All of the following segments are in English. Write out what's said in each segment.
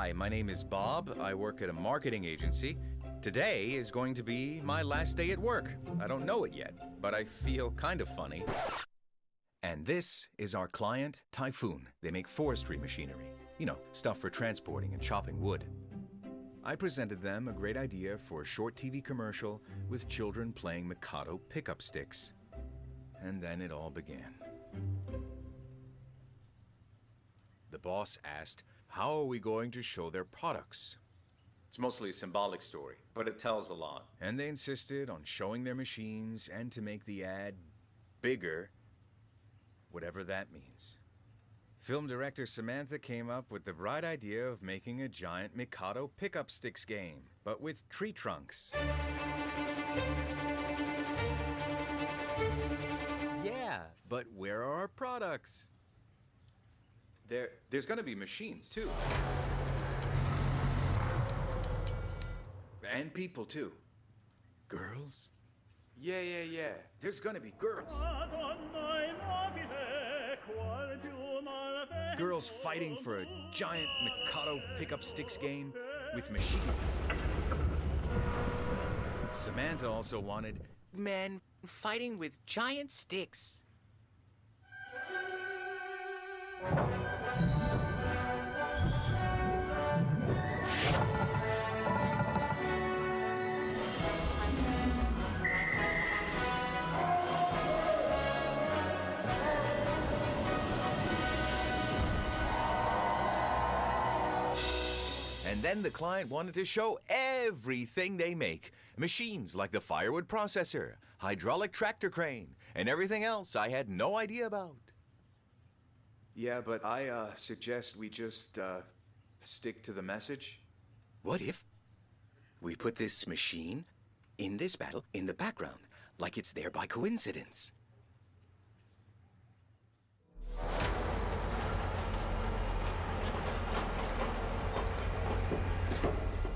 Hi, my name is Bob. I work at a marketing agency. Today is going to be my last day at work. I don't know it yet, but I feel kind of funny. And this is our client, Typhoon. They make forestry machinery. You know, stuff for transporting and chopping wood. I presented them a great idea for a short TV commercial with children playing Mikado pickup sticks. And then it all began. The boss asked, how are we going to show their products? It's mostly a symbolic story, but it tells a lot. And they insisted on showing their machines and to make the ad bigger, whatever that means. Film director Samantha came up with the bright idea of making a giant Mikado pickup sticks game, but with tree trunks. Yeah, but where are our products? There's gonna be machines too. And people too. Girls? Yeah. There's gonna be girls. Girls fighting for a giant Mikado pickup sticks game with machines. Samantha also wanted men fighting with giant sticks. And then the client wanted to show everything they make. Machines like the firewood processor, hydraulic tractor crane, and everything else I had no idea about. Yeah, but I suggest we just stick to the message. What if we put this machine in this battle in the background, like it's there by coincidence?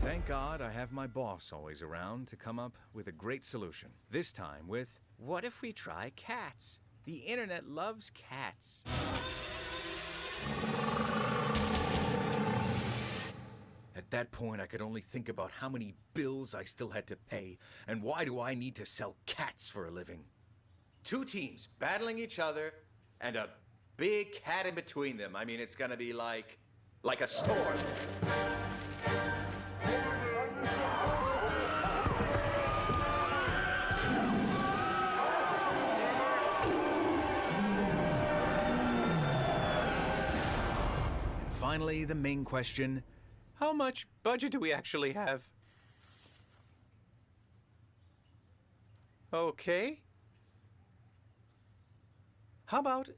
Thank God I have my boss always around to come up with a great solution. This time with, what if we try cats? The internet loves cats. At that point, I could only think about how many bills I still had to pay, and why do I need to sell cats for a living? Two teams battling each other, and a big cat in between them. I mean, it's gonna be like a storm. Finally, the main question, how much budget do we actually have? Okay. How about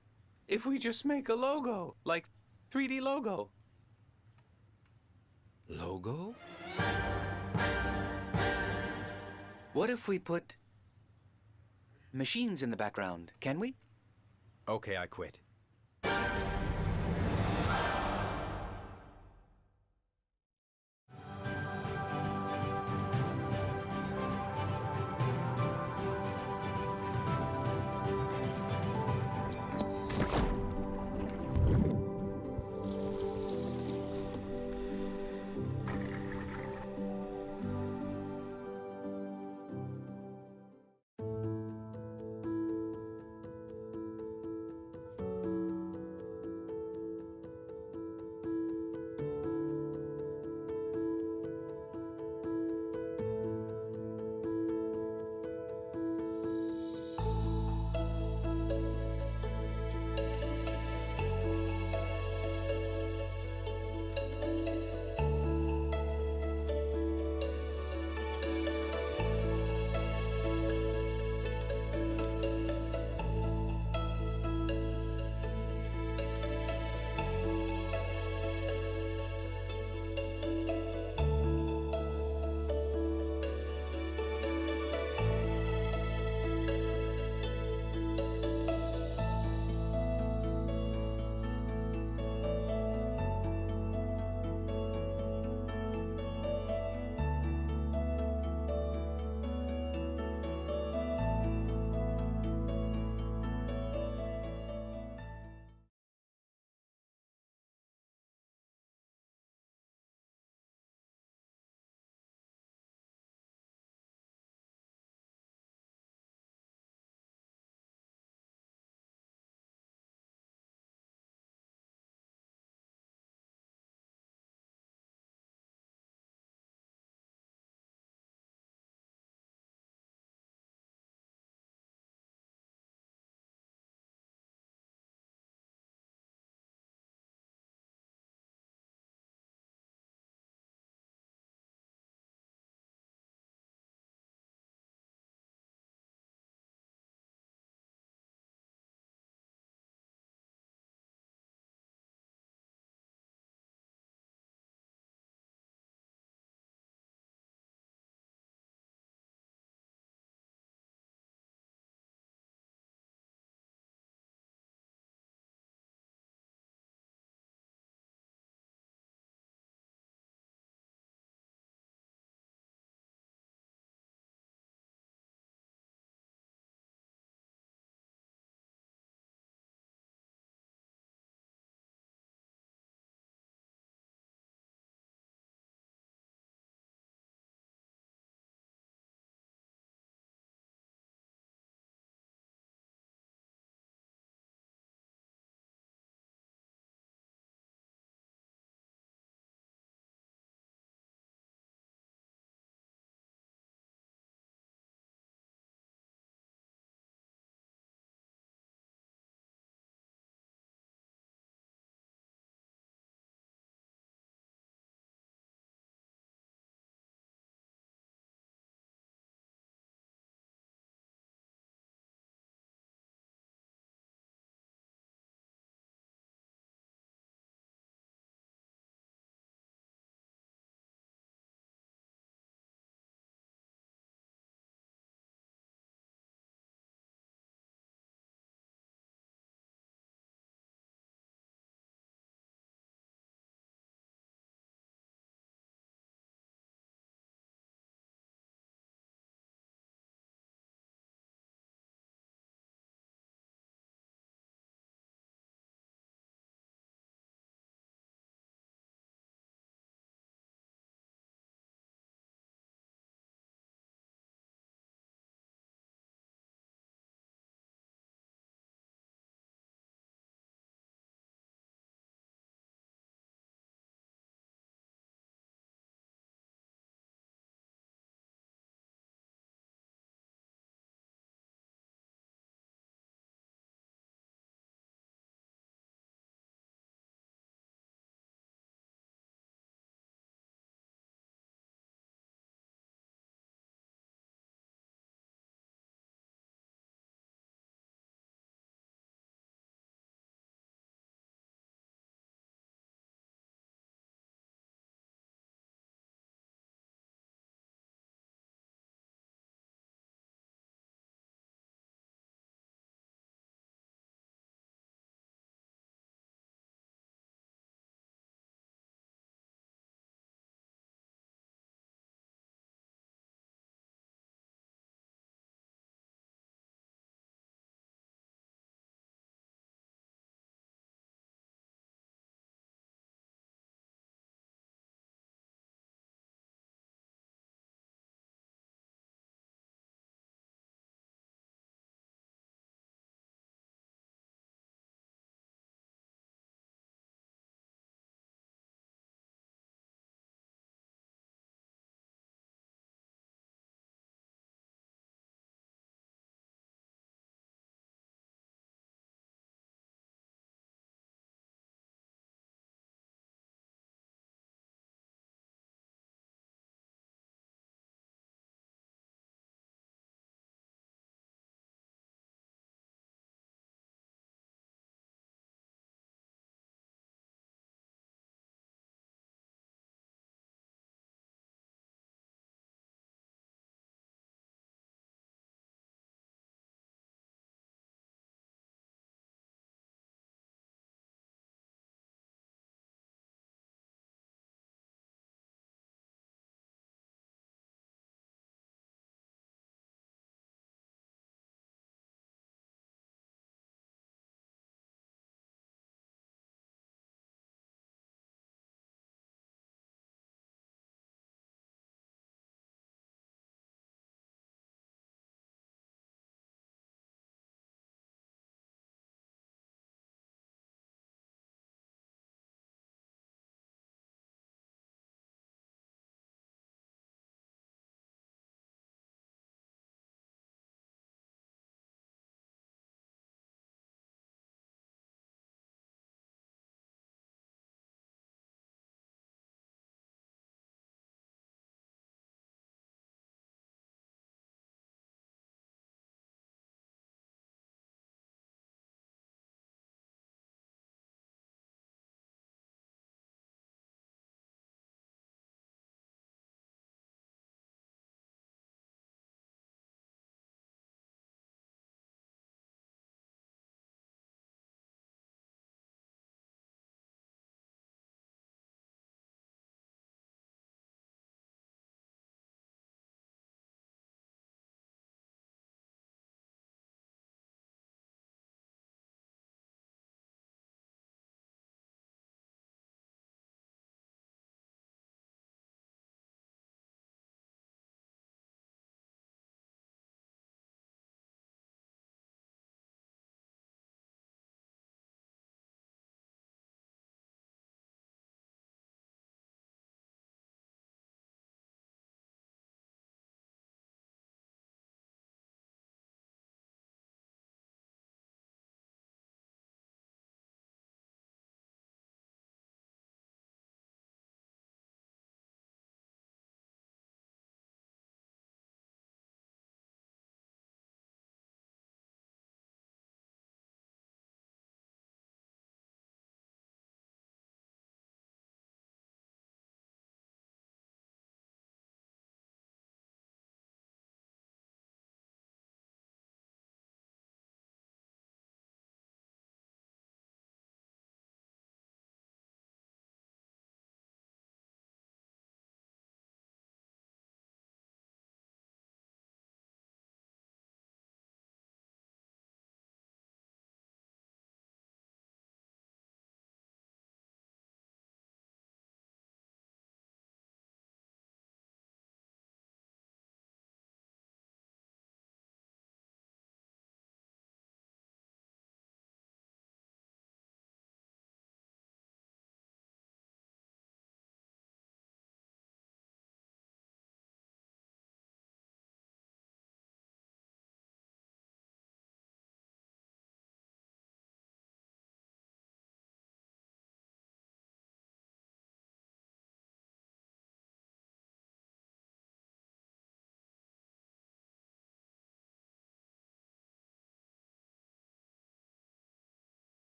if we just make a logo, like 3D logo? Logo? What if we put machines in the background, can we? Okay, I quit.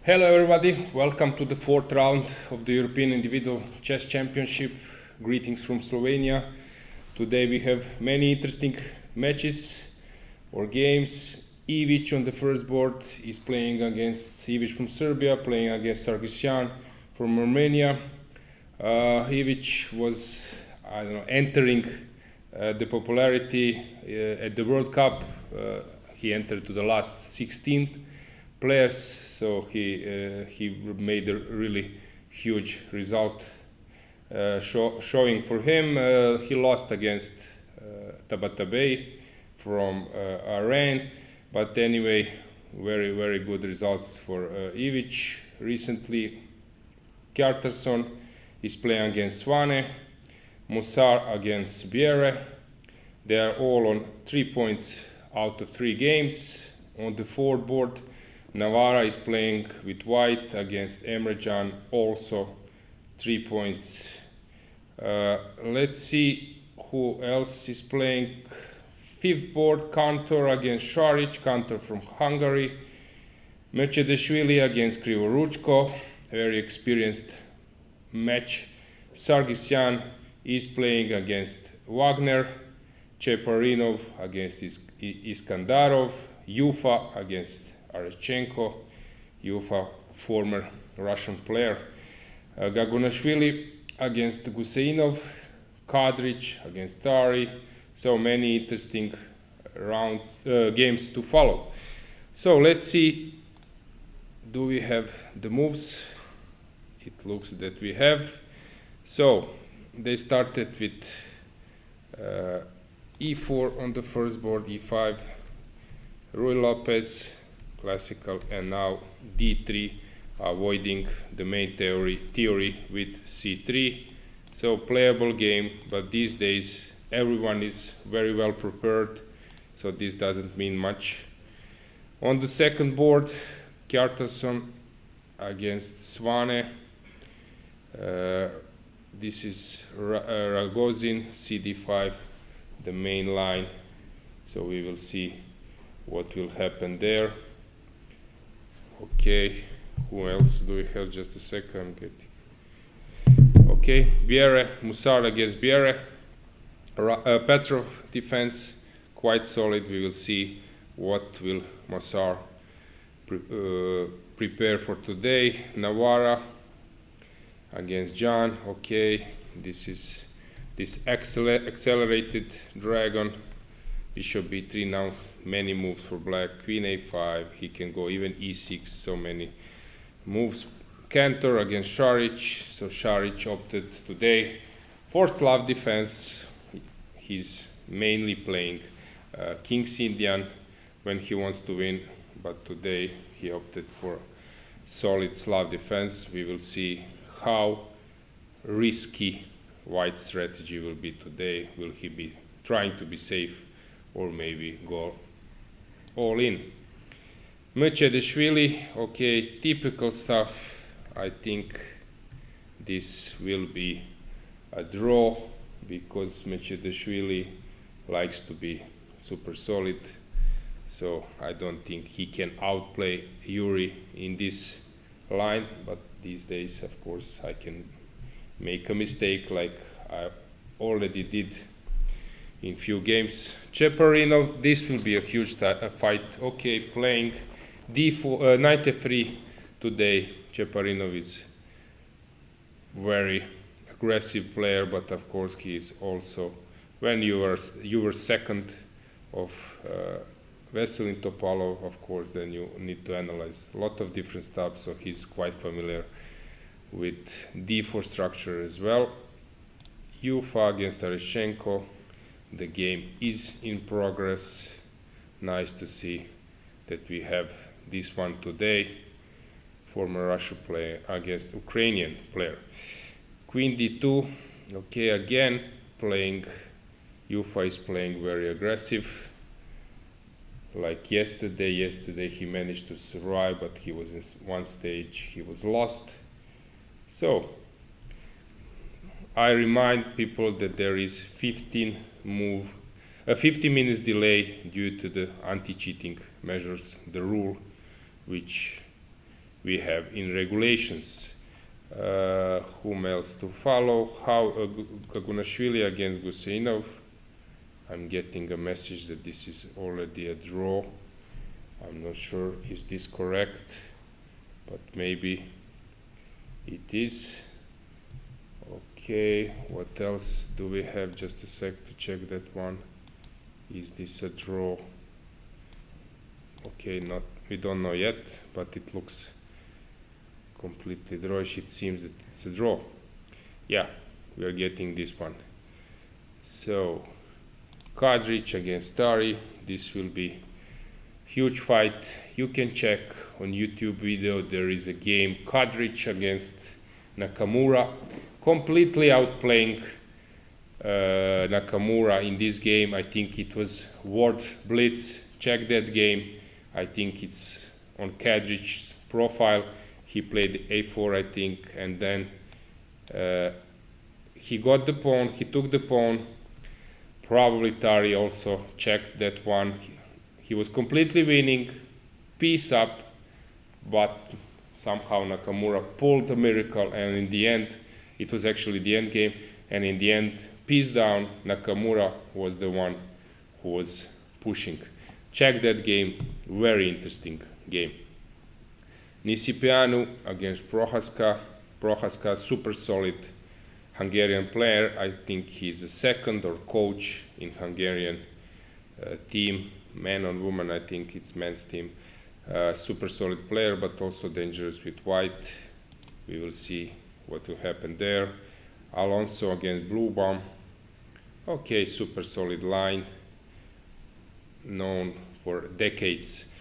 Hello everybody, welcome to the fourth round of the European Individual Chess Championship. Greetings from Slovenia. Today we have many interesting matches or games. Ivic on the first board is playing against Ivic from Serbia, playing against Sargsyan from Armenia. Ivic was, entering the popularity at the World Cup. He entered to the last 16th players, so he made a really huge result showing for him. He lost against Tabatabai from Iran, but anyway, very good results for Ivic. Recently, Kjartason is playing against Svane, Musar against Bjerre. They are all on 3 points out of 3 games. On the fourth board, Navarra is playing with white against Emrecan, also 3 points. Let's see who else is playing. Fifth board, Kantor against Šarić, Kantor from Hungary. Mecedeshvili against Krivoruchko, very experienced match. Sargsyan is playing against Wagner. Cheparinov against Iskandarov. Yufa against Arechenko, Yufa, former Russian player. Gagunashvili against Guseinov, Kadric against Tari. So many interesting games to follow. So let's see, do we have the moves? It looks that we have. So they started with e4 on the first board, e5, Ruy Lopez, classical, and now d3, avoiding the main theory with c3. So playable game, but these days everyone is very well prepared, so this doesn't mean much. On the second board, Kjartason against Svane. This is Ragozin, cd5, the main line, so we will see what will happen there. Okay, who else do we have? Just a second, I'm getting. Okay, Bjerre, Musar against Bjerre. Petrov defense, quite solid. We will see what will Musar prepare for today. Navarra against Jan. Okay, this is this accelerated dragon. Bishop b3 now. Many moves for black. Queen a5. He can go even e6. So many moves. Kantor against Šarić. So Šarić opted today for Slav defense. He's mainly playing King's Indian when he wants to win, but today he opted for solid Slav defense. We will see how risky White's strategy will be today. Will he be trying to be safe or maybe go all in? Mecedeshvili, okay, typical stuff. I think this will be a draw because Mecedeshvili likes to be super solid. So I don't think he can outplay Yuri in this line, but these days, of course, I can make a mistake like I already did in few games. Cheparinov, this will be a huge fight. Okay, playing d4, knight f3 today. Cheparinov is very aggressive player, but of course he is also, when you were second of Veselin Topalov, of course, then you need to analyze a lot of different stuff, so he's quite familiar with d4 structure as well. Yufa against Arechenko. The game is in progress. Nice to see that we have this one today. Former Russian player against Ukrainian player. Queen d2. Okay, again playing. Yufa is playing very aggressive. Like yesterday he managed to survive, but he was in one stage he was lost. So I remind people that there is 15 minutes delay due to the anti-cheating measures, the rule which we have in regulations. Whom else to follow? How Gagunashvili against Guseinov. I'm getting a message that this is already a draw. I'm not sure is this correct, but maybe it is. Okay, what else do we have? Just a sec to check that one. Is this a draw? Okay, we don't know yet, but it looks completely drawish. It seems that it's a draw. Yeah, we are getting this one. So Kadric against Tari. This will be huge fight. You can check on YouTube video. There is a game Kadric against Nakamura, completely outplaying Nakamura in this game. I think it was World Blitz. Check that game. I think it's on Kadric's profile. He played a4, I think, and then he got the pawn. He took the pawn. Probably Tari also checked that one. He was completely winning, piece up, but somehow Nakamura pulled a miracle, and in the end, it was actually the end game, and in the end, piece down, Nakamura was the one who was pushing. Check that game, very interesting game. Nisipeanu against Prohaska. Prohaska, super solid Hungarian player. I think he's a second or coach in Hungarian team, man or woman, I think it's men's team. Super solid player, but also dangerous with white. We will see what will happen there. Alonso against Bluebaum. Okay, super solid line, known for decades.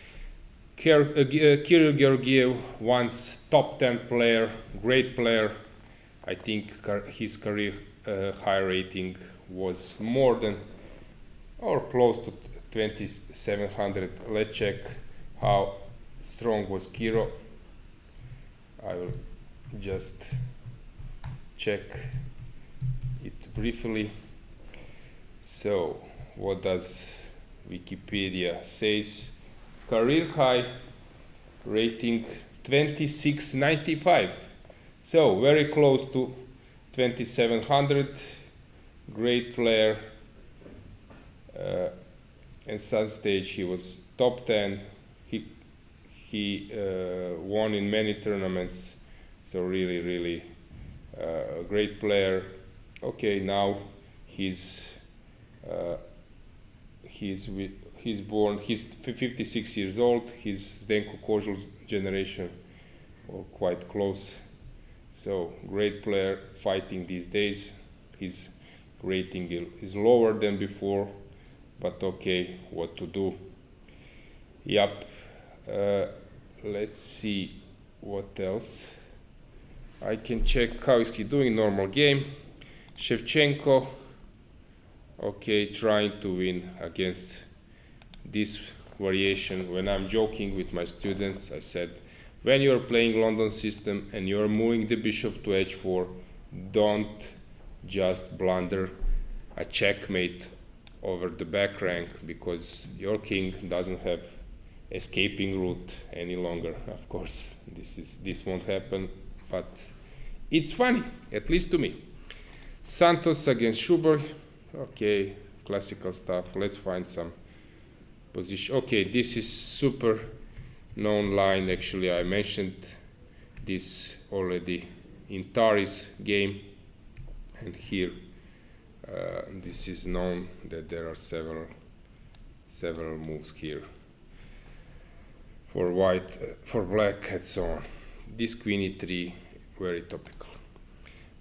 Kirill Georgiev, once top 10 player, great player. I think his career high rating was more than or close to 2700. Let's check how strong was Kiro. I will just check it briefly. So what does Wikipedia says? Career high rating 2695. So very close to 2700. Great player. At some stage he was top 10. He won in many tournaments. So really a great player. Okay, now he's born. He's 56 years old. He's Zdenko Kozul generation, or quite close. So great player, fighting these days. His rating is lower than before, but okay, what to do? Yup. Let's see what else. I can check how is he doing. Normal game. Shevchenko. Okay, trying to win against this variation. When I'm joking with my students, I said, when you're playing London system and you're moving the bishop to h4, don't just blunder a checkmate over the back rank, because your king doesn't have escaping route any longer. Of course, this won't happen, but it's funny, at least to me. Santos against Schubert. Okay, classical stuff. Let's find some position. Okay, this is super known line. Actually, I mentioned this already in Tari's game, and here this is known that there are several moves here for white, for black, and so on. This queen e3, very topical.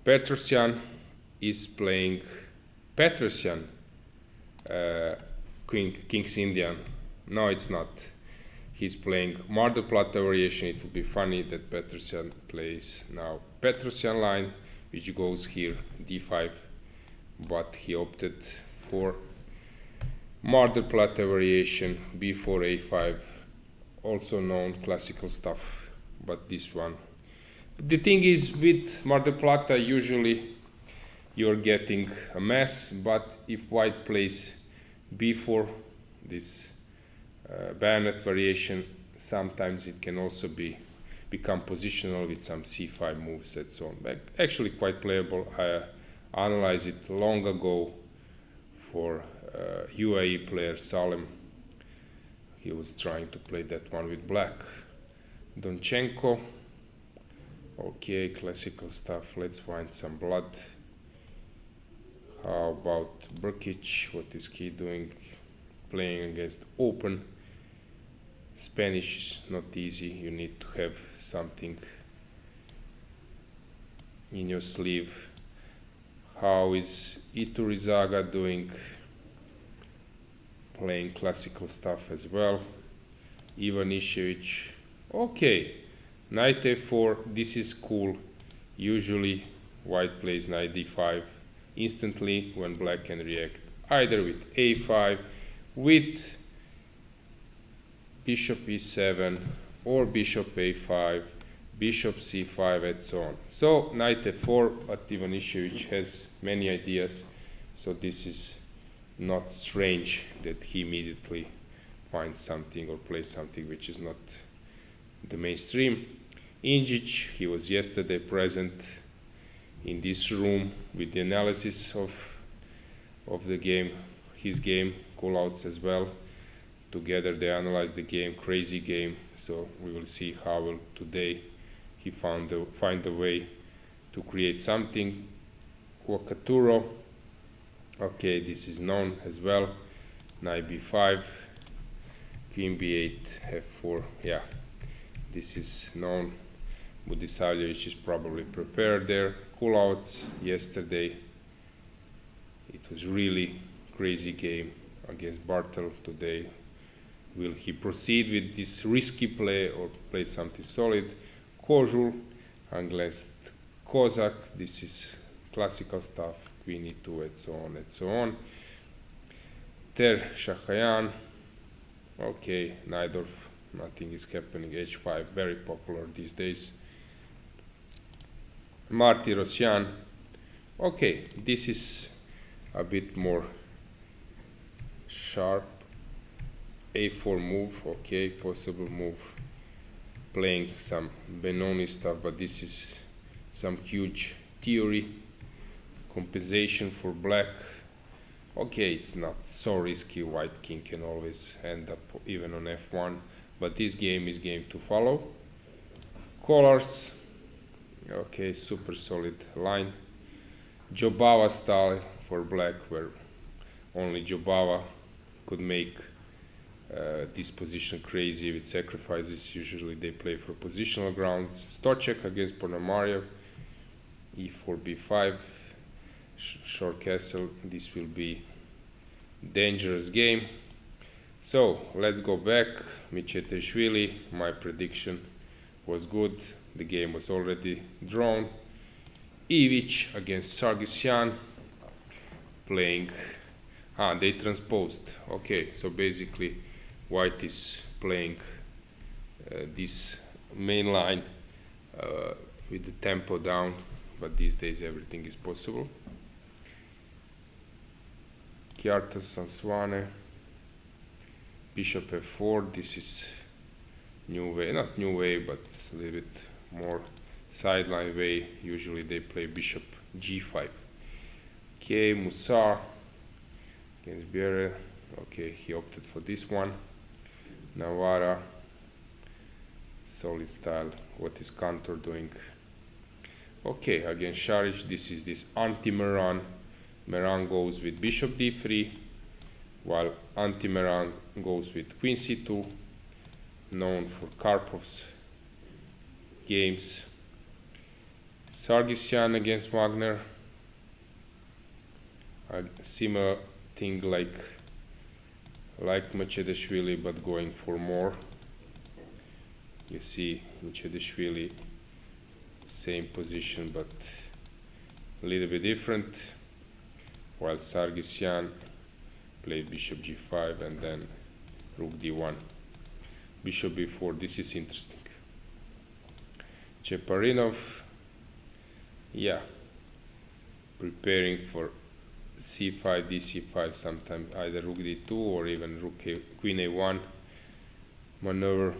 Petrosyan is playing Petrosyan King's Indian. No, it's not. He's playing Mar del Plata variation. It would be funny that Petrosyan plays now Petrosyan line, which goes here d5, but he opted for Mar del Plata variation, b4 a5, also known classical stuff, but this one. The thing is, with Mar del Plata, usually you're getting a mess, but if white plays b4, this bayonet variation, sometimes it can also be become positional with some c5 moves and so on. But actually quite playable. I analyzed it long ago for UAE player Salem. He was trying to play that one with black. Donchenko. Okay, classical stuff. Let's find some blood. How about Brkic? What is he doing? Playing against open. Spanish is not easy. You need to have something in your sleeve. How is Iturizaga doing? Playing classical stuff as well. Ivan Ishevich. Okay, knight a4. This is cool. Usually white plays knight d5 instantly when black can react either with a5, with bishop e7, or bishop a5, bishop c5, and so on. So knight f4, but Ivan Ishevich has many ideas, so this is not strange that he immediately finds something or plays something which is not the mainstream. Injic, he was yesterday present in this room with the analysis of the game, his game, callouts as well. Together they analyzed the game, crazy game. So we will see how will today he find a way to create something. Wakaturo, okay, this is known as well. Knight b5, queen b8, f4. Yeah, this is known. Budisavljevic is probably prepared there. Callouts yesterday. It was really crazy game against Bartel today. Will he proceed with this risky play or play something solid? Kozul against Kozak. This is classical stuff. Queen e2 and so on and so on. Ter Shakayan. Okay, Najdorf. Nothing is happening. h5, very popular these days. Marty Rosyan. Okay, this is a bit more sharp. a4 move, okay, possible move. Playing some Benoni stuff, but this is some huge theory. Compensation for black. Okay, it's not so risky. White king can always end up even on f1, but this game is game to follow. Colors. Okay, super solid line. Jobava style for black, where only Jobava could make this position crazy with sacrifices. Usually they play for positional grounds. Stochek against Ponomarev. e4, b5, short castle. This will be dangerous game. So let's go back. Micheteshvili, my prediction was good. The game was already drawn. Ivic against Sargsyan, playing. They transposed. Okay, so basically white is playing this main line with the tempo down, but these days everything is possible. Kjartan Sanswane, bishop f4. This is new way, not new way, but a little bit more sideline way. Usually they play bishop g5. Okay, Musa against Bierre. Okay, he opted for this one. Navara, solid style. What is Kantor doing? Okay, against Šarić, this is this anti-Meran. Meran goes with bishop d3, while anti-Meran goes with queen c2, known for Karpov's games. Sargsyan against Wagner. A similar thing like Machedashvili, but going for more. You see Machedashvili, same position but a little bit different, while Sargsyan played bishop g5 and then rook d1, bishop b4. This is interesting. Cheparinov, yeah, preparing for c5, dc5, sometimes either rook d2 or even queen a1 maneuver.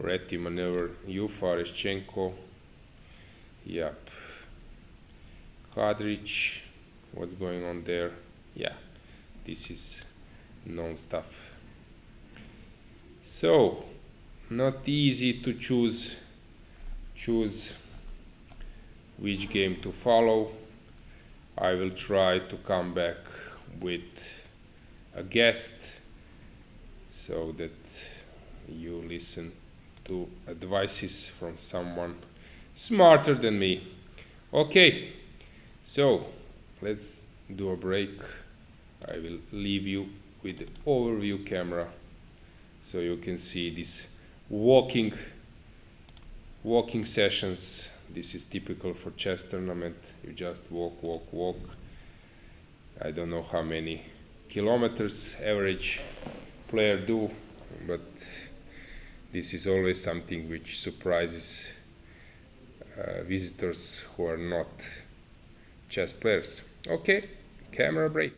Reti maneuver, Yufareschenko. Yep. Kadric. What's going on there? Yeah, this is known stuff. So, not easy to choose which game to follow. I will try to come back with a guest so that you listen to advices from someone smarter than me. Okay, so let's do a break. I will leave you with the overview camera so you can see these walking sessions. This is typical for chess tournament. You just walk. I don't know how many kilometers average player do, but this is always something which surprises visitors who are not chess players. Okay, camera break.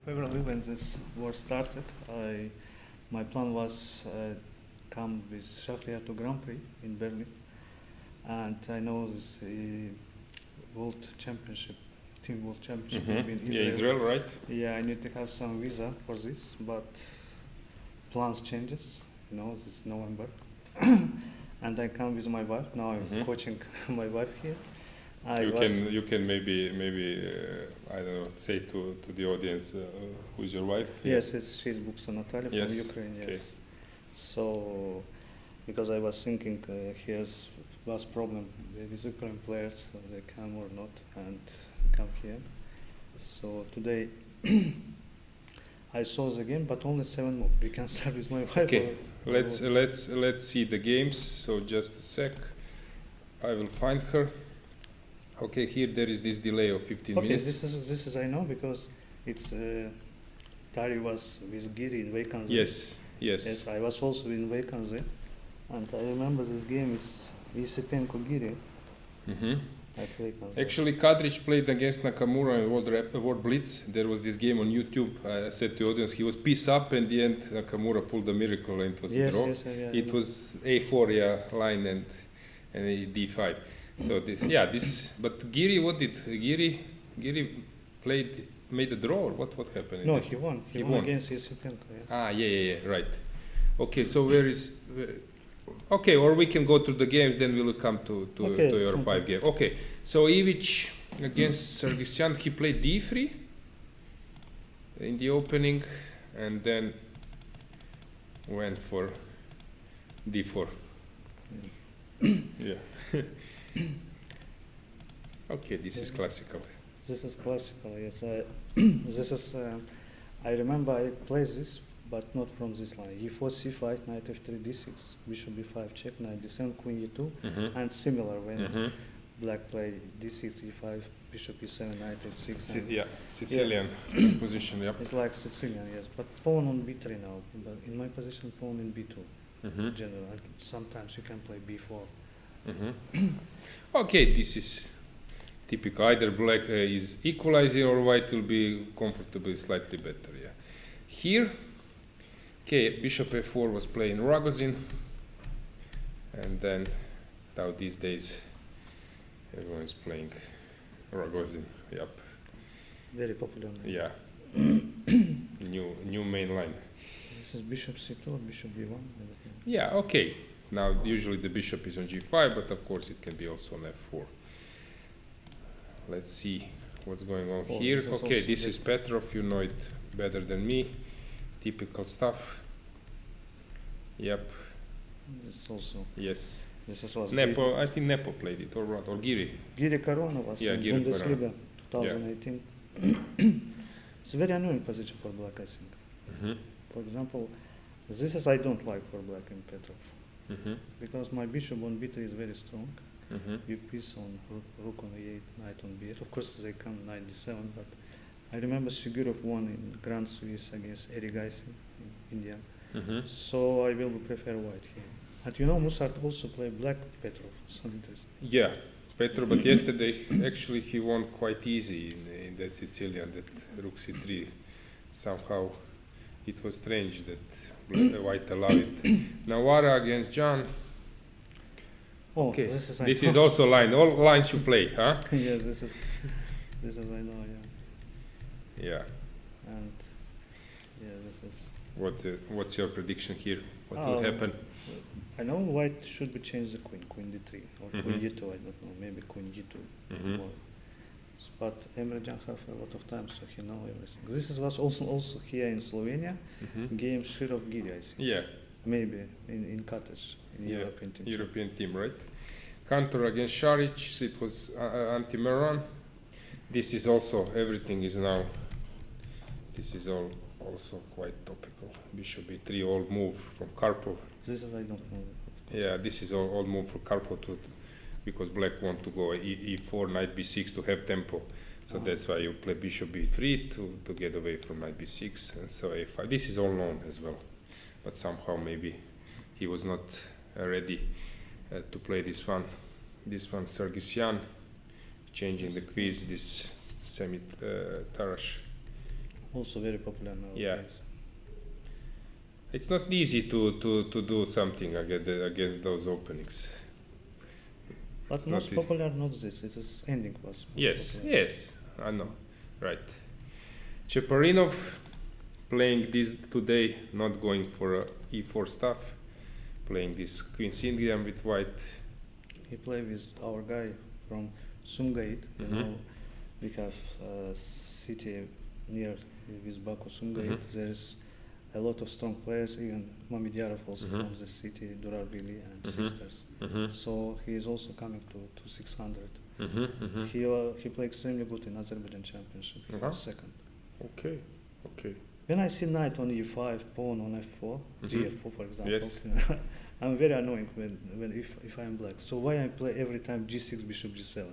February when this war started, my plan was come with Shahriar to Grand Prix in Berlin, and I know this World Championship, Team World Championship will be in Israel. Yeah, Israel, right? Yeah, I need to have some visa for this, but plans changes. You know, this November, and I come with my wife. Now I'm coaching my wife here. You can maybe I don't know, say to the audience who's your wife. Yes, she's Buksa Natalia Yes. from Ukraine. Yes. Okay. So, because I was thinking he was problem with Ukrainian players, they come or not, and come here. So today I saw the game, but only 7 more. We can start with my wife. Okay, let's see the games. So just a sec, I will find her. Okay, here there is this delay of 15 Okay, minutes. this is I know because it's Tari was with Giri in vacancy. Yes. Yes, I was also in vacancy, and I remember this game is EICC Giri at vacancy. Actually, Kadric played against Nakamura in World Blitz. There was this game on YouTube. I said to the audience, he was piece up, and in the end, Nakamura pulled a miracle and it was a draw. It was A4 line and a D5. So but Giri, what did Giri made a draw, or what happened? No, he won. He won against EICC. Yeah, right. Okay, so where is? Okay, or we can go to the games, then we will come to your 5 game. Okay, so Ivic against Sargsyan, he played D3 in the opening, and then went for D4. Yeah. Okay, this is classical. This is classical, yes. This is. I remember I played this, but not from this line. E4, C5, knight F3, D6, bishop B5, check, knight D7, queen E2, and similar when black played D6, E5, bishop E7, knight F6. Sicilian position. Yeah. It's like Sicilian, yes. But pawn on B3 now. But in my position, pawn in B2. General. Sometimes you can play B4. Okay, this is typical. Either black is equalizing or white will be comfortably slightly better. Yeah. Here, okay, bishop F4 was playing Rogozin, and then now these days everyone is playing Rogozin. Yep. Very popular. Yeah. new main line. This is bishop C2 or bishop B1. Yeah. Okay. Now usually the bishop is on G5, but of course it can be also on F4. Let's see what's going on here. Okay, this is Petrov. You know it better than me. Typical stuff. Yep. This also. Yes. This is was Nepo. I think Nepo played it, or what? Or Giri. Giri Corona was in Giri Bundesliga 2018. It's a very annoying position for black, I think. For example, this is I don't like for black in Petrov. Because my bishop on B3 is very strong. You piece on rook on E8, knight on B8. Of course, they come knight D7, but I remember Sigurov won in Grand Swiss against Eric Gaisi in India. So I will prefer white here. And you know, Musart also played black Petrov. So interesting. Yeah, Petrov. But yesterday, actually, he won quite easy in that Sicilian, that rook C3. Somehow, it was strange that white allowed it. Nawara against John. Oh, Okay, this is also line. All lines you play, huh? Yes, this is I know, yeah. Yeah. And yeah, this is. What's your prediction here? What will happen? I know white should be changed the queen D3 or queen E2. I don't know, maybe queen E2. More. But Emre Can have a lot of time, so he know everything. This was also here in Slovenia. Game Shirov Giri, I think. Yeah. Maybe in Cottage in European team. European team, right? Kantor against Šarić, so it was anti-Meron. This is also, everything is now, this is all also quite topical. Bishop B3, old move from Karpov. This is I don't know. Yeah, this is all move for Karpov because black want to go E4, knight B6 to have tempo. So that's why you play bishop B3 to get away from knight B6, and so A5. This is all known as well. But somehow maybe he was not ready to play this one. This one, Sargsyan, changing the quiz, this semi-Tarash Also very popular nowadays. It's not easy to do something against those openings. But most popular not this. It is ending was. Yes, I know, right. Cheparinov playing this today, not going for e4 stuff, playing this Queen's Indian with white. He played with our guy from Sumgait. You know, we have a city near with Baku Sumgait. There is a lot of strong players, even Mamidyarov also from the city, Durarbili and sisters. So he is also coming to 600. He played extremely good in Azerbaijan championship. He was second. Okay. When I see knight on e5, pawn on f4, gf4 for example, Yes. I'm very annoying when if I'm black. So why I play every time g6, bishop g7?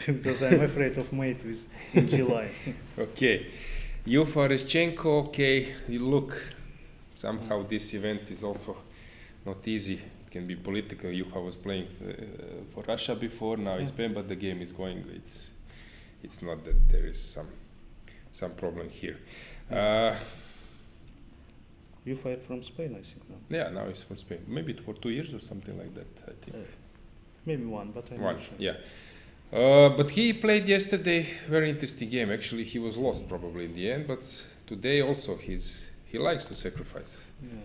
Because I'm afraid of mate with in g line. Okay. Yufareschenko, okay, you look, somehow this event is also not easy. It can be political. Yufa was playing for Russia before, now in Spain, but the game is going. It's not that there is some problem here. U5 from Spain, I think now. Yeah, now it's from Spain. Maybe for 2 years or something like that, I think. Maybe one, but I'm not sure. Yeah. But he played yesterday very interesting game. Actually, he was lost probably in the end, but today also he likes to sacrifice. Yeah.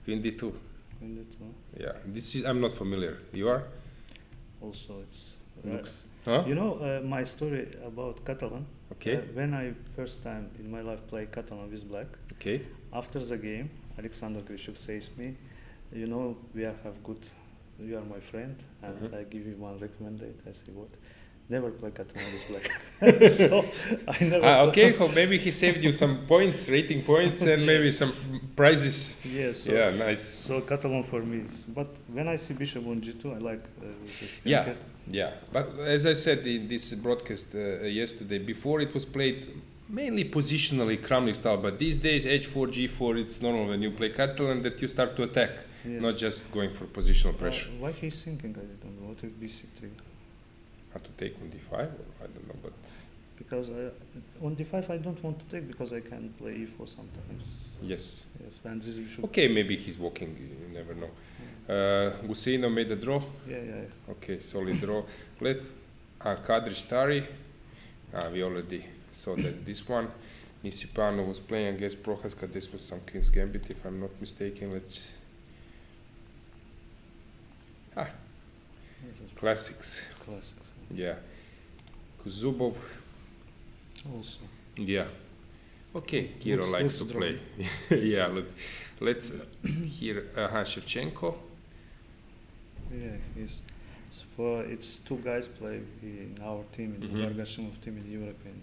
Queen d2. Queen d2. Yeah, this is I'm not familiar. You are? Also, it's Looks. Huh? you know my story about Catalan. Okay. When I first time in my life play Catalan with black. Okay. After the game, Alexander Grishuk says me, you know, you are my friend, and I give you one recommendation. I say what? Never play Catalan with black. So I never. Okay, so maybe he saved you some points, rating points, and maybe some prizes. Yes. So, Yeah, nice. So Catalan for me is, but when I see bishop on g2, I like this. Yeah. But as I said in this broadcast yesterday, before it was played mainly positionally Kramnik style, but these days h4, g4, it's normal when you play Catalan that you start to attack, not just going for positional pressure. Why he's thinking? I don't know. What if bc3? How to take on d5? Or I don't know, but Because on d5 I don't want to take because I can play e4 sometimes. yes. Yes, and this bishop. Okay, maybe he's walking. You never know. Guseino made a draw. Yeah. Okay, solid draw. Let's Kadri Tari. We already saw that this one. Nisipano was playing against Prohaska. This was some Queen's Gambit, if I'm not mistaken. Let's. Classics. Yeah. Kuzubov. Also. Yeah. Okay, Kiro likes to play. Yeah, look. Let's hear Shevchenko. Yeah, he's. It's two guys play in our team, in the Vargashimov team in European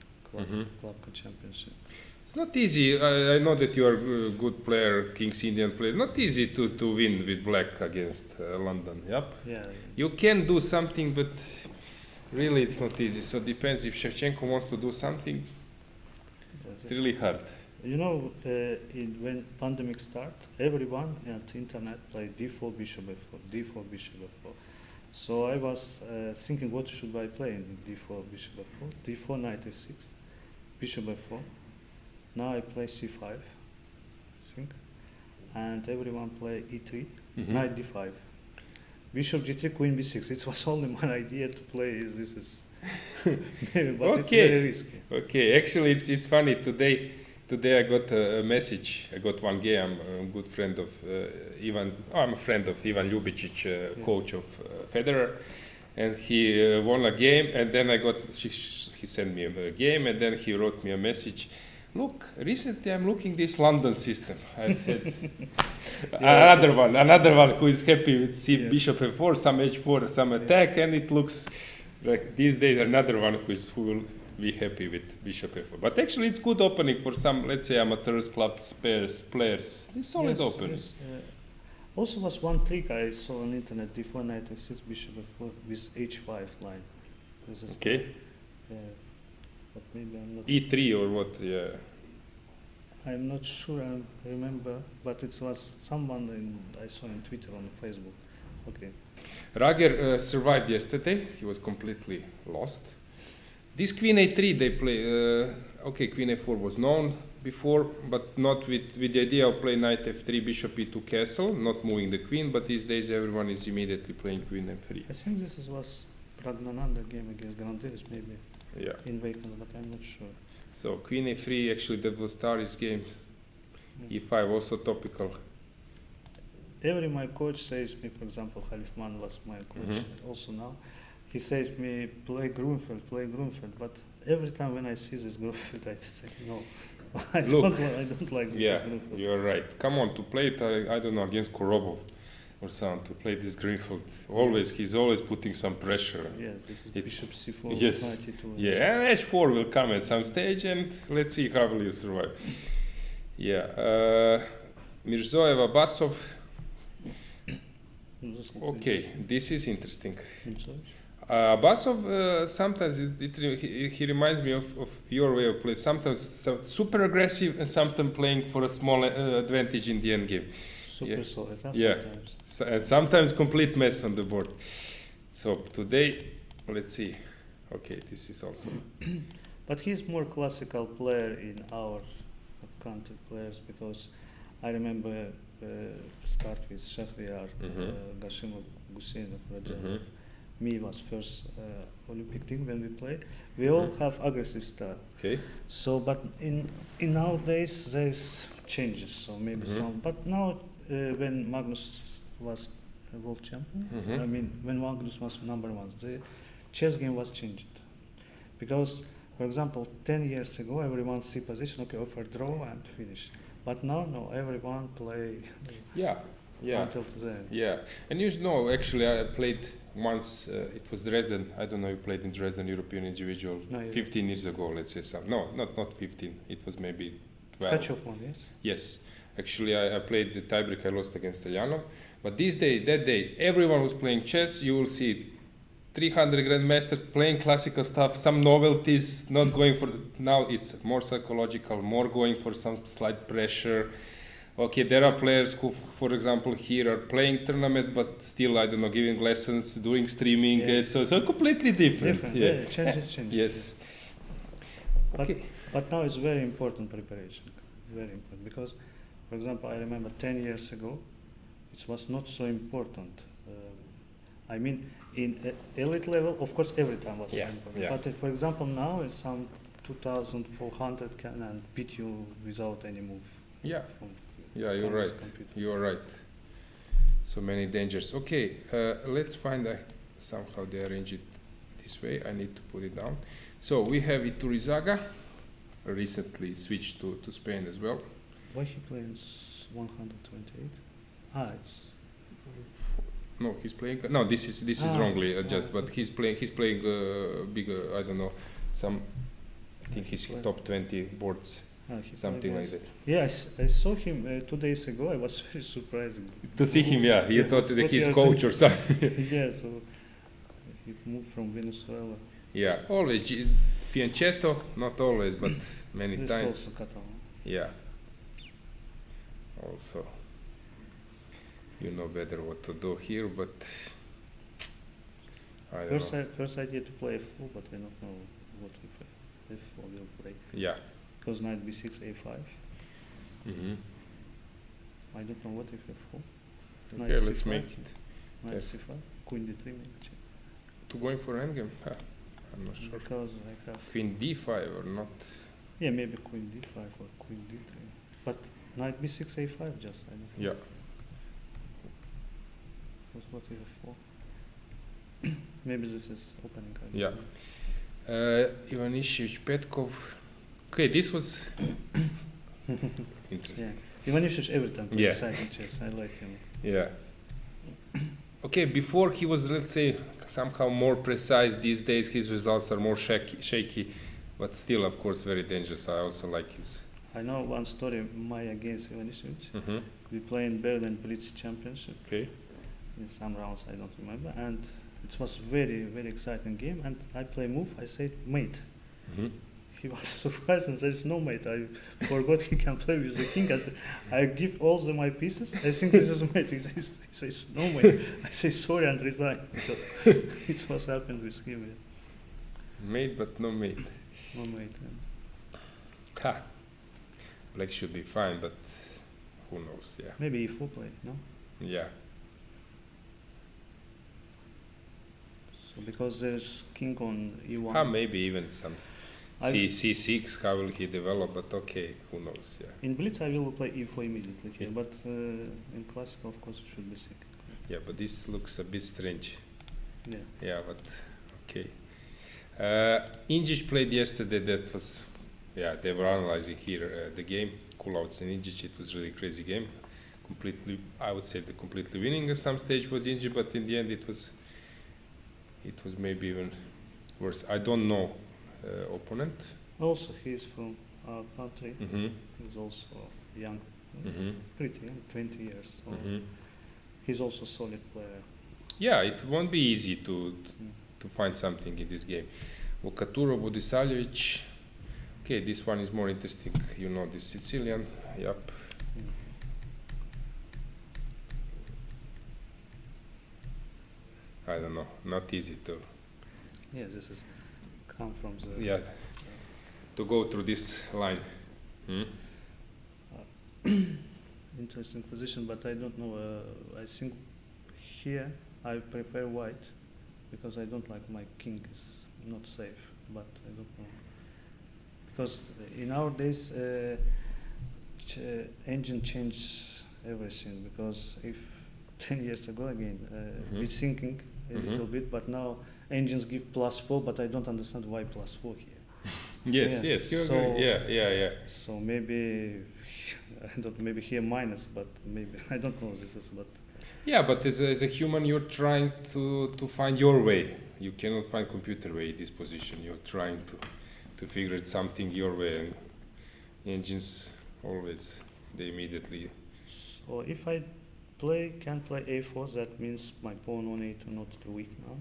Club Championship. It's not easy. I know that you are a good player, King's Indian player. Not easy to win with black against London. Yep. Yeah. You can do something, but really it's not easy. So it depends if Shevchenko wants to do something. It's really hard. You know, when pandemic start, everyone at internet played d4, bishop f4, d4, bishop f4. So I was thinking, what should I play in d4, bishop f4, d4, knight f6, bishop f4. Now I play c5, I think, and everyone play e3, knight d5, bishop g3, queen b6. It was only my idea to play. This is, but it's very risky. Okay, actually, it's funny today. Today I got a message. I got one game. I'm a good friend of Ivan. I'm a friend of Ivan Ljubicic, coach of Federer, and he won a game. And then he sent me a game, and then he wrote me a message. Look, recently I'm looking this London system. I said, another one who is happy with bishop f4, some h4, some attack, and it looks like these days another one who will be happy with bishop f4. But actually it's good opening for some, let's say, amateurs, clubs, players. It's solid opening. Yes. Also was one trick I saw on internet, d4, knight f6, bishop f4 with h5 line. Okay. But maybe I'm not. E3 or what? Yeah. I'm not sure. I remember, but it was someone I saw on Twitter, on Facebook. Okay. Rager survived yesterday. He was completely lost. This queen a3 they play. Okay, queen a4 was known before, but not with the idea of play knight f3, bishop e2 castle, not moving the queen. But these days everyone is immediately playing queen f3. I think this was Pragnananda game against Grandiris, maybe Yeah. in Wakeland, but I'm not sure. So queen a3, actually that was Tari's game. e5 also topical. Every my coach says me, for example, Halifman was my coach also now. He says me play Grunfeld, but every time when I see this Grunfeld, I just say no. I don't like this Yeah, Grunfeld. you're right. Come on, to play it, I don't know, against Korobov or something, to play this Greenfield. He's always putting some pressure. Yes, this is It's- bishop c4, yes. knight e2. Yeah, and h4 will come at some stage, and let's see how will you survive. Yeah, Mirzoeva, Basov. This is Okay, this is interesting. interesting. Basov, sometimes he reminds me of your way of play. Sometimes super aggressive, and sometimes playing for a small advantage in the end game. Super Yeah. solid, huh, Yeah. sometimes. And sometimes complete mess on the board. So today, let's see. Okay, this is also. But he's more classical player in our country players, because I remember start with Shahriar, Gashimov, Gusenov, Rajanov. Me was first Olympic team when we played. We all have aggressive style. Okay. So, but in nowadays there's changes. So maybe some. But now when Magnus was a world champion, I mean when Magnus was number one, the chess game was changed. Because, for example, 10 years ago, everyone see position, okay, offer draw and finish. But now, no, everyone play Yeah. Yeah. until the end. Yeah. And you know, actually, I played once. It was Dresden. I don't know. You played in Dresden European Individual No, yeah. 15 years ago. Let's say some. No, not 15. It was maybe 12. Catch-off one, yes? Yes. Actually, I played the tiebreak. I lost against Ayanov. But that day, everyone was playing chess. You will see 300 grandmasters playing classical stuff, some novelties, not going for. Now it's more psychological, more going for some slight pressure. Okay, there are players who, for example, here are playing tournaments, but still, I don't know, giving lessons, doing streaming. Yes. So completely different. Yeah, changes. Yes. But, Okay. but now it's very important preparation, very important. Because, for example, I remember 10 years ago, it was not so important. I mean, in elite level, of course, every time was Yeah, important. yeah. But for example, now it's some 2,400 can and beat you without any move. Yeah. From Yeah, you're from this right. computer. You're right. So many dangers. Okay, let's find somehow they arrange it this way. I need to put it down. So we have Iturizaga, recently switched to Spain as well. Why he plays 128? It's No, he's playing. No, this is wrongly adjusted, but he's playing bigger. I don't know, some. I think he's top 20 boards, he something like plays- that. Yeah, I saw him 2 days ago. I was very surprised. To see him, yeah, you Yeah, thought that what he's you are coach or something. Yeah, so he moved from Venezuela. Yeah, always Fianchetto, not always, but many This times. also Catalan. Yeah. Also, you know better what to do here, but I don't know. First idea to play f4, but I don't know what f4 will play. Yeah. Because knight b6, a5. Mm-hmm. I don't know what if f4. Okay, let's make it. Knight yes. c5, queen d3 maybe. To going for endgame? I'm not sure. Because I have Queen d5 or not? yeah, maybe queen d5 or queen d3. But knight b6, a5 just I don't know. Yeah. Because what if f4? Maybe this is opening. I don't Yeah. know. Ivanishevich Petkov. Okay, this was interesting. Yeah. Ivanishevich every time Yeah. exciting chess. I like him. Yeah. Okay, before he was, let's say, somehow more precise. These days his results are more shaky, but still, of course, very dangerous. I also like his. I know one story, Maya against Ivanishevich. Mm-hmm. We play in Berlin Blitz Championship Okay. in some rounds, I don't remember. And it was very, very exciting game. And I play move, I said mate. Mm-hmm. He was surprised and says no mate. I forgot he can play with the king. And I give all my pieces. I think this is mate. He says no mate. I say sorry and resign. So it was happened with him. Mate, but no mate. No mate. Ha. Black should be fine, but who knows? Yeah. Maybe e4 play, no? Yeah. So because there's king on e1. Maybe even some c6. How will he develop? But okay, who knows? Yeah. In blitz I will play e4 immediately here, but in classical of course it should be c. Yeah, but this looks a bit strange. Yeah. Yeah, but okay. Injic played yesterday. That was, yeah, they were analyzing here the game. Kulovs and Injic. It was really crazy game. Completely, I would say, the completely winning at some stage was Injic, but in the end it was maybe even worse. I don't know opponent. Also he is from our country. Mm-hmm. He's also young, Mm-hmm. pretty young, 20 years. So Mm-hmm. he's also solid player. Yeah, it won't be easy to find something in this game. Vokaturo Bodisavljevic. Okay, this one is more interesting. You know, this Sicilian. Yep. I don't know. Not easy to. Yeah, this is come from the. Yeah. To go through this line. Hmm? Interesting position, but I don't know. I think here I prefer white because I don't like my king is not safe. But I don't know because in our days engine changed everything. Because if 10 years ago again we're thinking a little bit, but now engines give +4, but I don't understand why +4 here. Yes, yes, you so agree. Yeah. So maybe I don't. Maybe here minus, but maybe I don't know. This is but. Yeah, but as a human, you're trying to find your way. You cannot find computer way in this position. You're trying to figure out something your way. And engines always they immediately. So if I can play a4, that means my pawn on a2 not too weak now.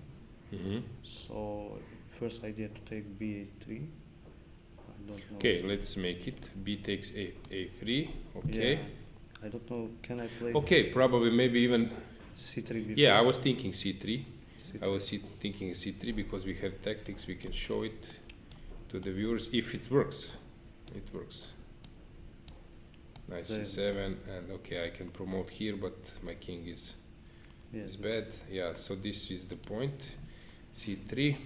Mm-hmm. So first idea to take b3. I don't know. Okay, let's make it. B takes a3. Okay. Yeah, I don't know. Can I play? Okay, probably maybe even. c3 before? Yeah, I was thinking c3. C3. I was thinking c3 because we have tactics. We can show it to the viewers if it works. It works. Nice c7, and okay, I can promote here, but my king is bad. Yeah, so this is the point. c3.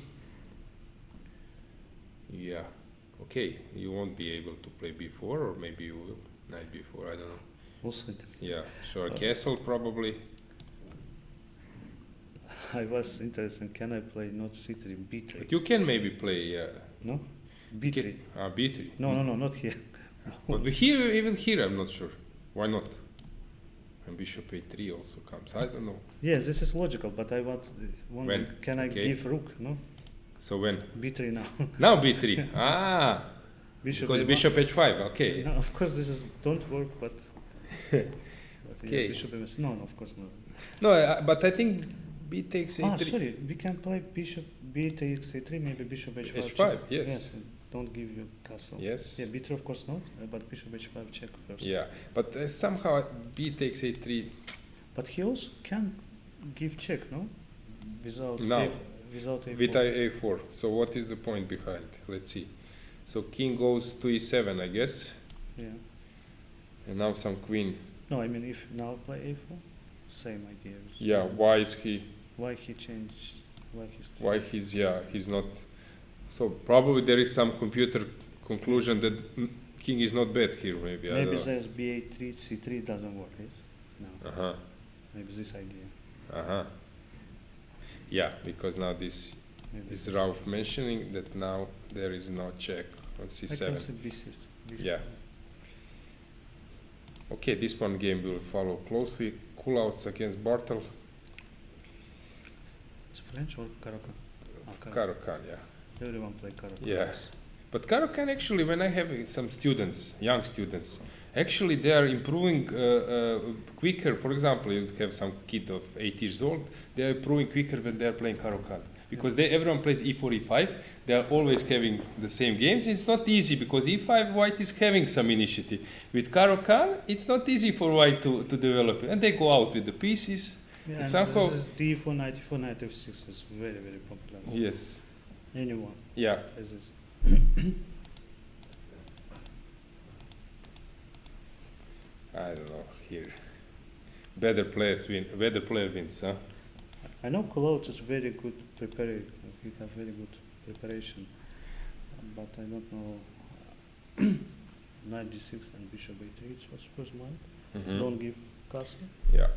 Yeah. Okay, you won't be able to play b4, or maybe you will. Knight b4, I don't know. Also interesting. Yeah, sure. Castle probably. I was interested. Can I play not c3, b3? But you can maybe play. No, b3. B3. No, not here. But here, even here, I'm not sure. Why not? And bishop a3 also comes. I don't know. Yes, this is logical, but I want. When? Can I Okay. give rook? No, So when? b3 now. Now b3. Bishop Because a1. bishop h5. Okay. No, of course this is don't work, but. but Okay. yeah, bishop a1. No, of course not. No, but I think b takes a3. Sorry, we can play bishop b takes a3, maybe bishop h5. h5, check. yes. Don't give you castle. Yes. Yeah, b3 of course not, but bishop h5 check first. Yeah, but somehow b takes a3. But he also can give check, no? Without No. without a4. With a4. So what is the point behind? Let's see. So king goes to e7, I guess. Yeah. And now some queen. No, I mean if now play a4, same idea. Yeah, why is he? Why he changed? Why he's not? So probably there is some computer conclusion that king is not bad here. Maybe I Maybe don't know. there's b8, c3 doesn't work. Yes. No. Maybe this idea. Yeah, because now this Maybe is this. Ralph mentioning that now there is no check on I c7. can say b6. Yeah. Okay, this one game will follow closely. Kulovs against Bartel. It's French or Caro-Kann? Caro-Kann, yeah. Everyone play Caro-Kann. Yeah. But Caro-Kann actually, when I have some students, young students, actually they are improving quicker. For example, you have some kid of 8 years old, they are improving quicker when they are playing Caro-Kann. Because everyone plays e4, e5, they are always having the same games. It's not easy because e5, white is having some initiative. With Caro-Kann, it's not easy for white to develop it. And they go out with the pieces. Yeah, and Somehow- this is d4, knight e4, knight f6 is very, very popular. Yes. anyone Yeah. as this. I don't know here. Better player wins, huh? I know Cologne is very good prepared. He have very good preparation, but I don't know. Knight d6 and bishop a3. It was first move. Mhm. Don't give castle. Yeah.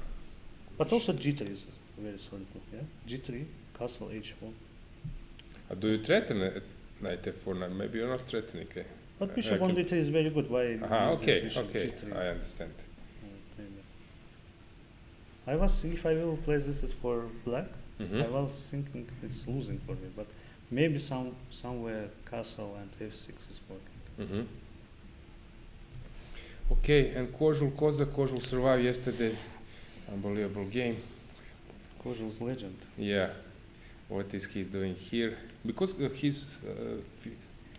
But also g3 is a very solid move. Yeah. G3, castle h4. Do you threaten at knight f4 now? Maybe you're not threatening. Okay. But bishop on d3 is very good. Why? use this Okay. bishop Okay. g3? I understand. Maybe. I was if I will play this as for black. Mhm. I was thinking it's losing for me, but maybe somewhere castle and f6 is working. Mhm. Okay, and Kozul survived yesterday. Unbelievable game. Kozul's legend. Yeah. What is he doing here? Because he's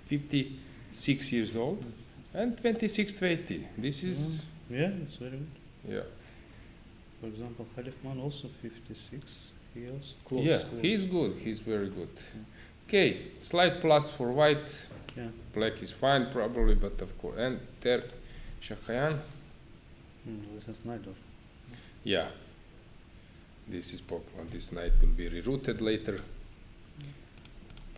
56 years old and 26 to 80. This is Yeah, it's very good. yeah. For example, Khalifman also 56 years. Close. Yeah, close. he's good. He's very good. Okay, slight plus for white. Yeah. Black is fine probably, but of course. And there, Shahyan. This is Najdorf. Yeah. This is popular. This knight will be rerouted later.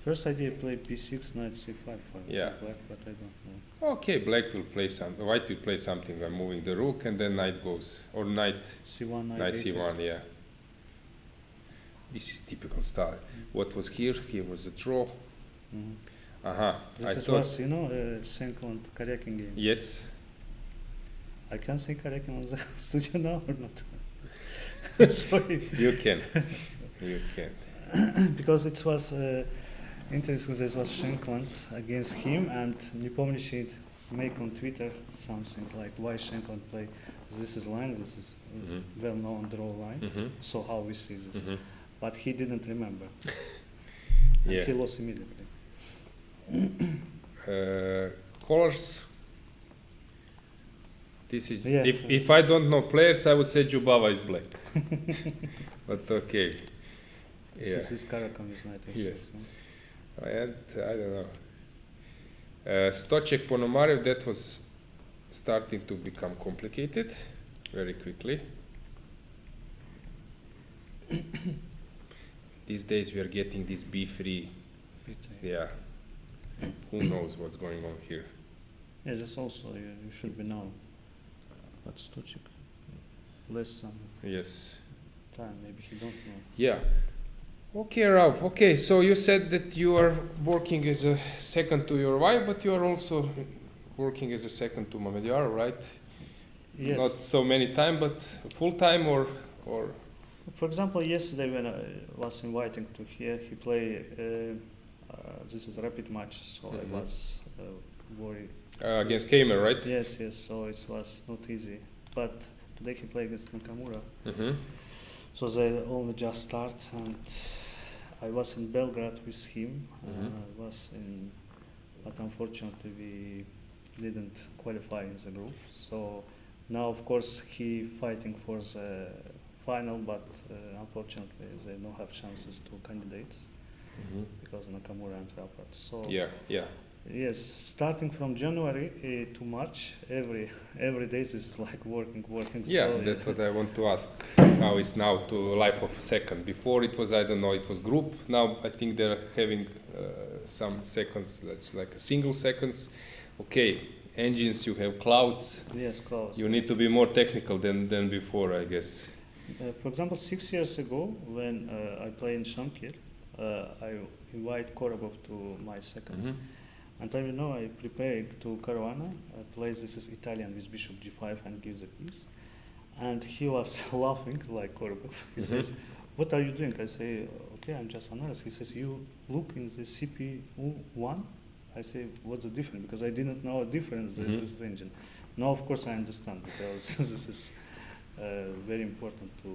First idea play b6, knight c5 for Yeah. black, but I don't know. Okay, black will play white will play something by moving the rook, and then knight goes, or knight c1, knight a2. c1, yeah. This is typical style. What was here? Here was a draw. Mhm. I This thought, was, Schenkel and Karyakin game. yes. I can say Karyakin on the studio now or not? Sorry. You can. You can. Because it was interesting, this was Shankland against him, and Nepomniachtchi make on Twitter something like why Shankland play this is line, this is Mhm. well-known draw line, Mhm. so how we see this. Mhm. But he didn't remember, and Yeah. he lost immediately. Colors. This is Yeah. if I don't know players, I would say Jubava is black. But okay. Yeah. This is Karakan is knight f6. Yes. And I don't know. Stoček Ponomarev, that was starting to become complicated very quickly. These days we are getting this b3. Yeah. Who knows what's going on here? Yes, that's also you should be now. But Stoček less some Yes. time, maybe he don't know. Yeah. Okay, Ralph. Okay, so you said that you are working as a second to your wife, but you are also working as a second to Mamediar, right? Yes. Not so many time, but full time or For example, yesterday when I was inviting to here, he play. This is a rapid match, so Mhm. I was worried. against Kamer, right? Yes, so it was not easy. But today he played against Nakamura, Mm-hmm. so they only just start, and I was in Belgrade with him. Mhm. But unfortunately we didn't qualify in the group. So now, of course, he fighting for the final, but unfortunately they don't have chances to candidates Mm-hmm. because Nakamura and Rappert. So Yeah. yes, starting from January to March, every day this is like working. Yeah, So, that's what I want to ask. How is now to life of second? Before it was, I don't know, it was group. Now I think they're having some seconds, that's like a single seconds. Okay, engines, you have clouds. yes, close. You need to be more technical than before, I guess. For example, 6 years ago, when I played in Shankir, I invite Korobov to my second. Mm-hmm. And I prepared to Caruana, play this is Italian with bishop g5 and gives a piece. And he was laughing like Korobov. He says, "What are you doing?" I say, "Okay, I'm just analyzing." He says, "You look in the CPU1." I say, "What's the difference?" Because I didn't know a difference in this engine. Now, of course, I understand because this is very important to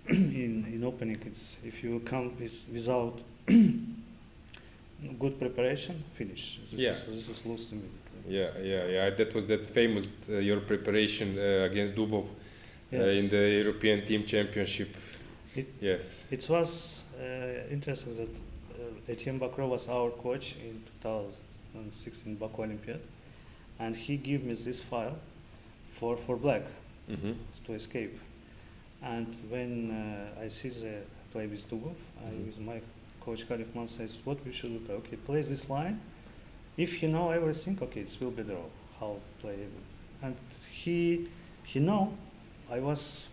in opening. It's if you come without good preparation, finish. This is lost immediately. Yeah. That was that famous your preparation against Dubov Yes. in the European Team Championship. It- Yes. It was interesting that Etienne Bakro was our coach in 2016 Baku Olympiad, and he gave me this file for black to escape. And when I see the play with Dubov, with my coach Kalifman says, what we should do? Okay, play this line. If he know everything, okay, it will be draw. How play, and he know. I was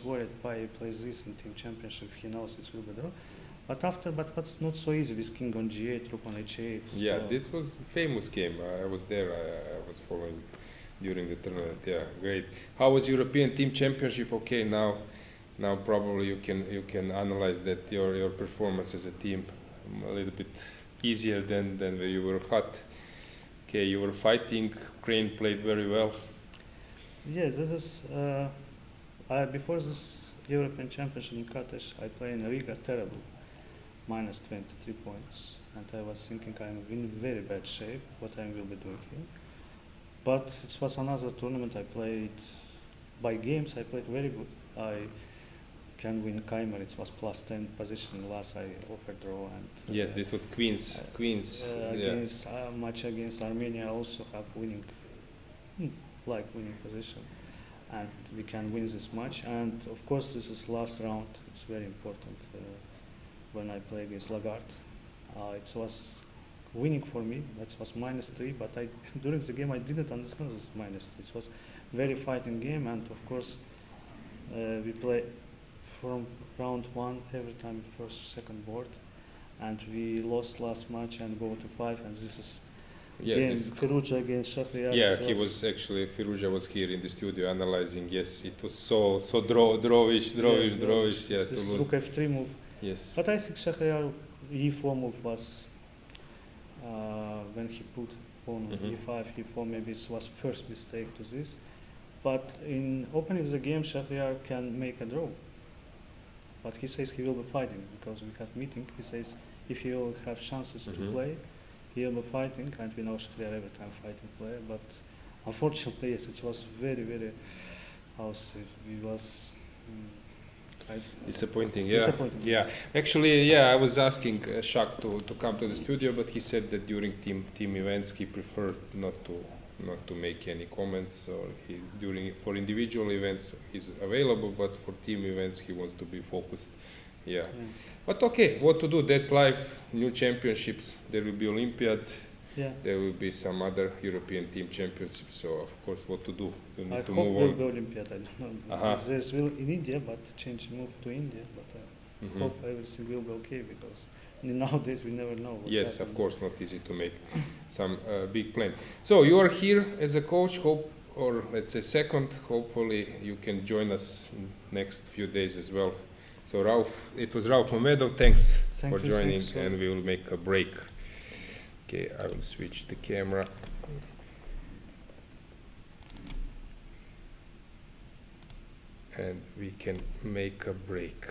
worried why he plays this in team championship. He knows it will be draw. But what's not so easy with king on g8, rook on h8. Yeah, this was a famous game. I was there. I was following during the tournament. Yeah, great. How was European Team Championship? Okay, now probably you can analyze that your performance as a team a little bit easier than when you were hot. Okay, you were fighting. Ukraine played very well. Yes, this is before this European Championship in Qatar. I played in Riga terrible, minus 23 points, and I was thinking I'm in very bad shape. What I will be doing here? But it was another tournament. I played by games. I played very good. I can win Kaimer. It was plus 10 position. Last I offered draw and yes, this was Queens. Against match against Armenia. I also have winning position, and we can win this match. And of course, this is last round. It's very important when I play against Lagarde. It was winning for me. That was -3, but during the game I didn't understand this -3. It was very fighting game, and of course we play from round 1 every time first, second board, and we lost last match and go to 5, and this is game Firuza against Shahriar. Yeah, he was actually, Firuza was here in the studio analyzing. Yes, it was so drawish. Yeah, this is rook f3 move. Yes. But I think Shahriar e4 move was when he put pawn on e5, e4, maybe it was first mistake to this. But in opening the game, Shahriar can make a draw. But he says he will be fighting because we have meeting. He says if he will have chances to play, he will be fighting, and we know Shahriar every time fighting player. But unfortunately, yes, it was very, very, disappointing. Disappointing. Yeah. Actually, I was asking Shak to come to the studio, but he said that during team events he preferred not to make any comments, or for individual events he's available, but for team events he wants to be focused. Yeah. But okay, what to do? That's life. New championships. There will be Olympiad. Yeah. There will be some other European team championships. So of course, what to do? You need to hope move will on. be Olympiad. I don't know. There's will in India, but move to India. But I hope everything will be okay, because nowadays we never know. Yes, of course, not easy to make some big plan. So you are here as a coach, or let's say second. Hopefully you can join us in next few days as well. So it was Rauf Mamedov. Thanks for joining, and we will make a break. Okay, I will switch the camera. And we can make a break.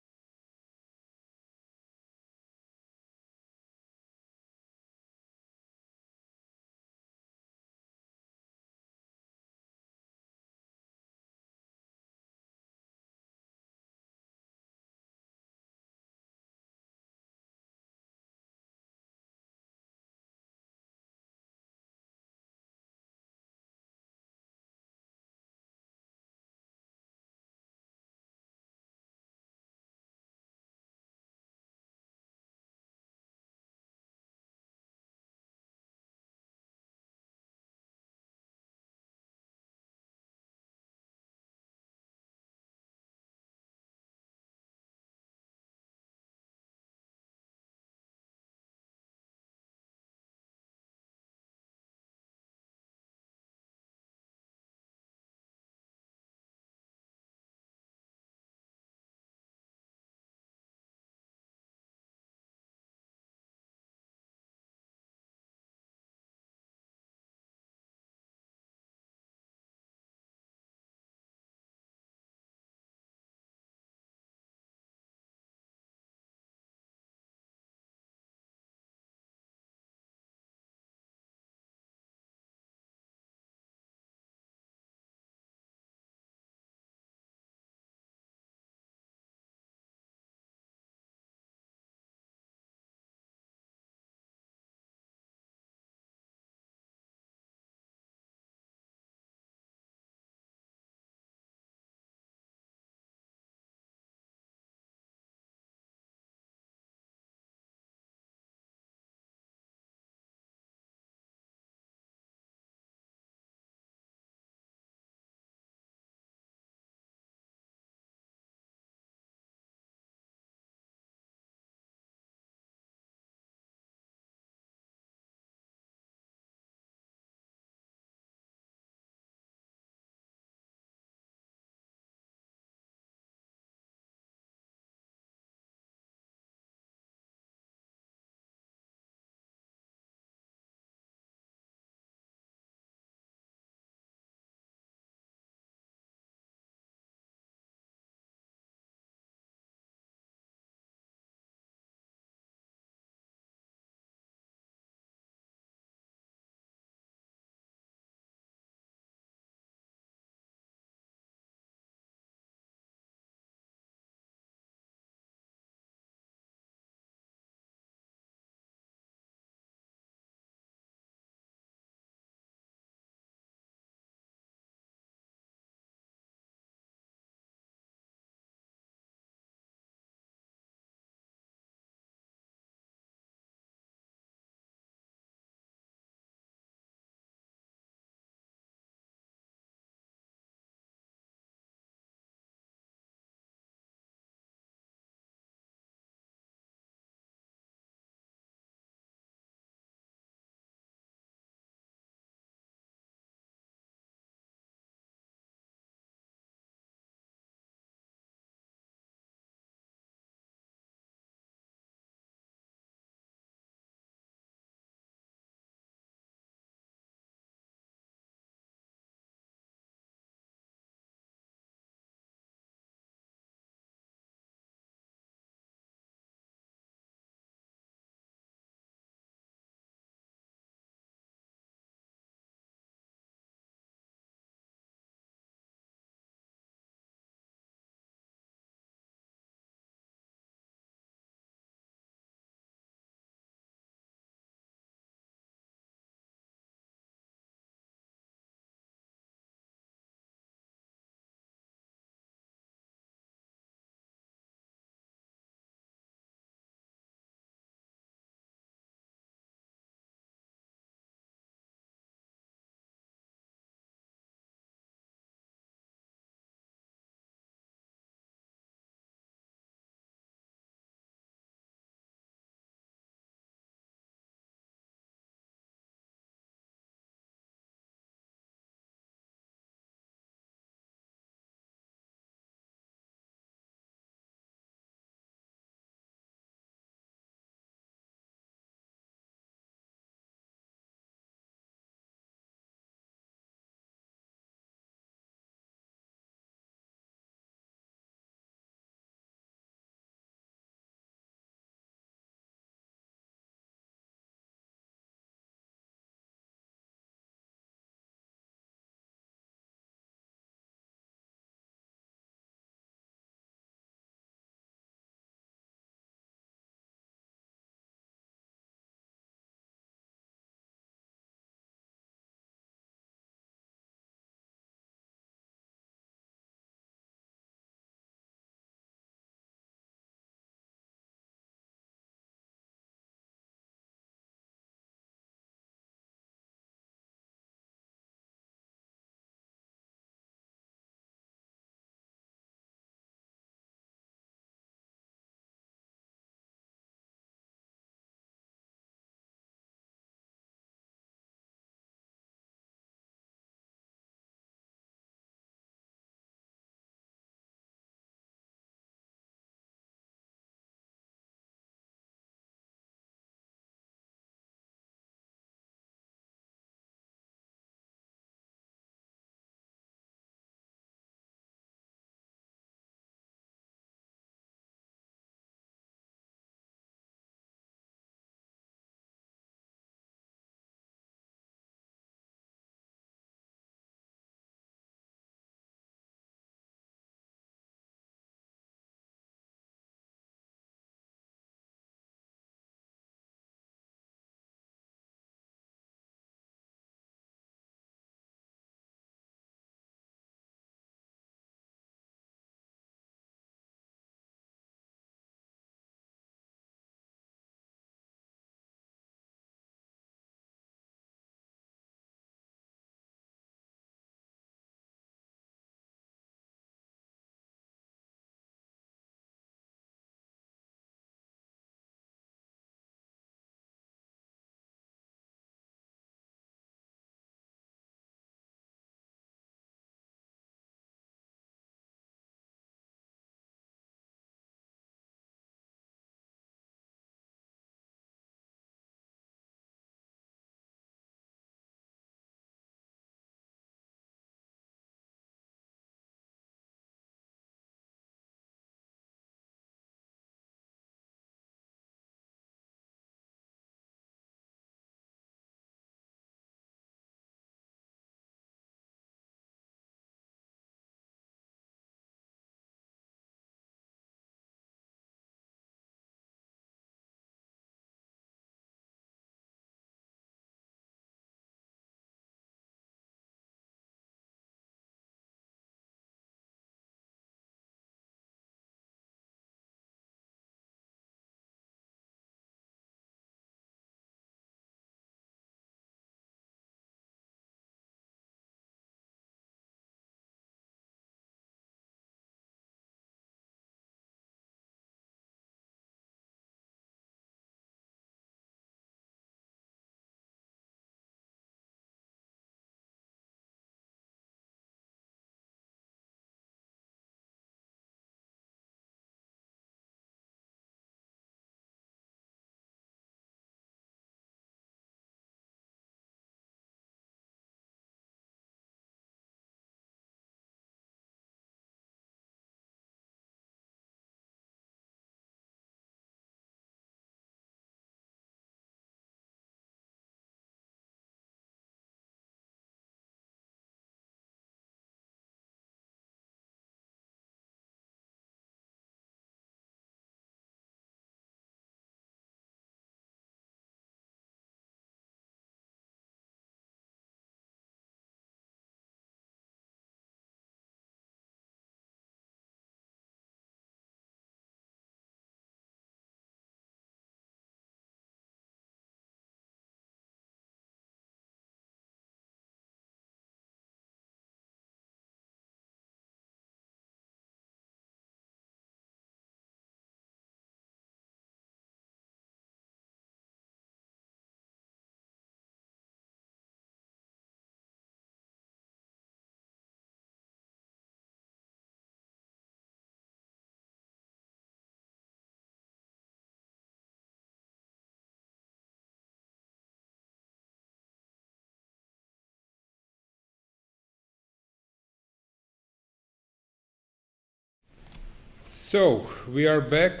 So we are back.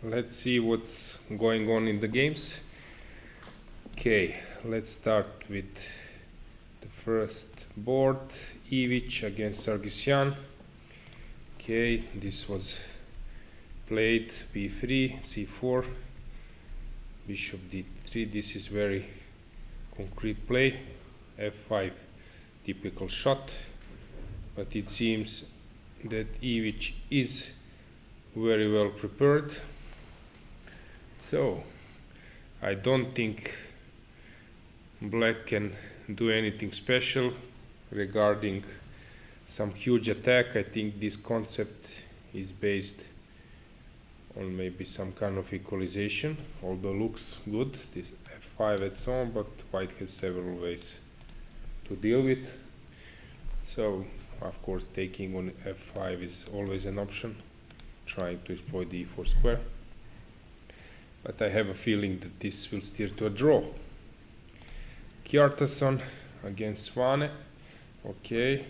Let's see what's going on in the games. Okay, let's start with the first board. Ivic against Sargsyan. Okay, this was played b3, c4, bishop d3. This is very concrete play. f5, typical shot, but it seems that Ivic is very well prepared. So I don't think black can do anything special regarding some huge attack. I think this concept is based on maybe some kind of equalization, although looks good, this f5 and so on, but white has several ways to deal with. So of course taking on f5 is always an option, trying to exploit the e4 square, but I have a feeling that this will steer to a draw. Kjartason against Svane. Okay,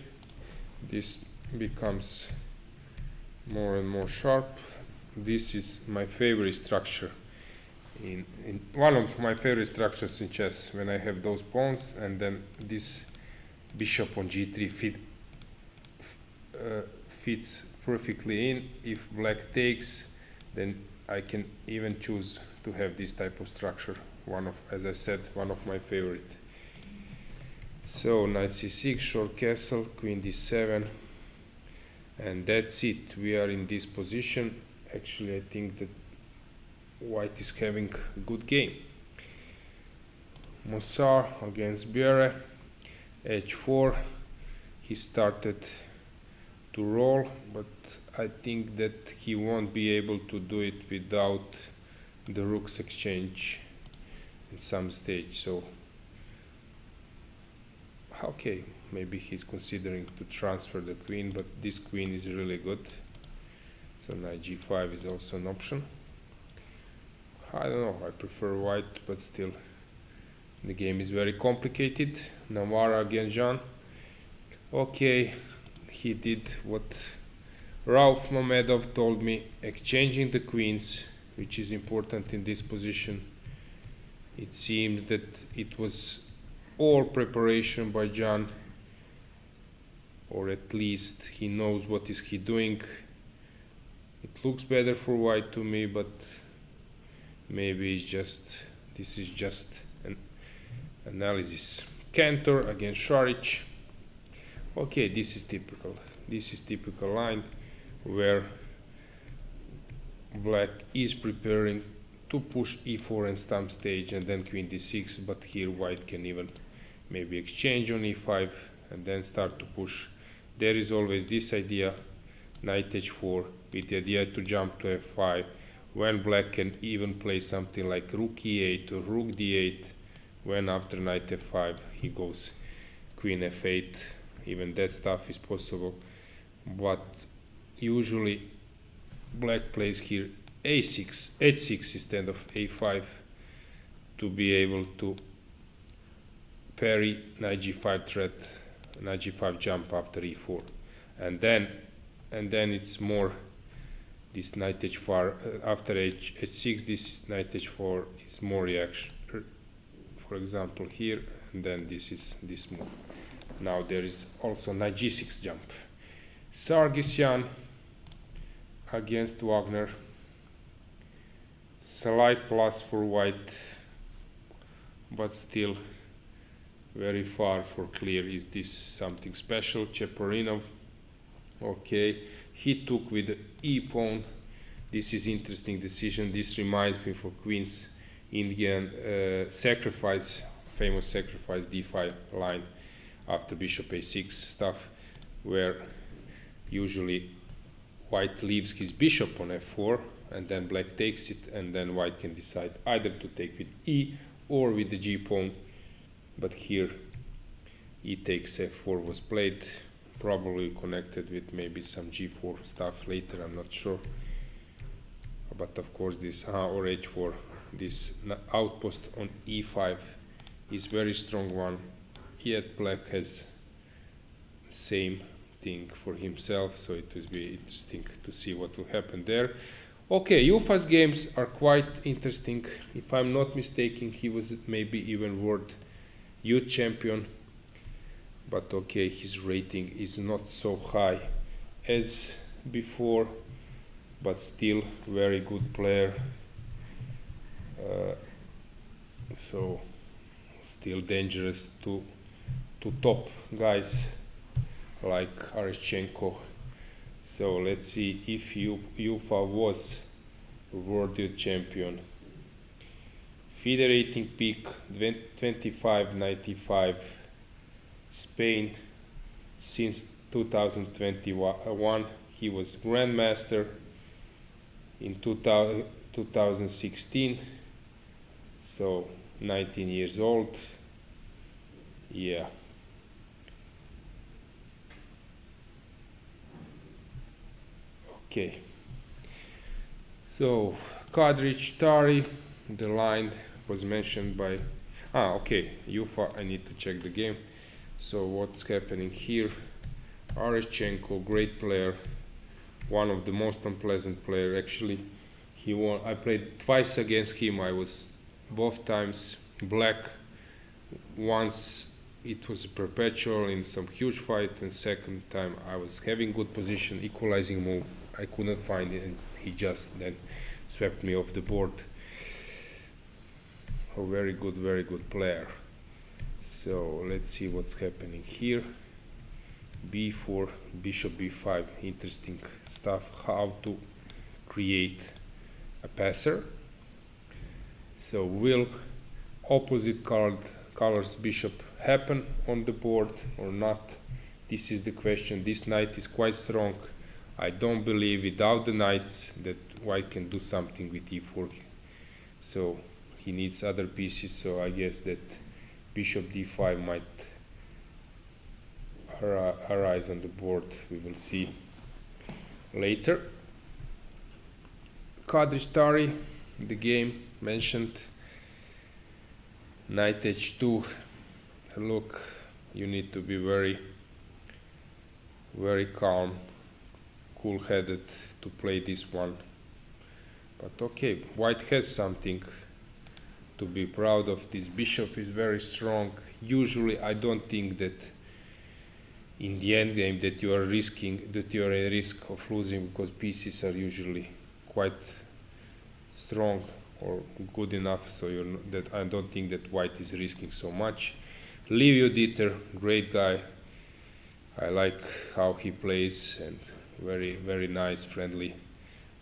this becomes more and more sharp. This is my favorite structure in one of my favorite structures in chess, when I have those pawns and then this bishop on g3 fits perfectly in. If black takes, then I can even choose to have this type of structure. One of, as I said, one of my favorite. So knight c6, short castle, queen d7, and that's it. We are in this position. Actually, I think that white is having a good game. Mossar against Bjerre, h4. He started to roll, but I think that he won't be able to do it without the rook's exchange in some stage. So okay, maybe he's considering to transfer the queen, but this queen is really good. So knight g5 is also an option. I don't know, I prefer white, but still the game is very complicated. Navarra against Jean. Okay, he did what Rauf Mamedov told me, exchanging the queens, which is important in this position. It seems that it was all preparation by Jan, or at least he knows what is he doing. It looks better for white to me, but maybe it's just, this is just an analysis. Cantor against Šarić. Okay, this is typical. This is typical line where black is preparing to push e4 and stamp stage and then queen d6, but here white can even maybe exchange on e5 and then start to push. There is always this idea, knight h4, with the idea to jump to f5, when black can even play something like rook e8 or rook d8, when after knight f5 he goes queen f8. Even that stuff is possible, but usually black plays here a6, h6 instead of a5 to be able to parry knight g5 threat, knight g5 jump after e4, and then it's more this knight h4 after h6. This knight h4 is more reaction, for example here, and then this is this move. Now there is also knight g6 jump. Sargsyan against Wagner. Slight plus for white, but still very far for clear. Is this something special? Cheparinov. Okay, he took with the e pawn. This is interesting decision. This reminds me for Queen's Indian sacrifice, famous sacrifice d5 line after bishop a6 stuff, where usually white leaves his bishop on f4 and then black takes it, and then white can decide either to take with e or with the g pawn. But here e takes f4 was played, probably connected with maybe some g4 stuff later, I'm not sure. But of course this or h4, this outpost on e5 is very strong one, yet black has same thing for himself, so it will be interesting to see what will happen there. Okay, UFA's games are quite interesting. If I'm not mistaken, he was maybe even world youth champion, but okay, his rating is not so high as before, but still very good player. So still dangerous to top guys like Aryshchenko. So let's see if UFA was world youth champion. FIDE rating peak 25.95. Spain since 2021. He was grandmaster in 2016. So 19 years old. Yeah. Okay. So Kadric, Tari, the line was mentioned by okay, UFA, I need to check the game. So what's happening here? Aryshchenko, great player, one of the most unpleasant player actually. He won. I played twice against him. I was both times black. Once it was a perpetual in some huge fight, and second time I was having good position, equalizing move. I couldn't find it, and he just then swept me off the board. A very good player. So let's see what's happening here. B4, bishop b5, interesting stuff, how to create a passer. So will opposite colors bishop happen on the board or not? This is the question. This knight is quite strong. I don't believe without the knights that white can do something with e4. So he needs other pieces, so I guess that bishop d5 might arise on the board. We will see later. Kadric, Tari, the game mentioned. Knight h2. Look, you need to be very calm, cool-headed to play this one. But okay, white has something to be proud of. This bishop is very strong. Usually I don't think that in the end game that you are at risk of losing, because pieces are usually quite strong or good enough, so that I don't think that white is risking so much. Livio Dieter, great guy. I like how he plays, and very nice, friendly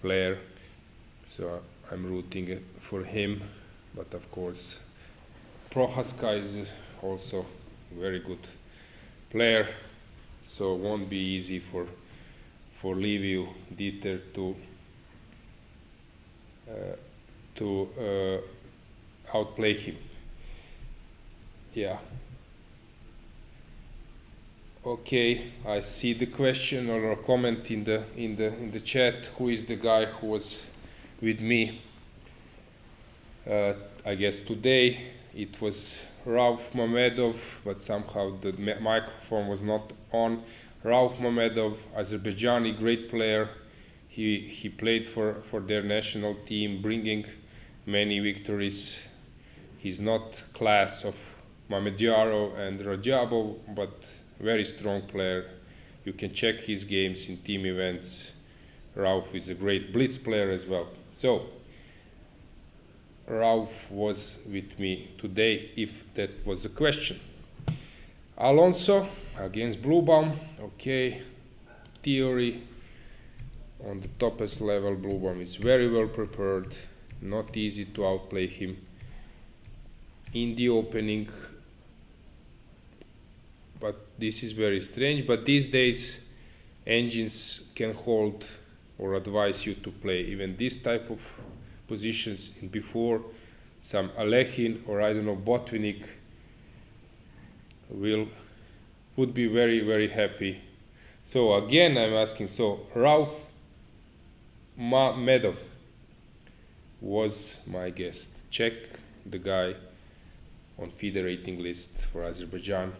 player. So I'm rooting for him. But of course, Prohaska is also very good player. So it won't be easy for Livio Dieter to outplay him. Yeah. Okay, I see the question or a comment in the chat. Who is the guy who was with me? I guess today it was Rauf Mamedov, but somehow the microphone was not on. Rauf Mamedov, Azerbaijani, great player. He played for their national team, bringing many victories. He's not class of Mamedyarov and Rajabov, but very strong player. You can check his games in team events. Rauf is a great blitz player as well. So Rauf was with me today, if that was a question. Alonso against Bluebaum. Okay, theory on the toppest level. Bluebaum is very well prepared. Not easy to outplay him. In the opening, but this is very strange. But these days, engines can hold or advise you to play even this type of positions. And before, some Alechin or I don't know, Botvinnik would be very happy. So again, I'm asking. So Rauf Mamedov was my guest. Check the guy on FIDE rating list for Azerbaijan.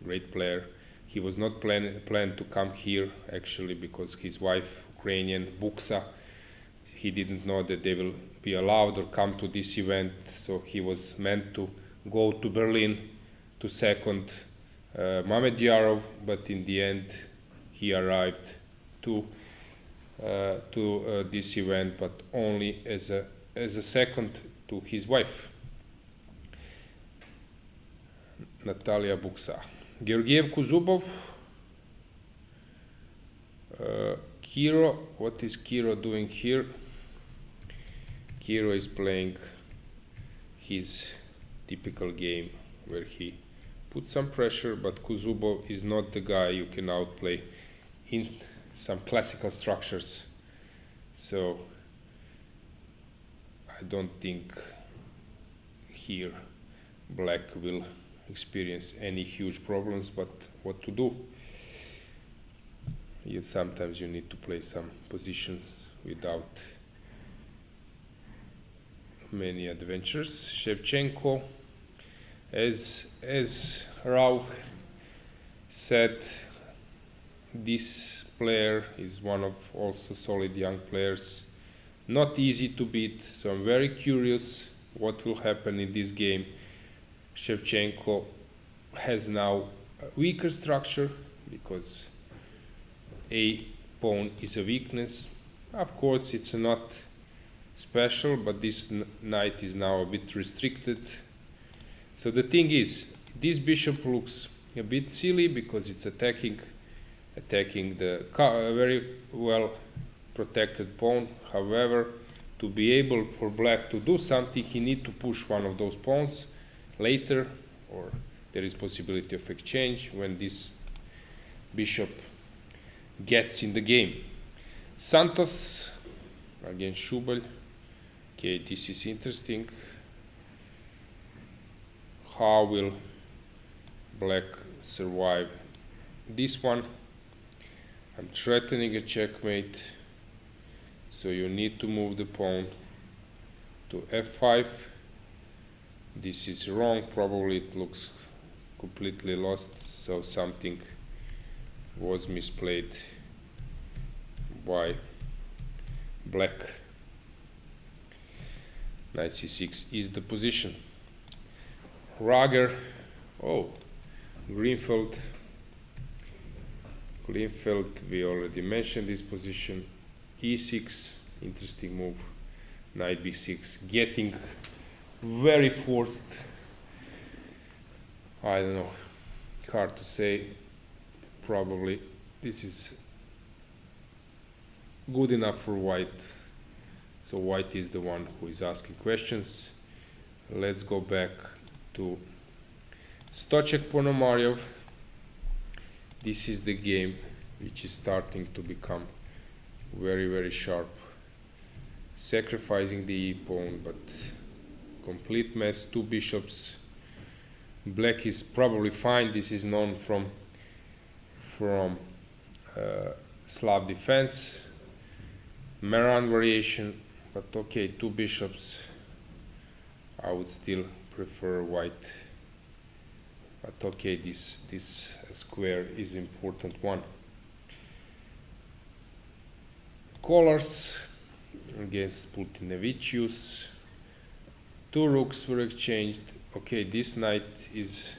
Great player. He was not planned to come here actually, because his wife, Ukrainian Buksa, he didn't know that they will be allowed or come to this event, so he was meant to go to Berlin to second Mamedyarov, but in the end he arrived to this event, but only as a second to his wife, Natalia Buksa. Georgiev Kuzubov, Kiro. What is Kiro doing here? Kiro is playing his typical game where he puts some pressure, but Kuzubov is not the guy you can outplay in some classical structures. So I don't think here black will experience any huge problems, but what to do? Sometimes you need to play some positions without many adventures. Shevchenko, as Rauch said, this player is one of also solid young players, not easy to beat, so I'm very curious what will happen in this game. Shevchenko has now a weaker structure because a pawn is a weakness. Of course, it's not special, but this knight is now a bit restricted. So the thing is, this bishop looks a bit silly because it's attacking the very well protected pawn. However, to be able for black to do something, he need to push one of those pawns later, or there is possibility of exchange when this bishop gets in the game. Santos against Schubel. Okay, this is interesting. How will black survive this one? I'm threatening a checkmate, so you need to move the pawn to f5. This is wrong, probably it looks completely lost, so something was misplayed by black. Knight c6 is the position. Rager, Greenfeld, we already mentioned this position. e6, interesting move. Knight b6, getting very forced. I don't know, hard to say. Probably this is good enough for white. So white is the one who is asking questions. Let's go back to Stochek Ponomarev. This is the game which is starting to become very, very sharp. Sacrificing the e-pawn, but complete mess. Two bishops. Black is probably fine. This is known from Slav defense. Meran variation, but okay, two bishops. I would still prefer white. But okay, this square is important one. Colors against Pultinevicius. Two rooks were exchanged. Okay, this knight is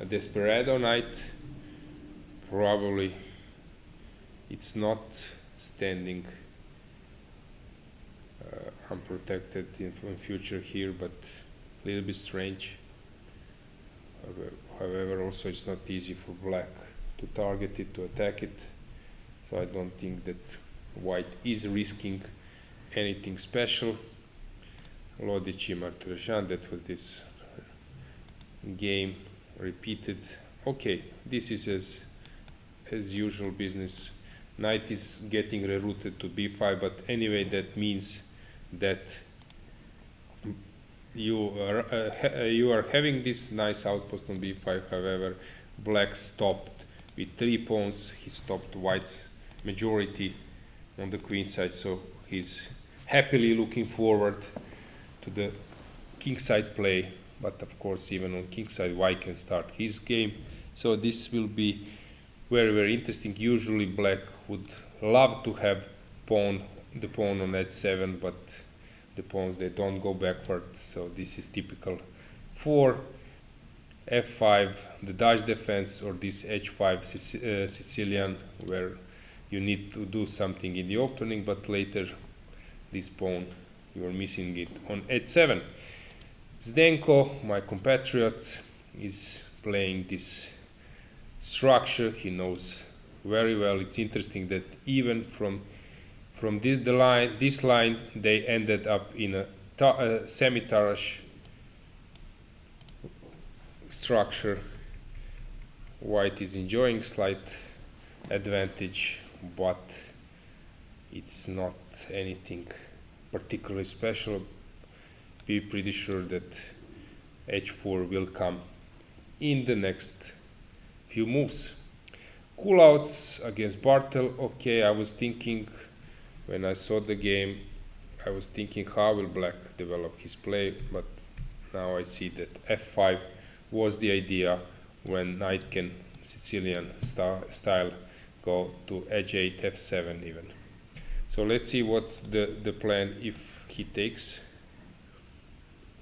a desperado knight. Probably it's not standing unprotected in future here, but a little bit strange. However, also it's not easy for black to target it, to attack it. So I don't think that white is risking anything special. Lodici Martirosyan, that was this game repeated. Okay, this is as usual business. Knight is getting rerouted to b5, but anyway that means that you are having this nice outpost on b5. However, black stopped with 3 pawns. He stopped white's majority on the queen side, so he's happily looking forward to the king side play. But of course, even on king side, white can start his game. So this will be very, very interesting. Usually black would love to have the pawn on h7, but the pawns, they don't go backward, so this is typical for f5, the Dutch defense, or this h5 Sicilian, where you need to do something in the opening, but later this pawn, you are missing it on h7. Zdenko, my compatriot, is playing this structure. He knows very well. It's interesting that even from this line, they ended up in a semi-Tarrasch structure. White is enjoying slight advantage, but it's not anything particularly special. Be pretty sure that h4 will come in the next few moves. Coolouts against Bartel. Okay, I was thinking, when I saw the game, I was thinking how will black develop his play, but now I see that f5 was the idea when knight can Sicilian style go to h8, f7 even. So let's see what's the plan if he takes.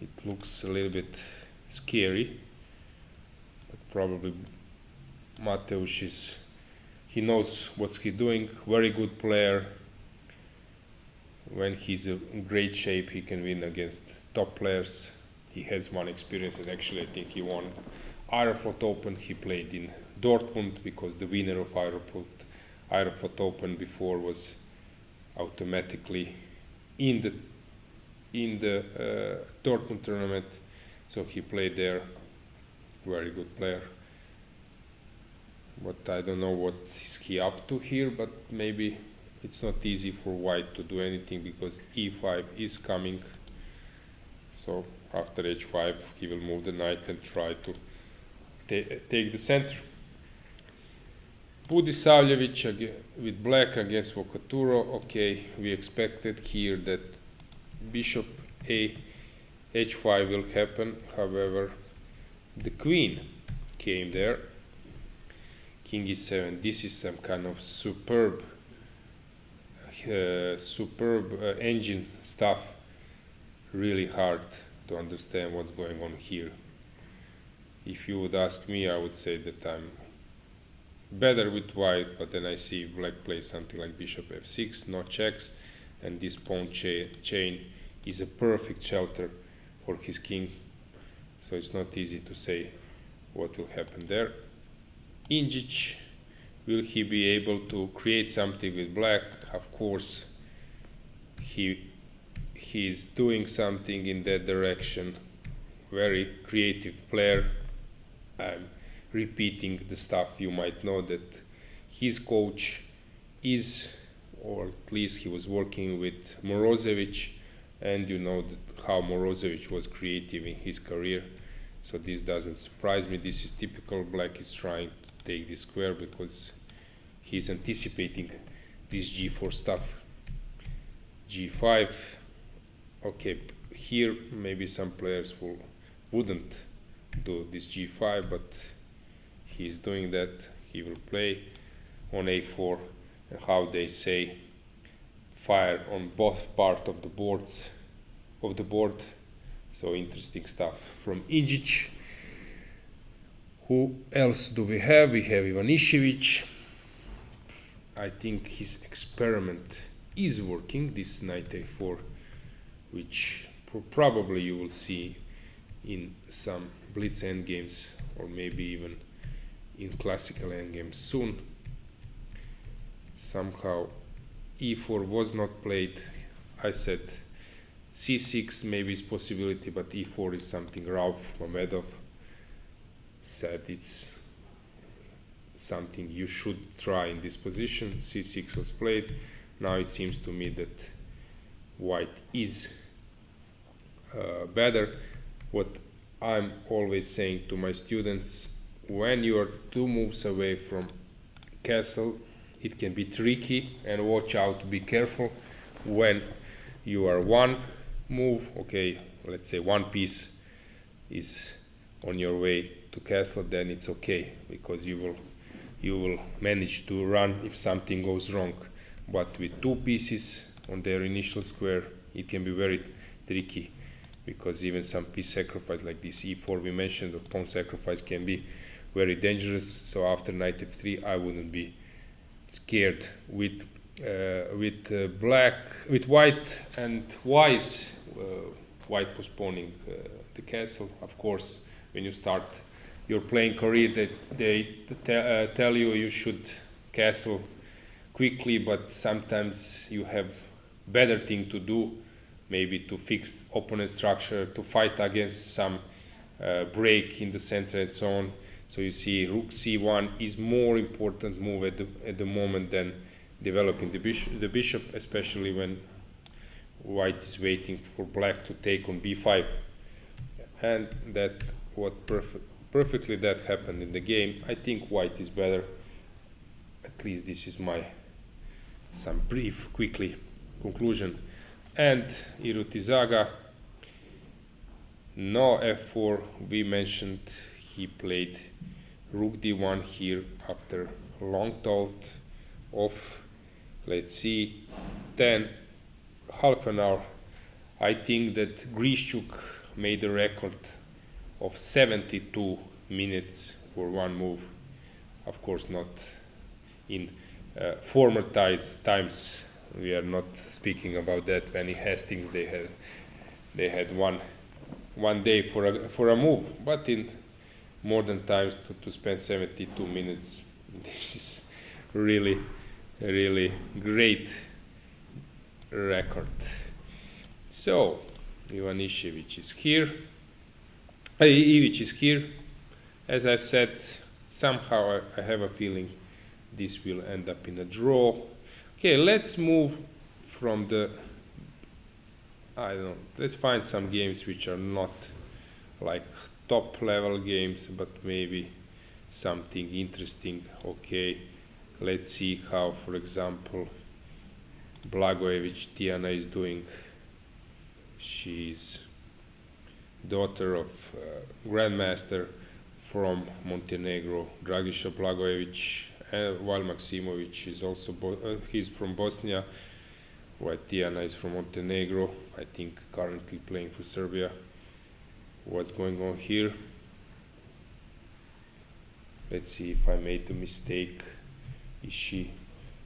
It looks a little bit scary, but probably Mateusz he knows what's he doing. Very good player. When he's in great shape, he can win against top players. He has one experience, and actually I think he won Aeroflot Open. He played in Dortmund because the winner of Aeroflot Open before was automatically in the Dortmund tournament, so he played there. Very good player, but I don't know what is he up to here, but maybe it's not easy for white to do anything because e5 is coming. So after h5 he will move the knight and try to take the center. Budisavljevic with black against Vocaturo. Okay, we expected here that bishop a h5 will happen. However, the queen came there. King e7. This is some kind of superb engine stuff. Really hard to understand what's going on here. If you would ask me, I would say that I'm better with white, but then I see black play something like bishop f6, no checks, and this pawn chain is a perfect shelter for his king, so it's not easy to say what will happen there. Injic, will he be able to create something with black? Of course, he's doing something in that direction. Very creative player. I'm repeating the stuff you might know that his coach is, or at least he was working with Morozevich, and you know that how Morozevich was creative in his career, so this doesn't surprise me. This is typical. Black is trying to take this square because he's anticipating this g4 stuff. g5. Okay, here maybe some players wouldn't do this g5, but he's doing that. He will play on a4, and how they say, fire on both part of the board. So interesting stuff from Injic. Who else do we have? We have Ivanišević. I think his experiment is working, this knight a4, which probably you will see in some blitz endgames, or maybe even in classical endgames soon. Somehow e4 was not played. I said c6 maybe is possibility, but e4 is something Rauf Mamedov said it's something you should try in this position. c6 was played. Now it seems to me that white is better. What I'm always saying to my students, when you are 2 moves away from castle, it can be tricky, and watch out, be careful. When you are 1 move, okay, let's say 1 piece is on your way to castle, then it's okay, because you will you will manage to run if something goes wrong. But with two pieces on their initial square, it can be very tricky, because even some piece sacrifice like this e4 we mentioned, or pawn sacrifice, can be very dangerous. So after knight f3, I wouldn't be scared. With white and wise, white postponing the castle. Of course, when you start your playing career, they tell you should castle quickly, but sometimes you have better thing to do, maybe to fix opponent structure, to fight against some break in the center and so on. So you see, rook c1 is more important move at the moment than developing the bishop, especially when white is waiting for black to take on b5. And that what perfectly that happened in the game. I think white is better. At least this is my some brief, quickly conclusion. And Irutizaga, no f4. We mentioned he played rook d1 here after long thought of, let's see, half an hour. I think that Grishchuk made a record of 72 minutes for one move. Of course, not in former times. We are not speaking about that. When in Hastings they had one day for a move, but in modern times to spend 72 minutes, this is really great record. So Ivanišević is here. Ivić is here. As I said, somehow I have a feeling this will end up in a draw. Okay, let's move from the, I don't know, let's find some games which are not like top level games, but maybe something interesting. Okay, let's see how, for example, Blagojević Tijana is doing. She's daughter of grandmaster from Montenegro, Dragiša Blagojević, while Maksimović is also he's from Bosnia, while Tijana is from Montenegro, I think currently playing for Serbia. What's going on here? Let's see if I made a mistake. Is she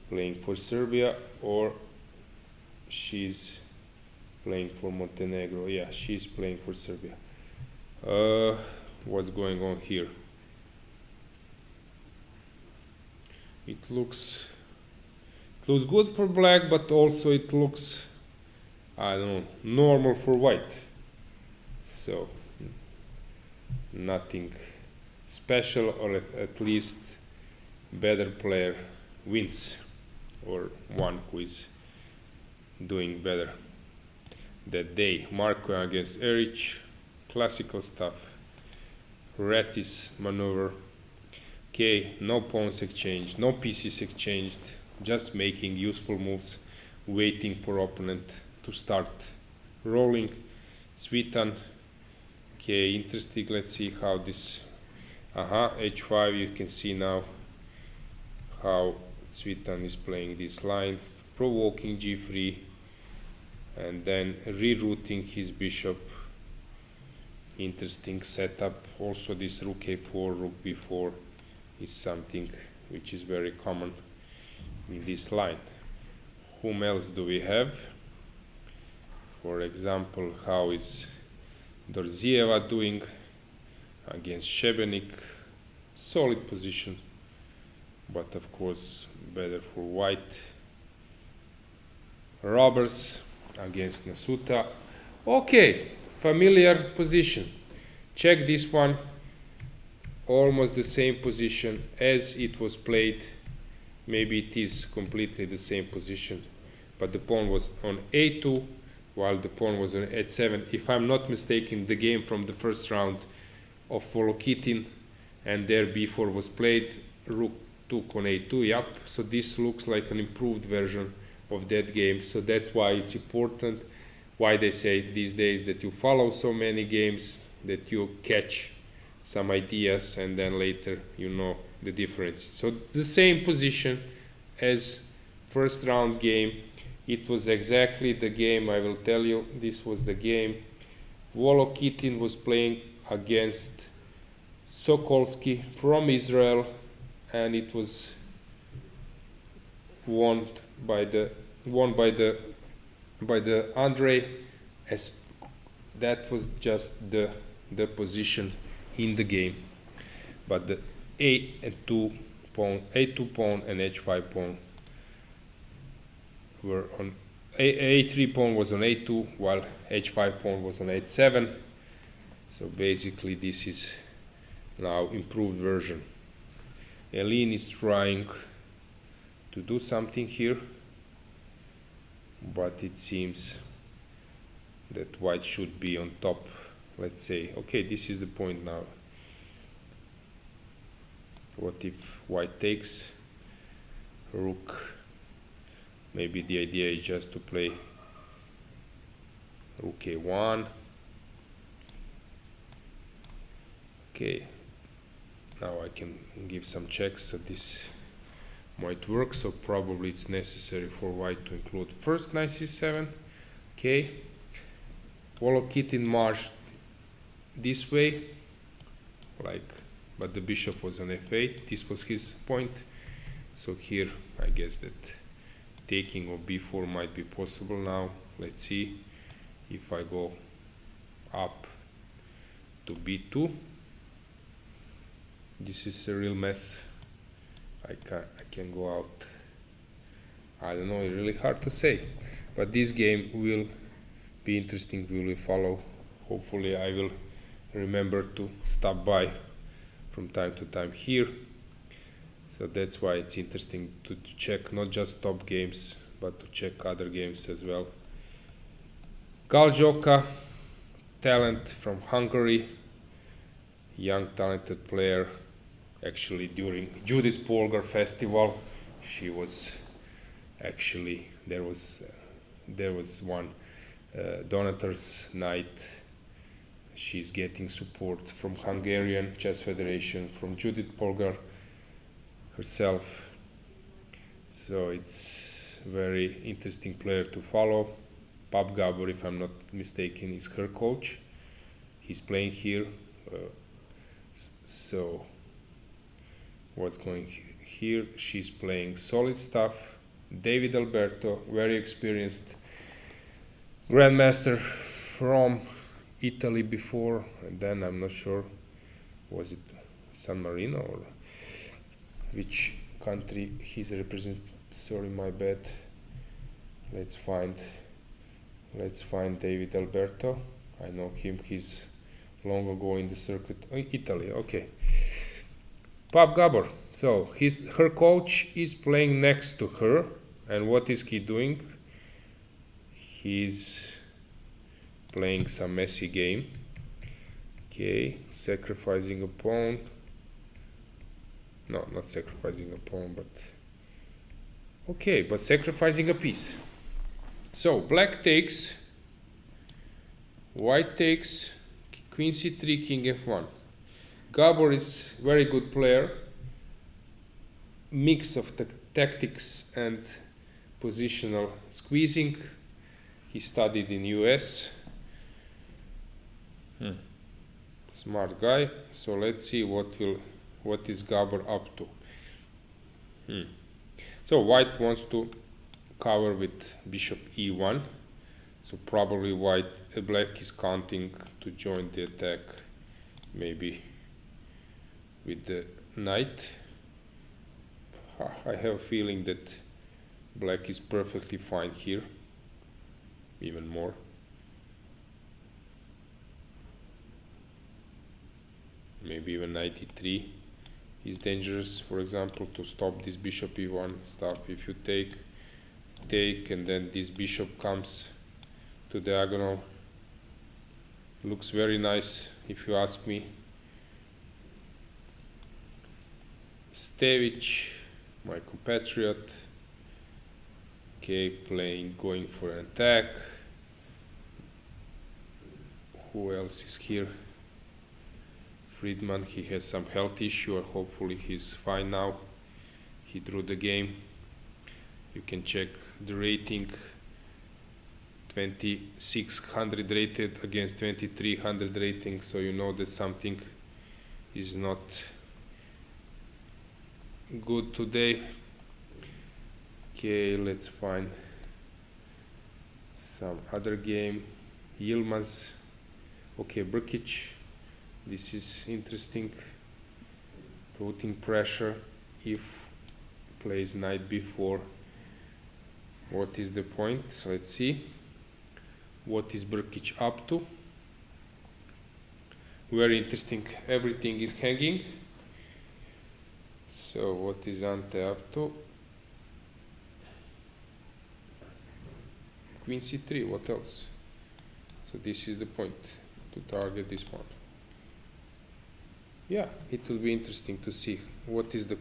playing for Serbia or she's playing for Montenegro? Yeah, she's playing for Serbia. What's going on here? It looks good for black, but also it looks, I don't know, normal for white. So nothing special, or at least better player wins, or one who is doing better that day. Marko against Eric, classical stuff. Ratis maneuver. Okay, no pawns exchanged, no pieces exchanged, just making useful moves, waiting for opponent to start rolling. Cvitan. Okay, interesting. Let's see how this. H5. You can see now how Cvitan is playing this line, provoking g3, and then rerouting his bishop. Interesting setup. Also, this rook a4, rook b4 is something which is very common in this line. Whom else do we have? For example, how is Dorzieva doing against Šebenik? Solid position, but of course better for white. Roberts against Nasuta. Okay, familiar position. Check this one. Almost the same position as it was played. Maybe it is completely the same position, but the pawn was on a2 while the pawn was on h7. If I'm not mistaken, the game from the first round of Volokitin, and there b4 was played, rook took on a2. Yep, so this looks like an improved version of that game. So that's why it's important, why they say these days that you follow so many games, that you catch some ideas, and then later you know the differences. So the same position as first round game. It was exactly the game, I will tell you, this was the game. Volokitin was playing against Sokolsky from Israel, and it was won by the Andre, as that was just the position in the game. But the A2 pawn and H5 pawn were on A3 pawn was on A2, while H5 pawn was on H7. So basically this is now improved version. Elin is trying to do something here, but it seems that white should be on top. Let's say, okay, this is the point now. What if white takes rook? Maybe the idea is just to play rook a1. Okay, now I can give some checks, so this might work. So probably it's necessary for white to include first knight c7. Okay, Volokitin marched this way, but the bishop was on f8. This was his point. So here I guess that taking of b4 might be possible now. Let's see if I go up to b2. This is a real mess. I can go out. I don't know, it's really hard to say. But this game will be interesting. We will follow. Hopefully I will remember to stop by from time to time here. So that's why it's interesting to check not just top games, but to check other games as well. Galjoka, talent from Hungary, young talented player. Actually, during Judith Polgar festival, she was actually there was one Donator's night. She's getting support from Hungarian Chess Federation, from Judith Polgar herself. So it's very interesting player to follow. Pap Gabor, if I'm not mistaken, is her coach. He's playing here. So what's going here? She's playing solid stuff. David Alberto, very experienced grandmaster from Italy before, and then I'm not sure, was it San Marino or which country he's represented. Sorry, my bad. Let's find David Alberto. I know him. He's long ago in the circuit. Italy. Okay. Pap Gabor. So her coach is playing next to her, and what is he doing? He's playing some messy game. Okay, sacrificing a pawn. No, not sacrificing a pawn, but okay, but sacrificing a piece. So black takes, white takes, queen c3, king f1. Gabor is very good player, mix of tactics and positional squeezing. He studied in US. Smart guy. So let's see what is Gabor up to. So white wants to cover with bishop e1. So probably black is counting to join the attack, maybe with the knight. I have a feeling that black is perfectly fine here, even more. Maybe even knight e3 is dangerous, for example, to stop this bishop e1 stuff. If you take, and then this bishop comes to diagonal, looks very nice if you ask me. Stevic, my compatriot, okay, going for an attack. Who else is here? Friedman, he has some health issue, hopefully he's fine now. He drew the game. You can check the rating. 2600 rated against 2300 rating, so you know that something is not good today. Okay, let's find some other game. Yilmaz. Okay, Brkic. This is interesting. Putting pressure if plays knight b4. What is the point? So let's see. What is Brkic up to? Very interesting. Everything is hanging. So what is Ante up to? Queen c3. What else? So this is the point, to target this pawn. Yeah, it will be interesting to see what is the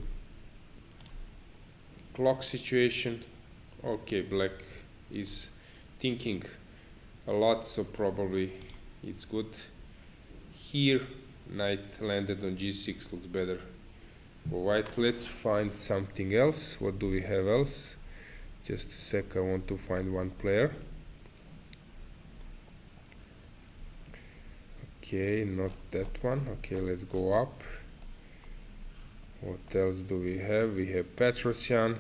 clock situation. Okay, black is thinking a lot, so probably it's good. Here, knight landed on g6, looks better for white. Let's find something else. What do we have else? Just a sec, I want to find one player. Okay, not that one. Okay, let's go up. What else do we have? We have Petrosyan.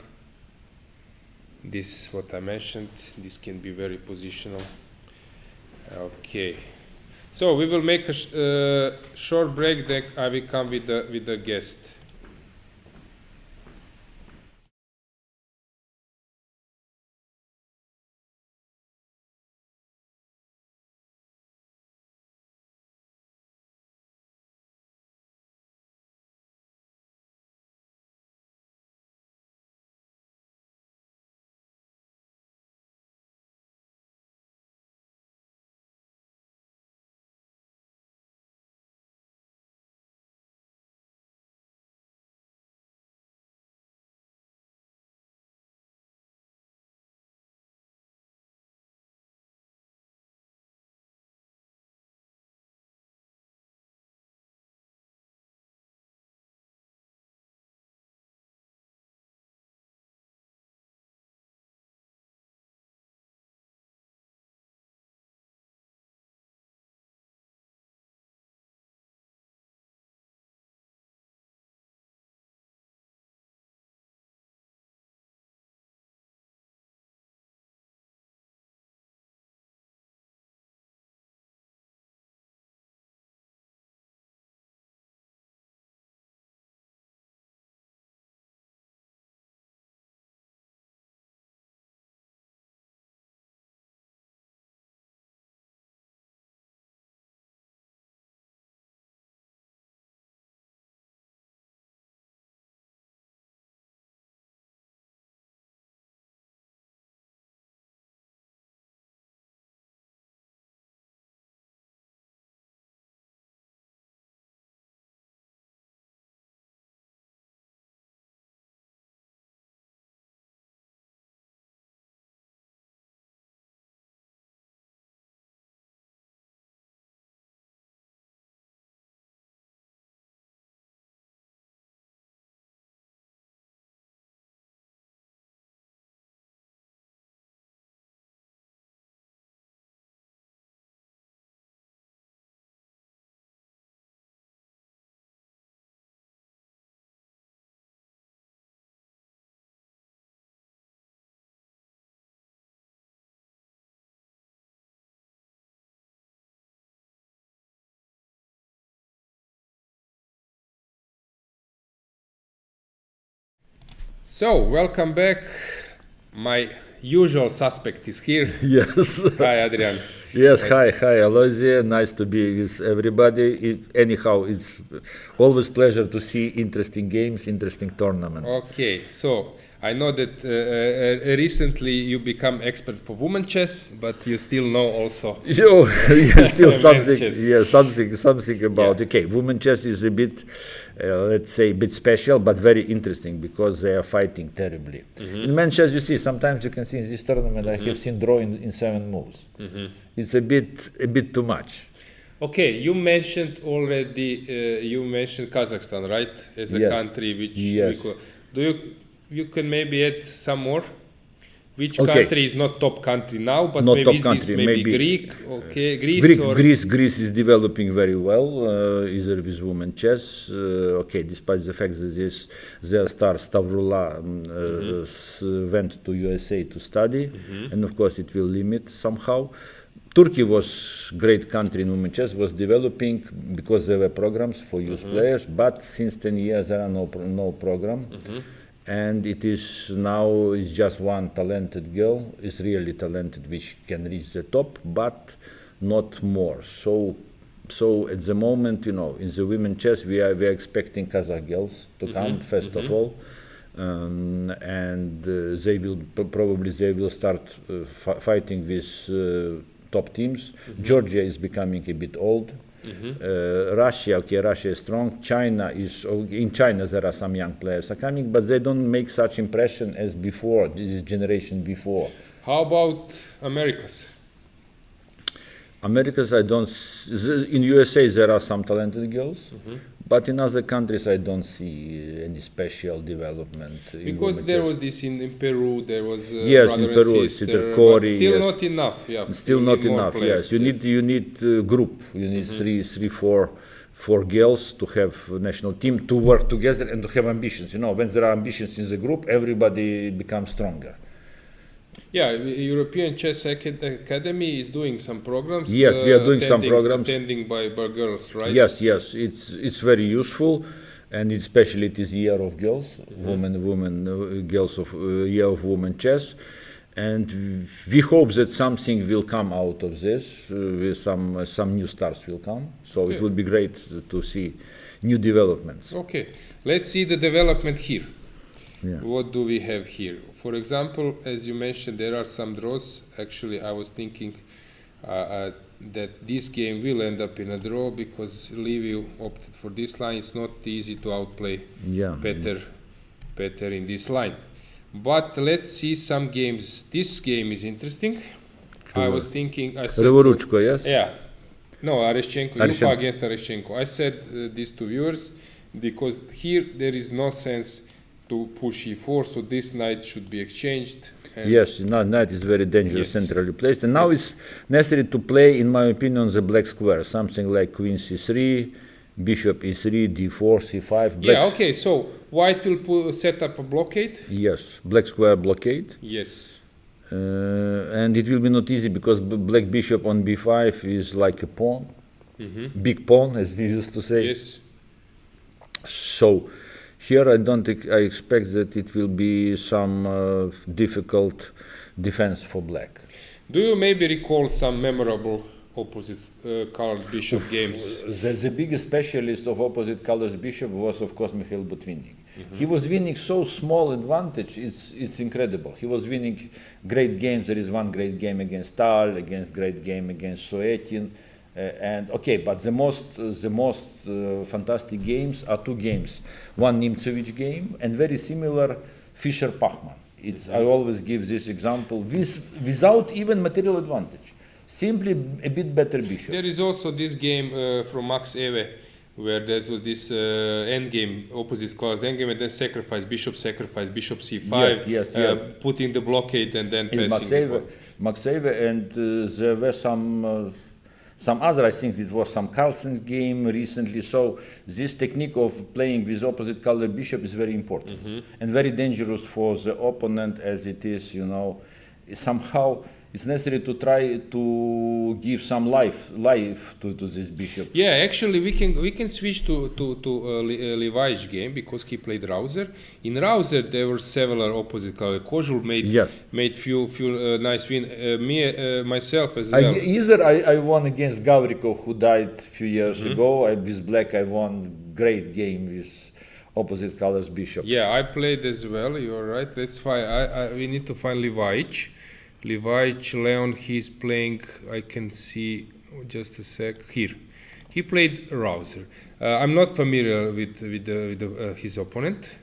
This, what I mentioned, this can be very positional. Okay, so we will make a short break, then I will come with the guest. So, welcome back. My usual suspect is here. Yes. Hi, Adrian. Yes, hi, Aloysia. Nice to be with everybody. Anyhow, it's always pleasure to see interesting games, interesting tournament. Okay, so I know that recently you become expert for women chess, but you still know also. Still something, chess. yeah, something about. Yeah. Okay, women chess is a bit, let's say, a bit special, but very interesting because they are fighting terribly. In men's chess, you see, sometimes you can see in this tournament I have seen draw in 7 moves. It's a bit too much. Okay, you mentioned already. You mentioned Kazakhstan, right, as a Yeah. country which Yes. you can maybe add some more? Which Okay. country is not top country now, but Not maybe top is this country, maybe maybe, Greek? Okay, Greece or Greece is developing very well, either with women chess. Okay, despite the fact that their star Stavrula went to USA to study, and of course it will limit somehow. Turkey was great country in women chess, was developing because there were programs for youth players, but since 10 years there are no program. And it is now is just one talented girl, is really talented, which can reach the top, but not more. So at the moment, in the women chess, we are expecting Kazakh girls to come first of all, and they will probably start fighting with top teams. Georgia is becoming a bit old. Russia is strong. China is in China there are some young players are coming, but they don't make such impression as before. This is generation before. how about Americas? Americas, in USA there are some talented girls, but in other countries I don't see any special development. Because there was this in Peru, there was yes, brother in Peru, and sister, Sister Cory, but still yes. not enough. Yeah, Still you not need more enough. players, Yes, you need group. You need four girls to have a national team to work together and to have ambitions. When there are ambitions in the group, everybody becomes stronger. Yeah, European Chess Academy is doing some programs. Yes, we are doing some programs. Attending by girls, right? Yes, it's very useful, and especially it is year of girls, girls of year of women chess, and we hope that something will come out of this. With some new stars will come. So it will be great to see new developments. Okay, let's see the development here. Yeah. What do we have here? For example, as you mentioned, there are some draws. Actually, I was thinking that this game will end up in a draw because Liviu opted for this line. It's not easy to outplay Peter in this line. But let's see some games. This game is interesting. I was thinking... Revoruchko, yes? Yeah. No, Areshchenko. Areshchenko. Yupa against Areshchenko. I said this to viewers because here there is no sense to push e4, so this knight should be exchanged. Yes, knight is very dangerous, Yes. centrally placed. And now it's necessary to play, in my opinion, the black square. Something like queen c3, bishop e3, d4, c5. Yeah, okay, so white will set up a blockade. Yes, black square blockade. Yes. And it will be not easy because black bishop on b5 is like a pawn. Big pawn, as we used to say. Yes. So here I expect that it will be some difficult defense for black. Do you maybe recall some memorable opposite colored bishop games? The biggest specialist of opposite colors bishop was, of course, Mikhail Botvinnik. He was winning so small advantage, it's incredible. He was winning great games. There is one great game against Tal, great game against Soetin. But the most fantastic games are two games. One Nimtsevich game and very similar Fischer-Pachmann. I always give this example without even material advantage. Simply a bit better bishop. There is also this game from Max Eve where there was this endgame, opposite colored endgame, and then bishop c5, Yes. putting the blockade and then passing. Max Eve, and there were some other, I think it was some Carlsen's game recently. So this technique of playing with opposite color bishop is very important and very dangerous for the opponent, as it is, somehow it's necessary to try to give some life to this bishop. Yeah, actually we can switch to Levi's game because he played Rauser. In Rauser there were several opposite color. Kozul made few nice win. Myself as well. I won against Gavrikov, who died a few years ago. With black I won great game with opposite colors bishop. Yeah, I played as well. You're right. Let's find. We need to find Levi's. Leon, he's playing, I can see, just a sec, here. He played Rauser. I'm not familiar with his opponent.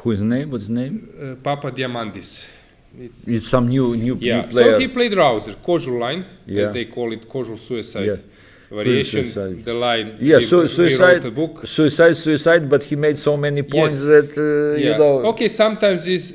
What's his name? Papa Diamandis. It's some new player. So he played Rauser, Kozul line, as they call it, Kozul suicide. variation, suicide. the line. Yeah, we wrote a suicide, book. suicide, but he made so many points Yes. that, Yeah. you know... Okay, sometimes it's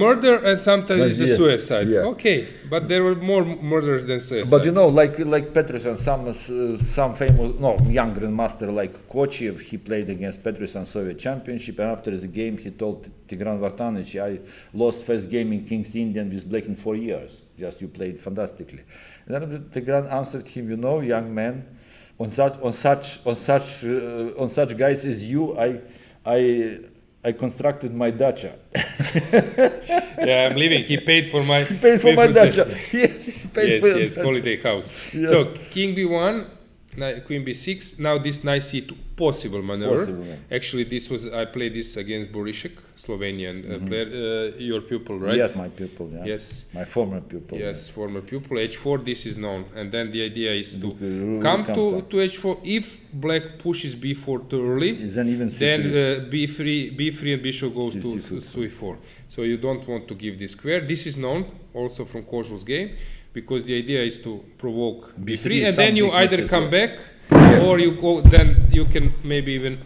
murder and sometimes But it's a yeah, suicide. yeah. Okay, but there were more murders than suicides. But you know, like Petrosyan, some famous, young grandmaster like Kochev, he played against Petrosyan Soviet Championship, and after the game he told Tigran Vartanic, I lost first game in King's Indian with black in 4 years. Just you played fantastically. And then Tigran answered him, you know, young man, on such guys as you, I constructed my dacha. Yeah, I'm leaving. He paid for my. He paid for my dacha. Yes, he paid for Yes, holiday house. Yeah. So King B1, Queen B6. Now this Knight C2 possible maneuver. Possible, yeah. Actually, I played this against Borishek, Slovenian player. Your pupil, right? Yes, my pupil. Yeah. Yes. My former pupil. Yes, former pupil. H4. This is known, and then the idea is to The come comes to H4. If Black pushes B4 too early, Then even then C3. B3 and bishop goes to C4. C4. So you don't want to give this square. This is known also from Kožul's game, because the idea is to provoke B3, B3 and then you some either weaknesses, come yeah. back, or you go. Then you can maybe even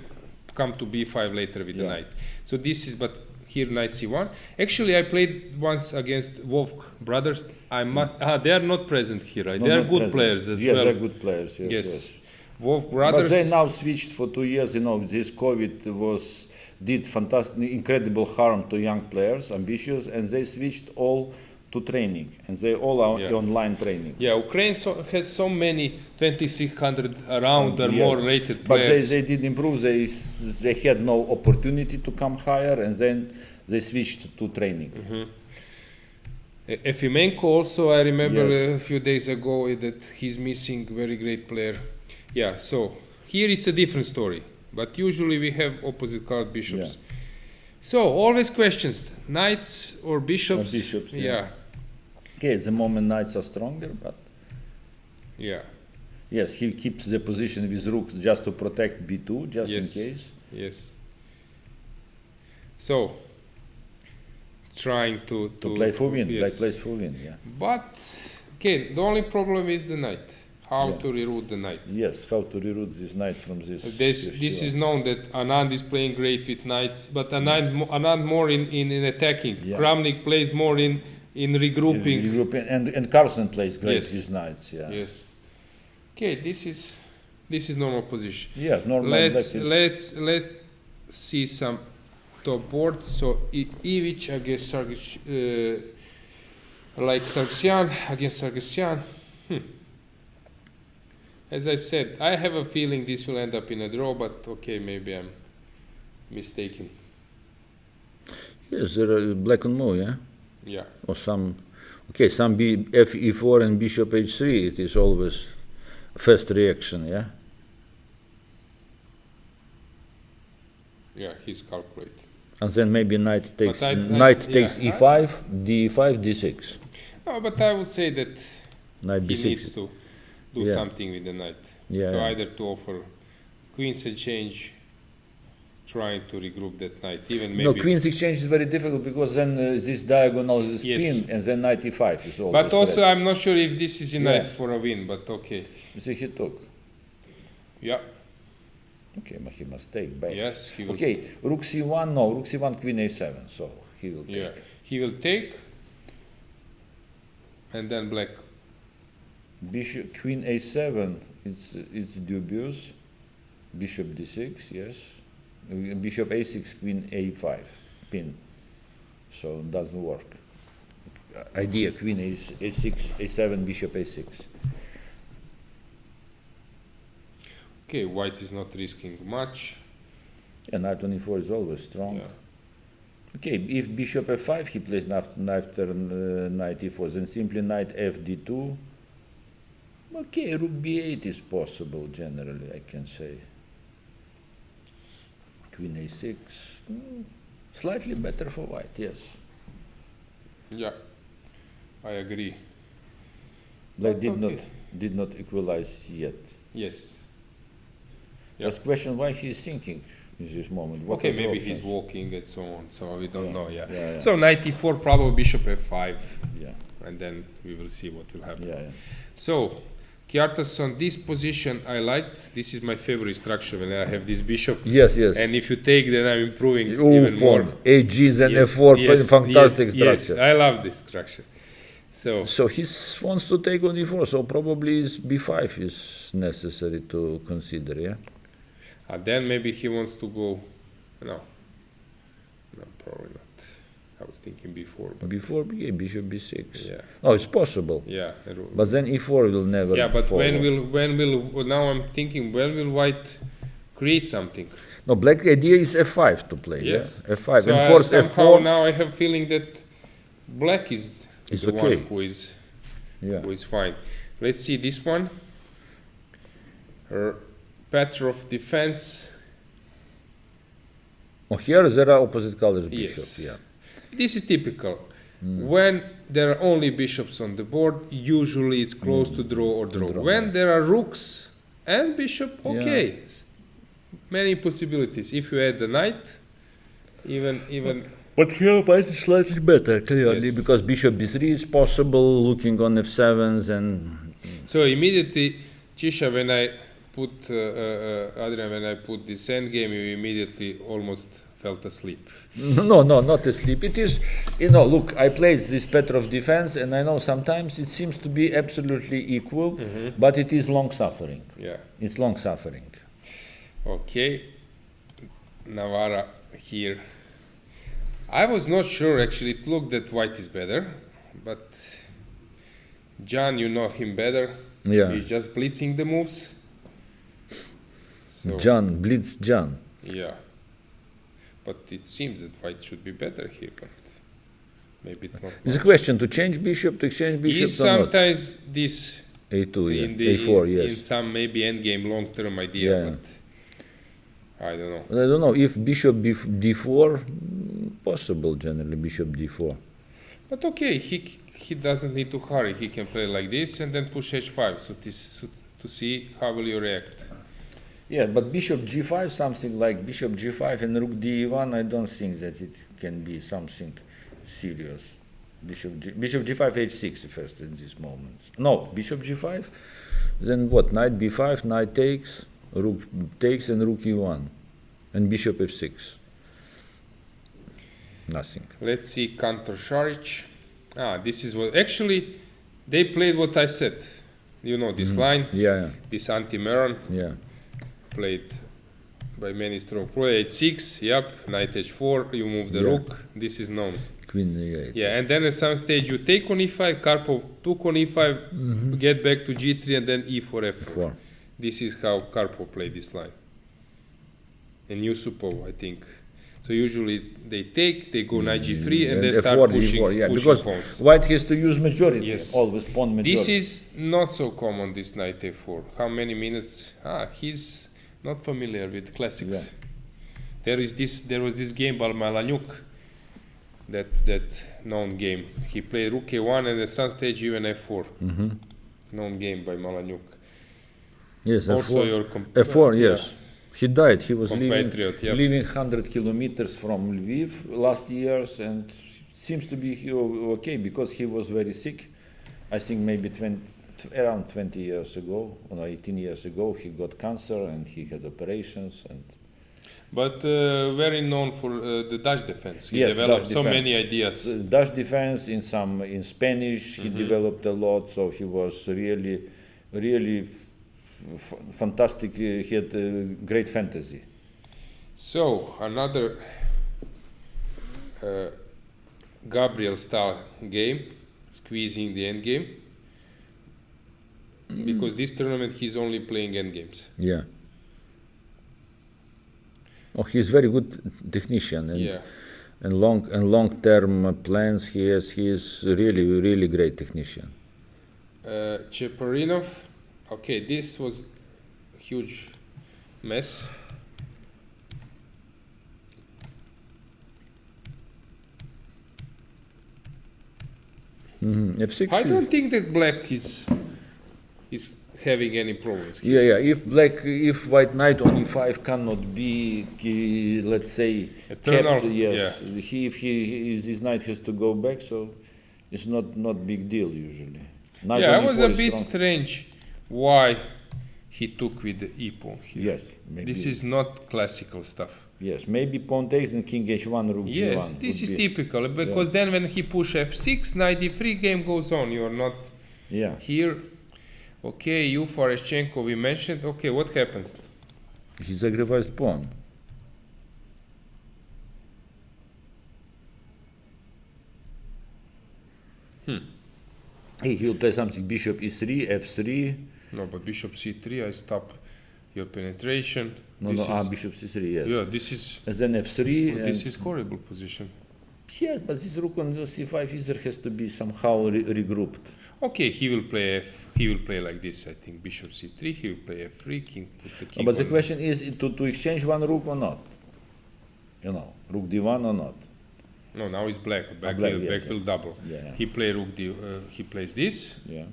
come to B5 later with the Yeah. knight. So this is, but here knight C1. Actually, I played once against Wolf brothers. I must. They are not present here, right? They are Not good present. players as yes, well. they're good players. Yes. Yes. Wolf But brothers. they now switched for 2 years. You know, this COVID did fantastic, incredible harm to young players, ambitious, and they switched all to training, and they all are Yeah. online training. Yeah, Ukraine has so many 2600 around or Yeah. more rated But players. they did improve. They had no opportunity to come higher, and then they switched to training. Efimenko also, I remember Yes. a few days ago that he's missing very great player. Yeah, so here it's a different story, but usually we have opposite card bishops. Yeah. So always questions, knights or bishops? bishops, yeah. Yeah, Okay, at the moment knights are stronger, but yeah, yes, he keeps the position with rook just to protect b2, just Yes. in case. yes. So trying to Play for win, yes. Black plays for win, yeah. But okay, the only problem is the knight. How Yeah. to reroute the knight. Yes, how to reroute this knight from this. This is known that Anand is playing great with knights, but Anand more in attacking. Yeah. Kramnik plays more in regrouping. And Carlsen plays great Yes. with knights, yeah. Yes. Okay, this is normal position. Yeah, normal. Let's see some top boards. So Ivic against like Sargsyan against Sargsyan. As I said, I have a feeling this will end up in a draw, but okay, maybe I'm mistaken. Yes, there are black and more, yeah. Yeah. Or some. Okay, some f e4 and bishop h3. It is always first reaction, yeah. Yeah, he's calculated. And then maybe knight takes I- takes yeah, e5, d5, d6. No, but I would say that Knight he b6. needs to do Yeah. something with the knight. Yeah, So yeah. either to offer queen's exchange, trying to regroup that knight, even maybe. No, queen's exchange is very difficult because then this diagonal is Yes. spin, and then knight e5 is always But also, threat. I'm not sure if this is enough Yeah. for a win. But okay. You see, he took. Yeah. Okay, but he must take back. Yes, he will. Okay, rook c1, no, rook c1, queen a7, so he will take. Yeah, he will take, and then black. Bishop, queen a7, it's dubious. Bishop d6, yes. Bishop a6, queen a5, pin. So it doesn't work. Idea, queen a6, a7, bishop a6. Okay, white is not risking much. Yeah, knight on e4 is always strong. Yeah. Okay, if bishop f5, he plays after knight e4, then simply knight f d2. Okay, rook b8 is possible generally, I can say. Queen a6, slightly better for white, yes. Yeah, I agree. Black Okay. did not equalize yet. Yes. Yeah. Just question why he is thinking in this moment. What Okay, are the maybe options? he's walking and so on. So we don't know. Yeah. Yeah. So 94 probably bishop f5, Yeah, and then we will see what will happen. yeah. So Chiartas on this position I liked. This is my favorite structure when I have this bishop. Yes, yes. And if you take, then I'm improving Oh, even more. AGs and Yes, F4, yes, fantastic yes, structure. Yes, I love this structure. So he wants to take on E4, so probably B5 is necessary to consider, yeah? Then maybe he wants to go. No, probably not. I was thinking before. Before bishop B6. Yeah. Oh, it's possible. Yeah. But then E4 will never Yeah, but follow. when will now I'm thinking when will white create something? No, black idea is F5 to play, Yes. yeah? F5 So and force somehow F4. now I have feeling that black is It's the okay. one who is Yeah. fine. Let's see this one. Pattern of defense. Oh, here there are opposite colors bishop, Yes. yeah. This is typical. When there are only bishops on the board, usually it's close to draw or draw. Draw, When yeah. there are rooks and bishop, Yeah. okay. Many possibilities. If you add the knight, even But here white is slightly better, clearly, Yes. because bishop B3 is possible, looking on F7s and... so immediately, Chisha, when I put Adrian, when I put this endgame, you immediately almost felt asleep. No, not asleep. It is, look, I played this pattern of defense, and I know sometimes it seems to be absolutely equal, but it is long suffering. Yeah. It's long suffering. Okay. Navarra here. I was not sure actually. It looked that white is better, but John, you know him better. Yeah. He's just blitzing the moves. So, John, Blitz John. yeah. But it seems that white should be better here, but maybe it's not. It's a much. question to change bishop, to exchange bishop Is or not. sometimes this A2, yeah. in the A4, in yes. some maybe endgame long-term idea, Yeah. but I don't know. I don't know, if bishop D4, possible generally, bishop D4. But okay, he doesn't need to hurry. He can play like this and then push H5 to see how will you react. Yeah, but bishop G5, something like bishop G5 and rook D1, I don't think that it can be something serious. Bishop G5, H6 first at this moment. No, bishop G5, then what, knight B5, knight takes, rook takes and rook E1, and bishop F6. Nothing. Let's see Kantor Šarić. This is what actually they played what I said. You know this line, Yeah, this anti-Meron yeah. played by many stroke play H6. Yep, knight H4. You move the Yeah. rook. This is known. Queen E8. Yeah, and then at some stage you take on E5, Karpov took on E5, get back to G3 and then E4 F4. 4. This is how Karpov played this line. And Yusupov, I think. So usually they take, they go knight G3 and then start F4, pushing, D4, yeah, pushing because pawns. white has to use majority, Yes. always pawn majority. This is not so common, this knight A4. How many minutes? He's not familiar with classics. Yeah. There was this game by Malanyuk, that known game. He played rook A1 and at some stage even F4. Known game by Malanyuk. Yes, Also F4. your F4, yeah. yes. He died. He was Compatriot, yep. living 100 kilometers from Lviv last years, and seems to be okay because he was very sick. I think maybe around 20 years ago, or 18 years ago, he got cancer and he had operations. And But very known for the Dutch defense. He Yes, developed Dutch so defense. many ideas. Dutch defense in Spanish, he developed a lot. So he was really fantastic. He had great fantasy. So another Gabriel style game, squeezing the end game. Because this tournament he's only playing end games. Yeah. Oh, he's very good technician and Yeah. and long term plans. He is really great technician. Cheparinov. Okay, this was a huge mess. F6. I don't think that black is having any problems. Yeah. If white knight on e5 cannot be, let's say, Eternal, kept, yes. If this knight has to go back, so it's not big deal usually. Knight Yeah, on it was e4 a is bit strong. strange why he took with the e-pawn here. Yes, maybe. This is not classical stuff. Yes, maybe pawn takes and king h1, rook g1. Yes, this is would be- typical, because then when he push f6, knight d3, game goes on. You are not Yeah. here. Okay, you Foreshchenko we mentioned. Okay, what happens? He sacrificed pawn. Hey, he'll play something. Bishop e3, f3. No, but bishop c3, I stop your penetration. No, This no, is- bishop c3, yes. Yeah, this is And then f3. this and- is horrible position. Yeah, but this rook on the c5 either has to be somehow regrouped. Okay, he will play like this. I think bishop c3. He will play f3. King put the king. But the on- question is to exchange one rook or not. You know, rook d1 or not. No, now it's black. Black, black, will, yes, black yes. will double. Yeah. He play rook d. He plays this, Yeah.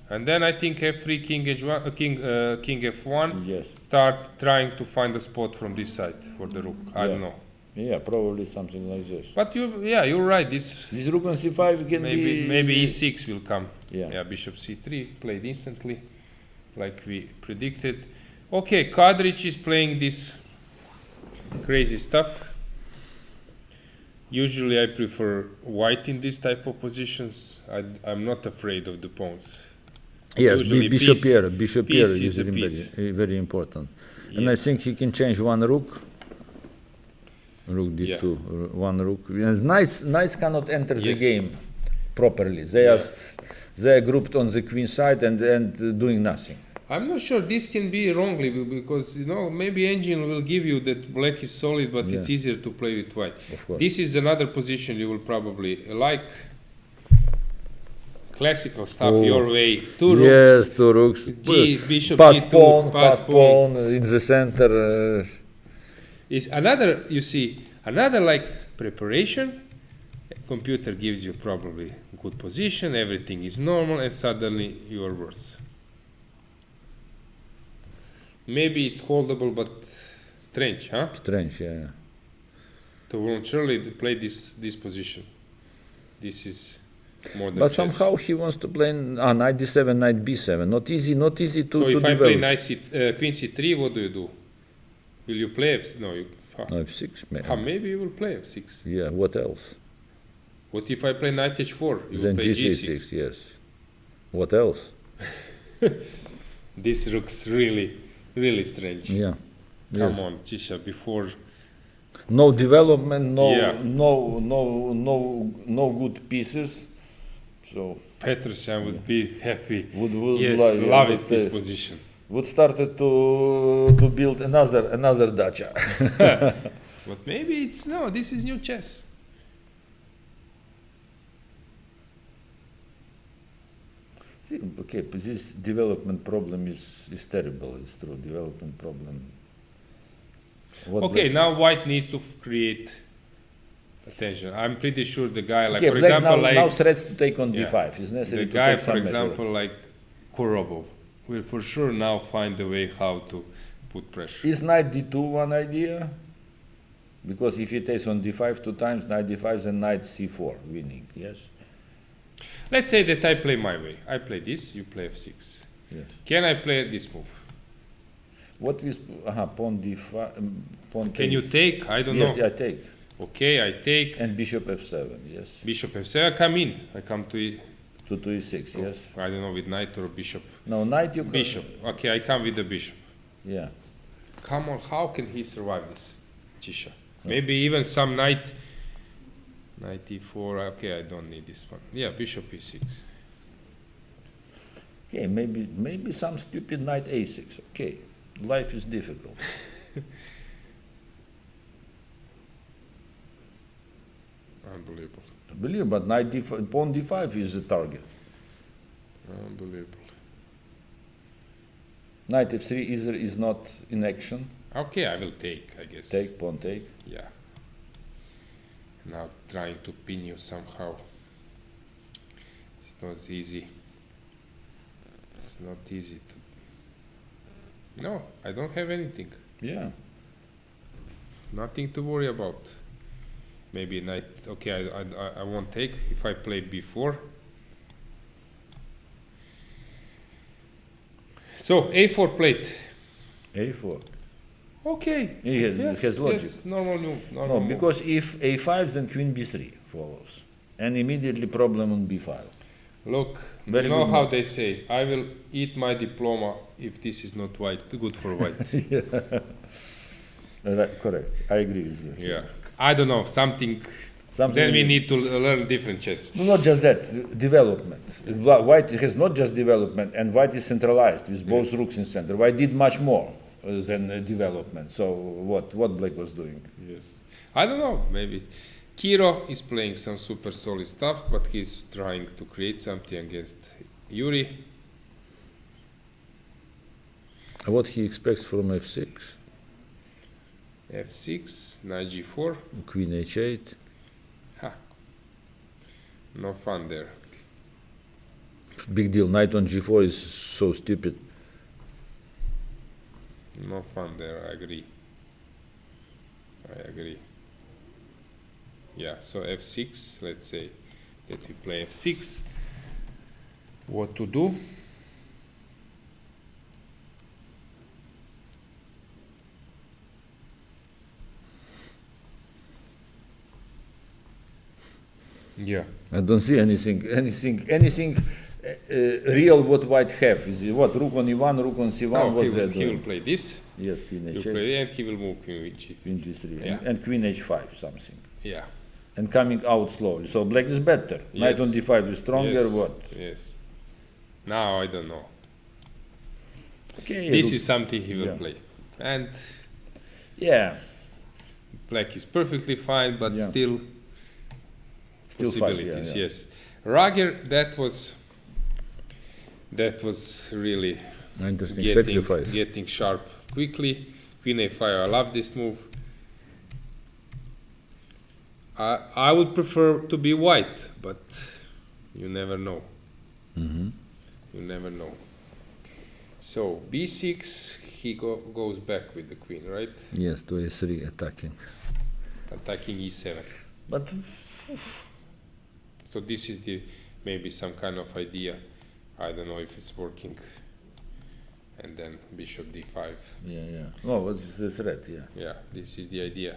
and then I think f3, king h1, king f1. Yes. Start trying to find a spot from this side for the rook. I Yeah. don't know. Yeah, probably something like this. But you're right. This This rook on c5 can be... maybe e6 will come. Yeah. Yeah, bishop c3 played instantly, like we predicted. Okay, Kadric is playing this crazy stuff. Usually I prefer white in this type of positions. I'm not afraid of the pawns. Yes, Usually bishop piece- here. Bishop here piece is is a very, piece. very important. And Yeah. I think he can change one rook. Rook d2, Yeah. one rook. And knights cannot enter the Yes. game properly. They are grouped on the queen side and doing nothing. I'm not sure this can be wrongly because maybe engine will give you that black is solid, but it's Yeah. easier to play with white. Of course. This is another position you will probably like. Classical stuff Oh. your way. Two rooks. Yes, two rooks. Bishop Pass G2, pawn, pass pass pawn in the center. Is another, you see, another like preparation. Computer gives you probably good position, everything is normal, and suddenly you are worse. Maybe it's holdable, but strange, huh? Strange, yeah. To voluntarily play this position. This is more than But chess. somehow he wants to play knight d7, knight b7. Not easy to So if I develop. play queen c3, what do you do? Will you play no? No, f6, maybe. Maybe you will play f6. Yeah, what else? What if I play knight h4? You Then will play g6, yes. What else? This looks really strange. Yeah. Come Yes. on, Chisha, before No development, Yeah. no good pieces. So Petrosyan would be happy. would Yes, like- love would it, this say- position. would started to build another dacha. But maybe it's, no, this is new chess. See, okay, but this development problem is terrible. It's true, development problem. What Okay, the- now white needs to create attention. I'm pretty sure the guy, like, okay, for black example, now, like now threats to take on Yeah. d5. It's necessary the to guy, take for some measure. example, like Kurobov, will for sure now find a way how to put pressure. Is knight d2 one idea? Because if he takes on d5 two times, knight d5 and knight c4 winning, yes? Let's say that I play my way. I play this, you play f6. Yes. Can I play this move? What is pawn d5? Pawn Can you take? I don't yes, know. I take. Okay, I take. And bishop f7, yes. Bishop f7, I come in. I come to To e6, yes. I don't know, with knight or bishop. No, knight you can. Bishop. Okay, I come with the bishop. Yeah. Come on, how can he survive this? Chisha. Maybe even some knight. Knight e4. Okay, I don't need this one. Yeah, bishop e6. Okay, maybe some stupid knight a6. Okay, life is difficult. Unbelievable. Believe, but knight d5, pawn d5 is the target. Unbelievable. Knight f3 is not in action. Okay, I will take, I guess. Take, pawn take. Yeah. Now trying to pin you somehow. It's not easy. It's not easy to. No, I don't have anything. Yeah. Nothing to worry about. Maybe knight. Okay, I won't take if I play b4. So a4 plate. A4. Okay. It has logic. Yes, normal move. No, Normal move. because if A5, then Queen B3 follows, and immediately problem on B file. Look, Very you know good how move. they say, I will eat my diploma if this is not white, good for white. Right, correct. I agree with you. Yeah. I don't know, something. Then we need to learn different chess. No, not just that, development. White has not just development, and white is centralized with both rooks in center. White did much more than development. So what black was doing? Yes. I don't know, maybe. Kiro is playing some super solid stuff, but he's trying to create something against Yuri. What he expects from F6? F6, knight G4. Queen H8. Ha. No fun there. Big deal. Knight on G4 is so stupid. No fun there, I agree. Yeah, so F6, let's say that we play F6. What to do? Yeah. I don't see anything real what white have. Is it what? Rook on E1, rook on C1, No, what's that he will doing? play this. Yes, Queen He'll H8, play and he will move Queen with G. Queen G3, Yeah. and Queen H5 something. Yeah. And coming out slowly. So black is better. Knight Yes. on D5 is stronger, Yes. what? Yes. Now I don't know. Okay, This look- is something he will yeah. play. And yeah, black is perfectly fine, but Yeah. still still fight, possibilities. yeah. Yes. Rager, that was really Interesting sacrifice. getting sharp quickly. Queen A5, I love this move. I would prefer to be white, but you never know. Mm-hmm. You never know. So B6, he goes back with the queen, right? Yes, to A3 attacking. Attacking E7. But So this is the maybe some kind of idea. I don't know if it's working. And then bishop D5. yeah. No, it's the threat, yeah. Yeah, this is the idea.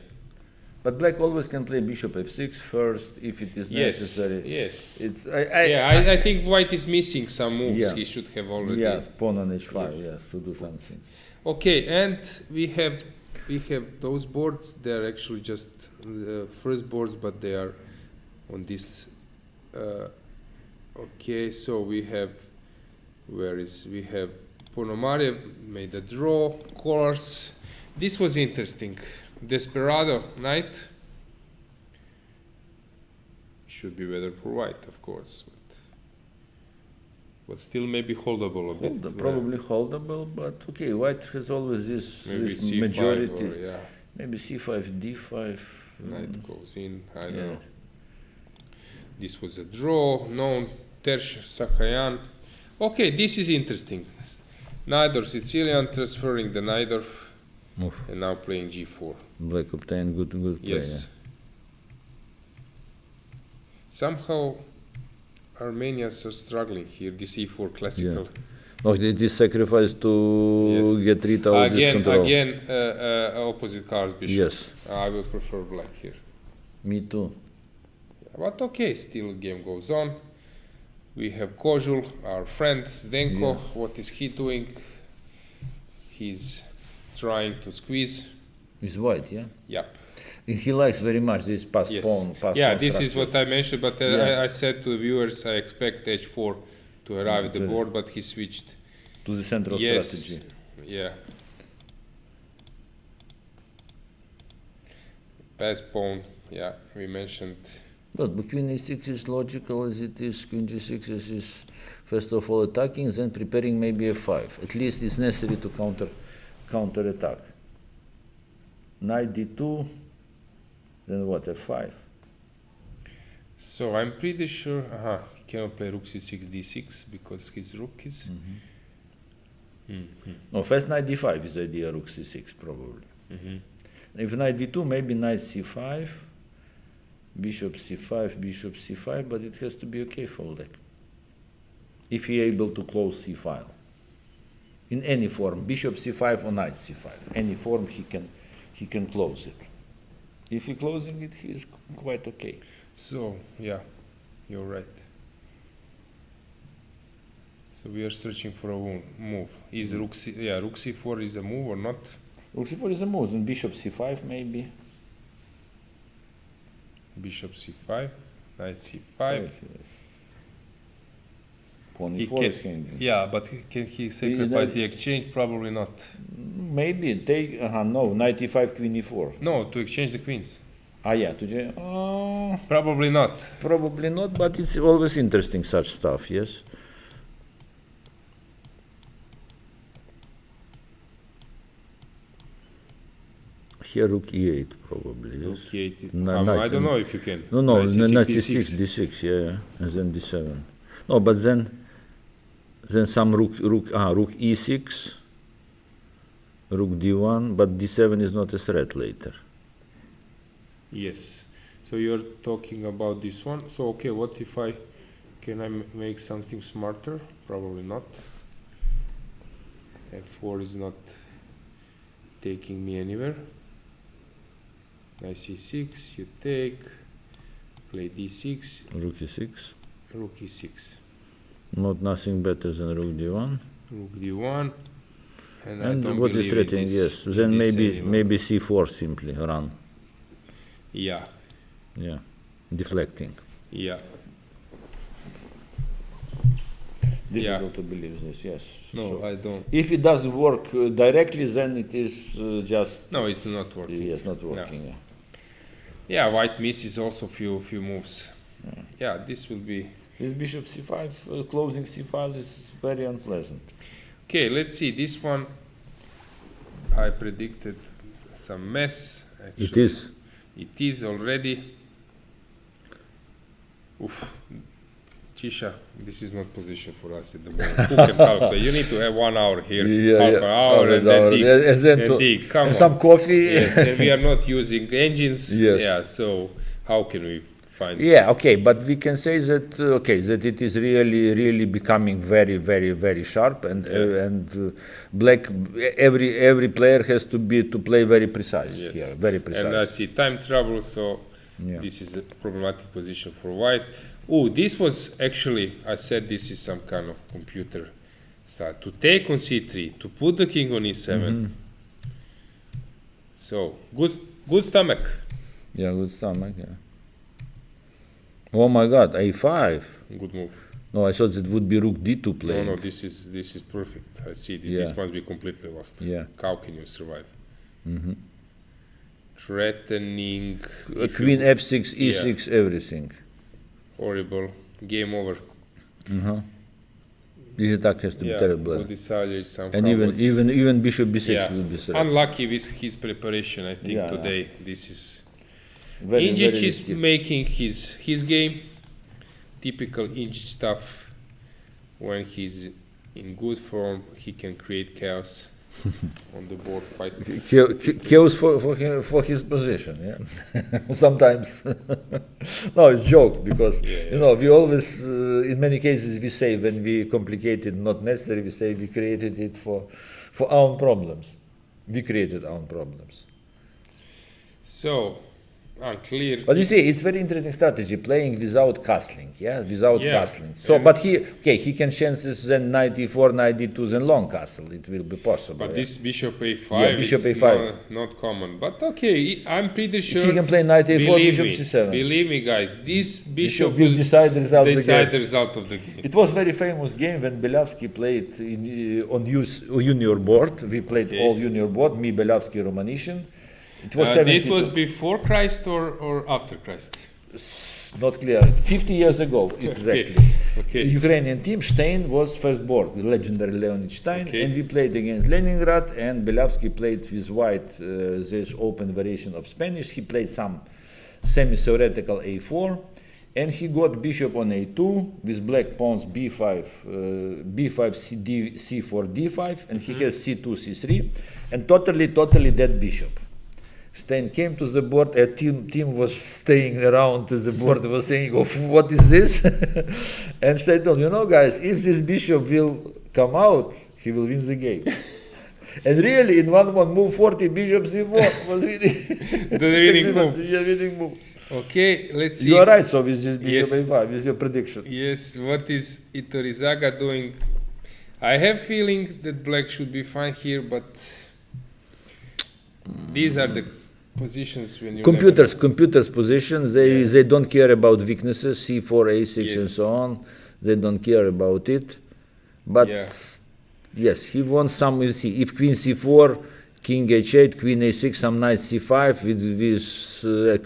But black always can play bishop F6 first if it is necessary. Yes. It's I think white is missing some moves. Yeah. He should have already. yeah, pawn on H5, Yes. yes, to do something. Okay, and we have those boards. They're actually just the first boards, but they are on this. Okay, so we have we have Ponomarev made a draw, colors. This was interesting. Desperado knight should be better for white, of course, but still maybe holdable a bit. Probably holdable, but okay, white has always this Maybe C5 majority. or, yeah, Maybe C5, D5. knight goes in. I don't Yeah. know. This was a draw. Known Tersh Sakayan. Okay, this is interesting. Najdorf Sicilian transferring the Najdorf Oof. and now playing G4. Black obtained good play. Yes. Somehow Armenians are struggling here. This E4 classical. Yeah. Oh, it is sacrifice to Yes. get rid of this control. Again, opposite cards bishop. Yes. I will prefer black here. Me too. But okay, still game goes on. We have Kozul, our friend Zdenko. Yeah. What is he doing? He's trying to squeeze. It's white, yeah? Yep. He likes very much this pass Yes. pawn. Yeah, this is what I mentioned, but Yeah. I said to the viewers I expect H4 to arrive at the Okay. board, but he switched. To the central Yes. strategy. Yeah. Pass pawn. Yeah, we mentioned. But Queen A6 is logical as it is. Queen G6 is first of all attacking, then preparing maybe F5. At least it's necessary to counter attack. Knight D2, then what? F5. So I'm pretty sure he cannot play rook c6 d6 because his rook is. No, first knight D5 is the idea. Rook C6 probably. If knight D2, maybe knight C5. Bishop C5, bishop C5, but it has to be okay for black. If he able to close C file. in any form, bishop c5 or knight c5, any form he can close it. If he closing it, he is quite okay. So yeah, you're right. So we are searching for a move. Is rook c4 is a move or not? Rook c4 is a move, and bishop c5 maybe. Bishop c5, knight c5. Pawn He e4 is hanging. Yeah, but can he sacrifice the exchange? Probably not. Maybe take no, knight e5, queen e4. No, to exchange the queens. Yeah, Probably not. probably not, but it's always interesting such stuff, yes. Here rook e8 probably, yes. Okay, Knight I don't know if you can. No, Knight c6, knight c6, d6, yeah, and then d7. No, but then some rook e6, rook d1, but d7 is not a threat later. Yes. So you're talking about this one. So okay, what if I make something smarter? Probably not. f4 is not taking me anywhere. Knight c6, you take, play d6, Rook e6. rook e6, Nothing better than rook d1. rook d1, and I And don't what is believe in threatening? this- Yes. Then in this maybe anymore. maybe c4 simply run. Yeah, Yeah, deflecting. yeah. Difficult to believe this. Yes. No, So I don't. if it doesn't work directly, then it is just No, it's not working. yes, not working. Yeah. Yeah, white misses also few moves. Yeah, this will be This bishop c5 closing c5 is very unpleasant. okay. Let's see this one. I predicted some mess. Actually, It is. It is already. Oof. Chisha, this is not position for us at the moment. Who can calculate? You need to have 1 hour here, half an hour, and then dig. And dig. Come on. Some coffee. Yes, and we are not using engines. Yes. Yeah, so how can we find? Yeah, okay, but we can say that that it is really becoming very sharp, and black. Every player has to play very precise Yes. here, very precise. And I see time trouble, so Yeah. this is a problematic position for white. Oh, this was actually, I said this is some kind of computer style. To take on c3, to put the king on e7. So, good stomach. Yeah, good stomach. Yeah. Oh my God, a5. Good move. No, I thought it would be rook d2 playing. No, this is perfect. I see. Yeah. This must be completely lost. Yeah. How can you survive? Threatening. if Queen you- f6, e6, everything. Horrible. Game over. This attack has to be terrible. Bodisalia somehow And was- even bishop b6 Yeah. will be set. Unlucky with his preparation, I think, Yeah, today. This is Very Injic is risky. making his game. Typical Injic stuff. When he's in good form, he can create chaos on the board. Quite Chaos for his position, yeah. Sometimes. No, it's joke because we always, in many cases, we say when we complicated not necessary, we say we created it for our own problems. We created our own problems. so unclear. But you see, it's very interesting strategy playing without castling, without Yeah. castling. So, And- but he can chances then knight e4, knight d2, then long castle. It will be possible. But yeah. this bishop a5, Yeah, bishop it's a5. not common. But okay, I'm pretty sure. He can play knight a4, believe bishop me, c7. Believe me, guys, this bishop will decide the result of the decide game. the result of the game. It was very famous game when Belavsky played on junior board. We played Okay. all junior board. Me, Belavsky, Romanishin. It was This 72. was before Christ or after Christ? Not clear. 50 years ago, exactly. Okay. Ukrainian team, Stein was first board, the legendary Leonid Stein, Okay. and we played against Leningrad, and Belavsky played with white this open variation of Spanish. He played some semi-theoretical a4, and he got bishop on a2 with black pawns b5, b5, c4, d5, and he has c2, c3, and totally dead bishop. Stein came to the board, a team was staying around the board, was saying, oh, what is this? And Stein told, guys, if this bishop will come out, he will win the game. And really, in 1-1 move 40, bishop c4 was winning. The winning move. Yeah, winning move. Okay, let's see. You are right, so with this bishop Yes. a5, with your prediction. Yes, what is Itorizaga doing? I have feeling that black should be fine here, but these are the positions when you Computers position, they don't care about weaknesses, c4, a6 and Yes. so on. They don't care about it. But Yeah. yes, he wants some, you see, if queen c4, king h8, queen a6, some knight c5, with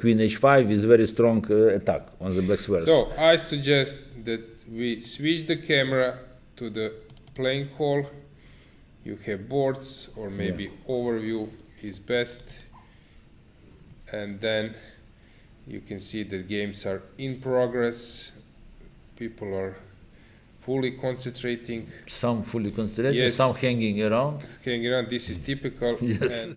queen h5 is very strong attack on the black squares. So I suggest that we switch the camera to the playing hall. You have boards, or maybe overview is best, and then you can see that games are in progress. People are fully concentrating, Some fully concentrated, Yes. some hanging around. hanging around. This is typical. Yes. And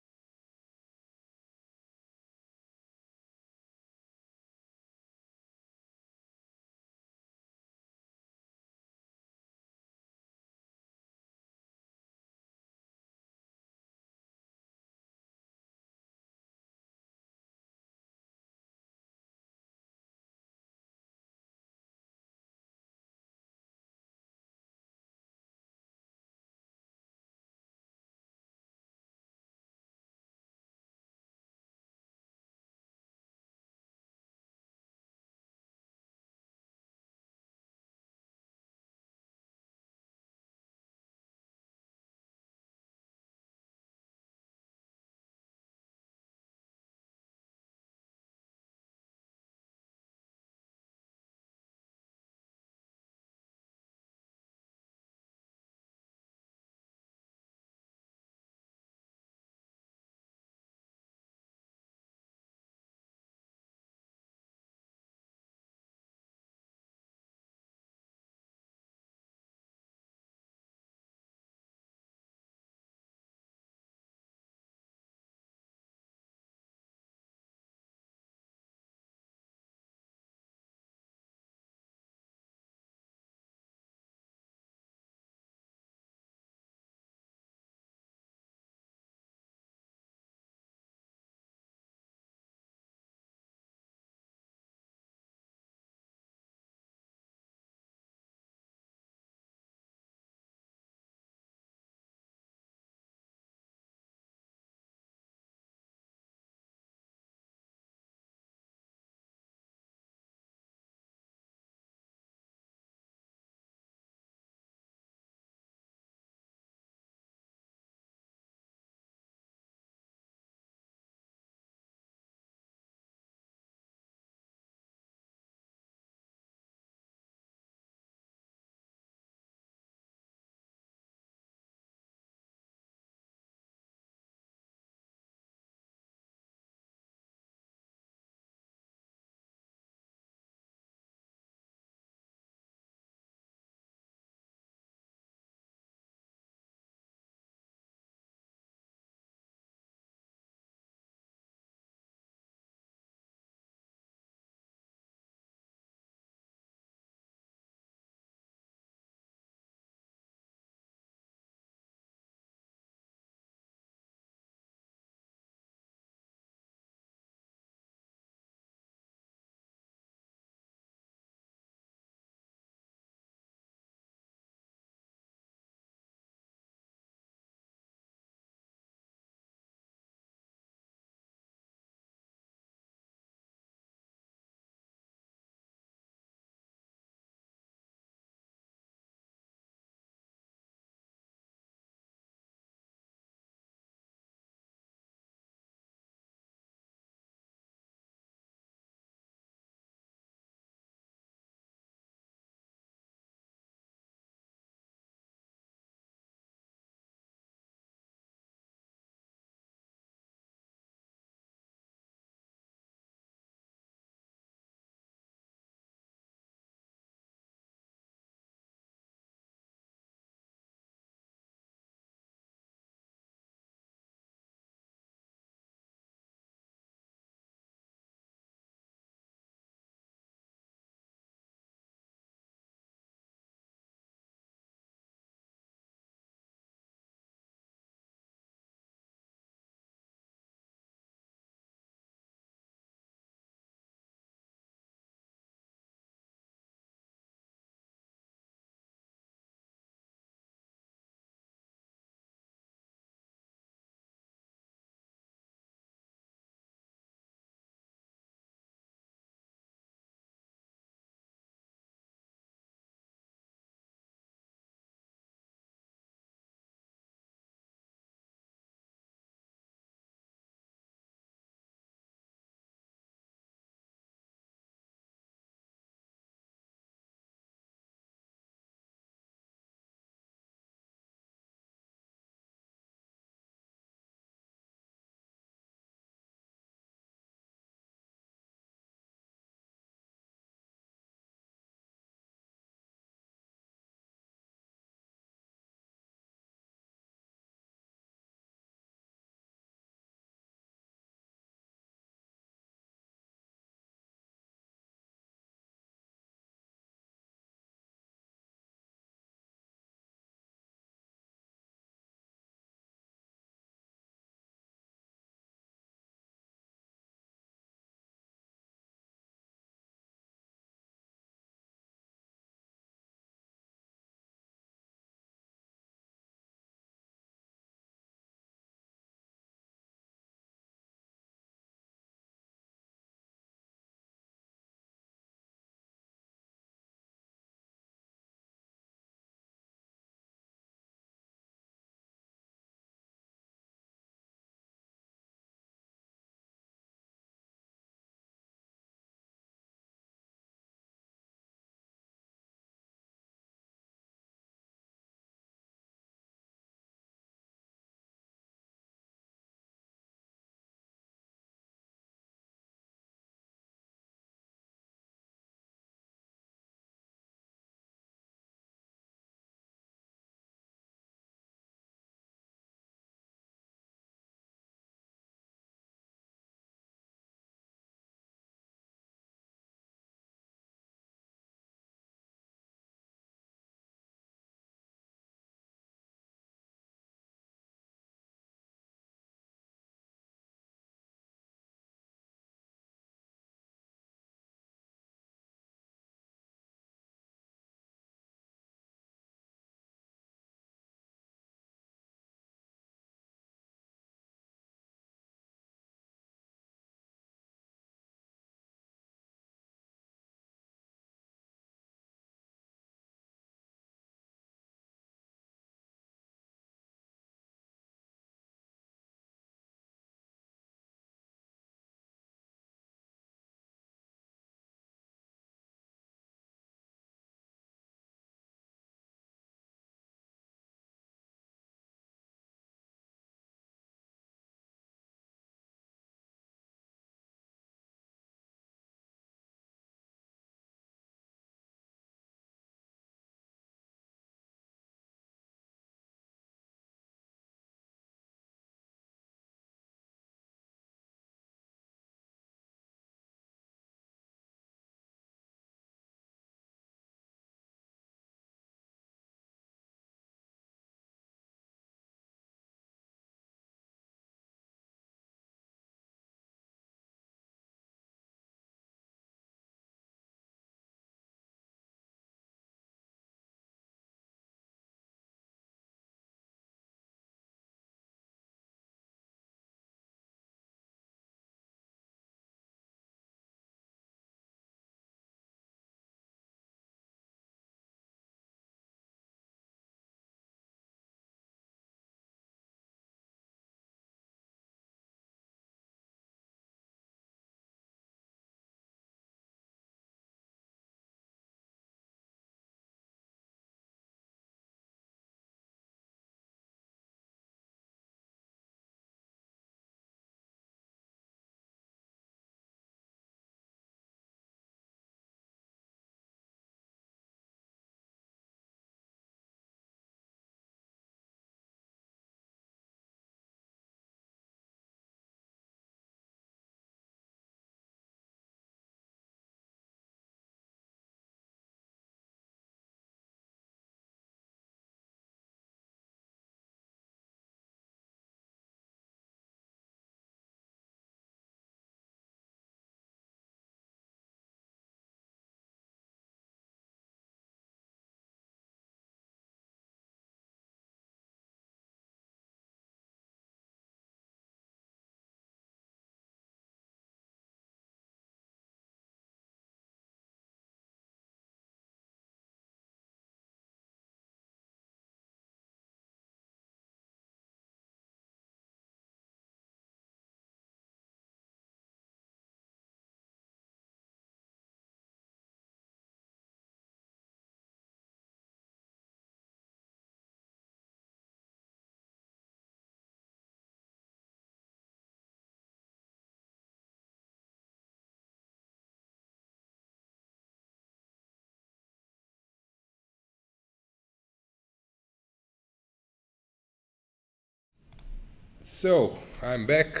So I'm back.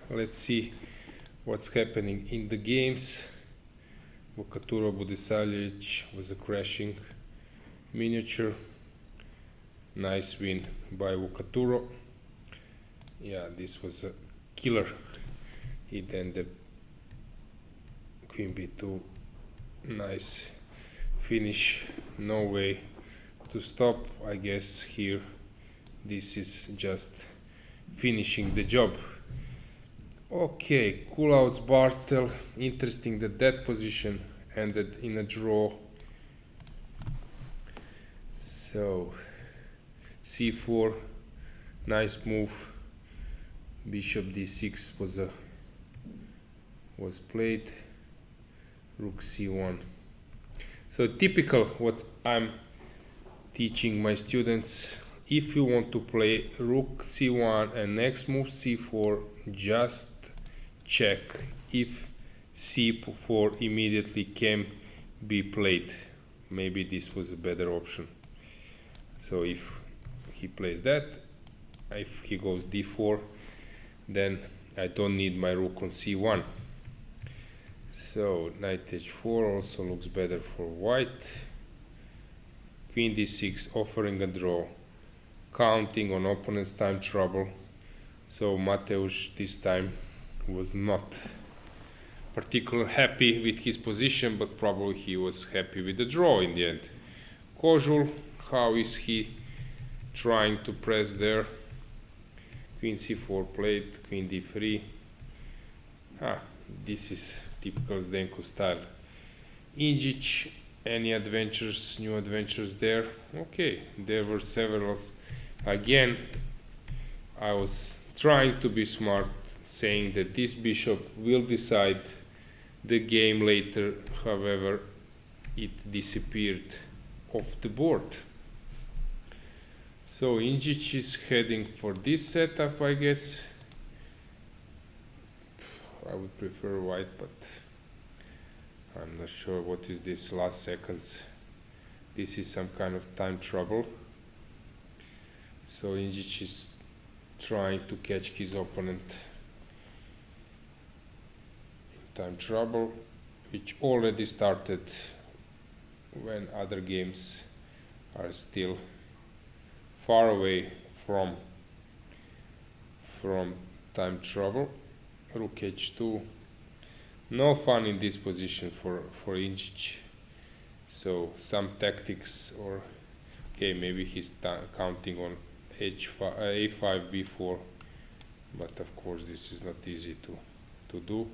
Let's see what's happening in the games. Vukaturo Budisavljević was a crashing miniature. Nice win by Vukaturo. Yeah, this was a killer. It ended Queen B2. Nice finish. No way to stop. I guess here this is just finishing the job. Okay, Kulauts Bartel. Interesting that that position ended in a draw. So c4, nice move. Bishop d6 was played. Rook c1. So typical what I'm teaching my students. If you want to play rook c1 and next move c4, just check if c4 immediately can be played. Maybe this was a better option. So if he plays that, if he goes d4, then I don't need my rook on c1. So knight h4 also looks better for white. Queen d6 offering a draw, counting on opponent's time trouble. So Mateusz this time was not particularly happy with his position, but probably he was happy with the draw in the end. Kozul, how is he trying to press there? Queen c4 played, queen d3. This is typical Zdenko style. Injic, any adventures, new adventures there? Okay, there were several. Again, I was trying to be smart, saying that this bishop will decide the game later. However, it disappeared off the board. So Injic is heading for this setup, I guess. I would prefer white, but I'm not sure what is this last seconds. This is some kind of time trouble. So Injic is trying to catch his opponent in time trouble, which already started when other games are still far away from time trouble. Rook h2. No fun in this position for Injic. So some tactics, or okay, maybe he's counting on h5, a5, b4, but of course this is not easy to do.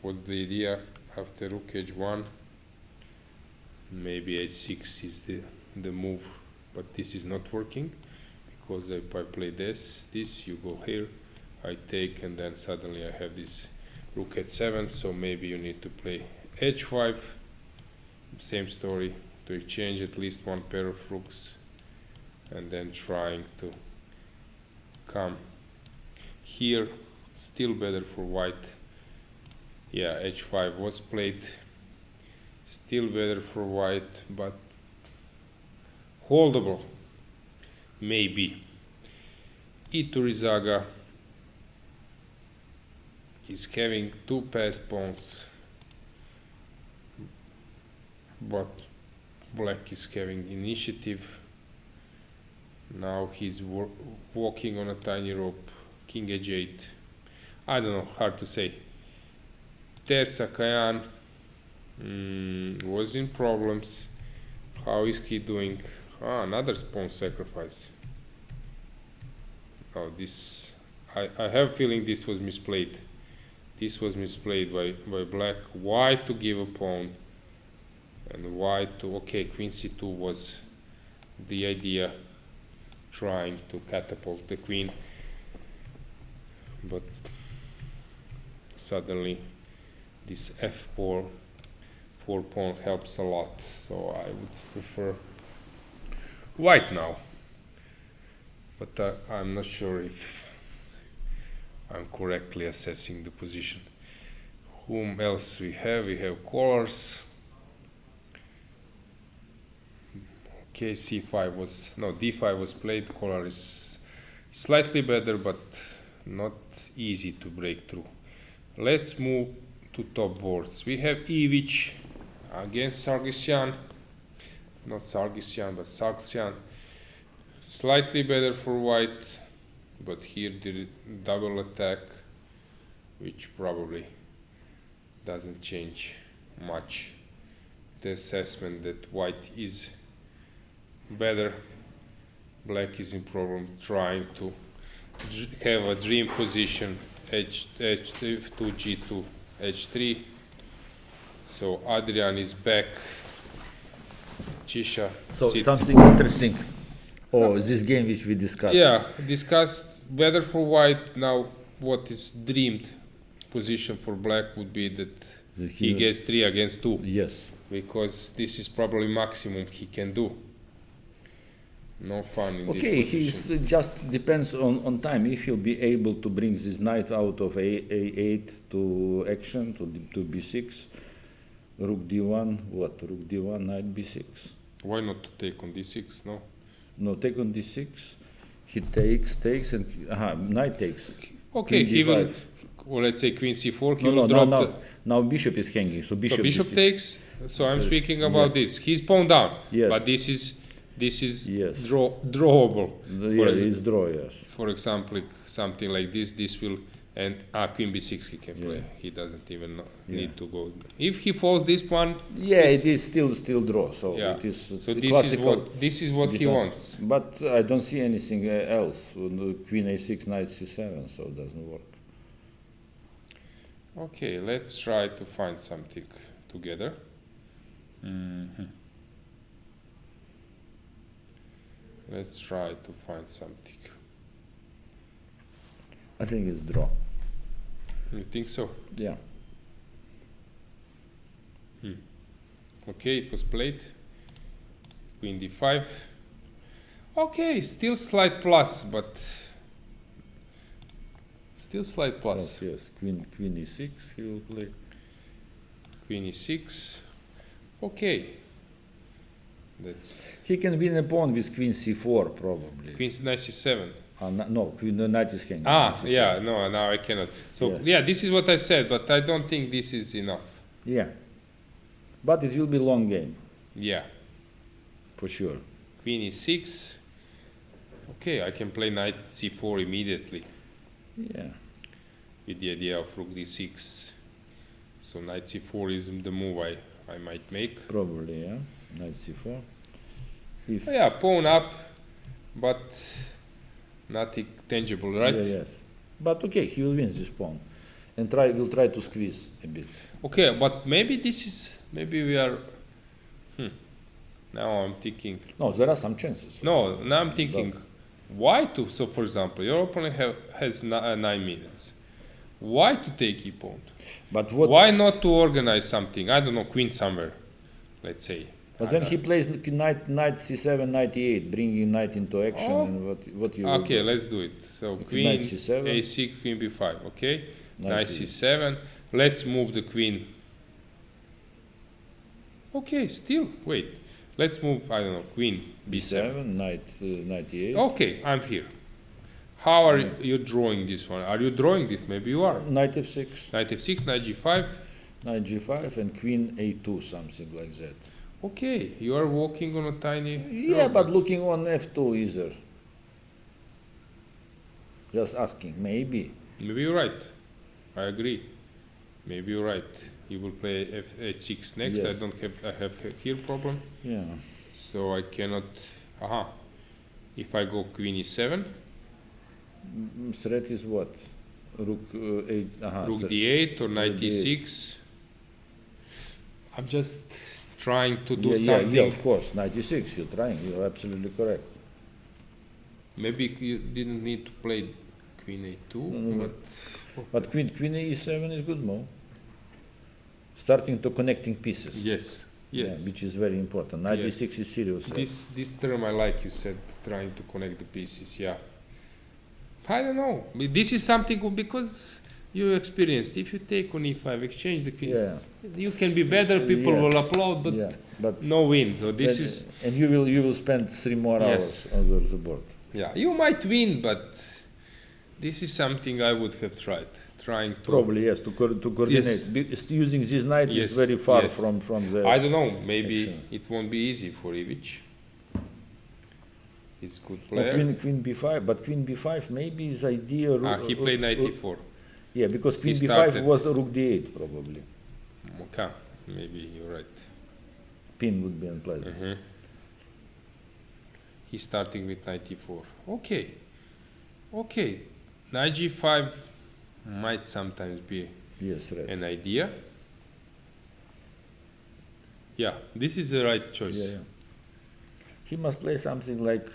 What's the idea after rook h1? Maybe h6 is the move, but this is not working, because if I play this you go here, I take, and then suddenly I have this rook h7. So maybe you need to play h5. Same story, to exchange at least one pair of rooks, and then trying to come here. Still better for white. Yeah, h5 was played. Still better for white, but holdable. Maybe. Iturrizaga is having two passed pawns, but black is having initiative. Now he's walking on a tiny rope. King h8. I don't know, hard to say. Tersa Kayan was in problems. How is he doing? Another pawn sacrifice. Oh, this I have a feeling this was misplayed. This was misplayed by black. White to give a pawn, and white to, okay, queen c2 was the idea, trying to catapult the queen, but suddenly this f4 pawn helps a lot. So I would prefer white now, but I'm not sure if I'm correctly assessing the position. Whom else we have? We have colors. Okay, c5 was, no, d5 was played. Color is slightly better, but not easy to break through. Let's move to top boards. We have Ivic against Sargsyan. Not Sargsyan, but Sargsyan. Slightly better for white, but here the double attack, which probably doesn't change much the assessment that white is better. Black is in problem trying to have a dream position h2 g2 h3. So Adrian is back. Chisha So sits. something interesting. Oh, this game which we discussed. Yeah, discussed better for white. Now what is dreamed position for black would be that he gets 3 against 2, Yes. because this is probably maximum he can do. No fun in Okay, this position. he's just depends on time. If he'll be able to bring this knight out of a8 to action to b6, rook d1. What? Rook d1, knight b6. Why not to take on d6? No. No, take on d6. He takes, and knight takes. Okay, Queen he will. d5. Well, let's say queen c4. He No, will no, drop now, the. now bishop is hanging. So bishop. So bishop d6. takes. So I'm speaking about this. He's pawn down. Yes. But this is Yes. drawable. Yeah, it's draw. Yes. For example, like something like this. This will and queen b6 he can play. He doesn't even need to go. If he falls this one. Yeah, it is still draw. So Yeah. it is. So classical this is what he defense. wants. But I don't see anything else. Queen a6, knight c7, so it doesn't work. Okay, let's try to find something together. Let's try to find something. I think it's draw. You think so? Yeah. Okay, it was played. Queen d5. Okay, still slight plus, but still slight plus. Yes. Queen e6. He will play. Queen e6. Okay. That's He can win a pawn with queen c4 probably. queen knight c7. No, queen the knight is hanging. Ah, Queen c7. yeah, no, now I cannot. So yeah, this is what I said, but I don't think this is enough. Yeah. But it will be long game Yeah, for sure. queen e6. Okay, I can play knight c4 immediately Yeah. with the idea of rook d6. So knight c4 is the move I might make. Probably, yeah. Knight c4. If Yeah, pawn up, but nothing tangible, right? Yeah, yes. But okay, he will win this pawn, and will try to squeeze a bit. Okay, but maybe maybe we are. Now I'm thinking. No, there are some chances. No, now I'm thinking. Why to? So for example, your opponent has 9 minutes. Why to take e pawn? But what? Why not to organize something? I don't know, queen somewhere, let's say. But then he plays knight c7, knight e8, bringing knight into action. Oh. And what you? will Okay, do? let's do it. So Knight queen c7. a6, queen b5. Okay, Knight knight c7. Let's move the queen. Okay, still wait. Let's move. I don't know, queen b7. b7, knight e8. Okay, I'm here. How are you drawing this one? Are you drawing this? Maybe you are. Knight f6, Knight f6, knight g5. knight g5, and queen a2, something like that. Okay, you are walking on a tiny. Yeah, road. but looking on f2 either. Just asking, maybe. Maybe you're right. I agree. Maybe you're right. He will play f6 next. Yes. I have here problem. Yeah. So I cannot. Aha. If I go queen e7, Threat is what? Rook 8. rook d8 or knight Rook d8. e6. I'm just trying to do Yeah, something. yeah, of course. 96, you're trying. You're absolutely correct. Maybe you didn't need to play queen a2, No, but But queen e7 is good move. Starting to connecting pieces. yes, Yeah, yes. which is very important. Knight Yes. e6 is serious. This term I like. You said trying to connect the pieces. Yeah. I don't know. But this is something because you experienced. If you take on e5, exchange the queen. Yeah. You can be better. People Yeah. will applaud, but Yeah, but no win. So this and, is and you will spend 3 more Yes. hours on the board. yeah. You might win, but This is something I would have tried. Trying to Probably yes, to coordinate. Yes. Using this knight Yes, is very far yes. from the. I don't know. Maybe Excellent. it won't be easy for Ivic. He's a good Oh, player. queen b5, but queen b5 maybe is idea. He played knight e4. Yeah, because queen b5 started. was rook d8 probably. Okay, maybe you're right. Pin would be unpleasant. He's starting with knight e4. Okay. Knight g5 might sometimes be Yes, right. an idea. Yeah, this is the right choice. Yeah. He must play something like,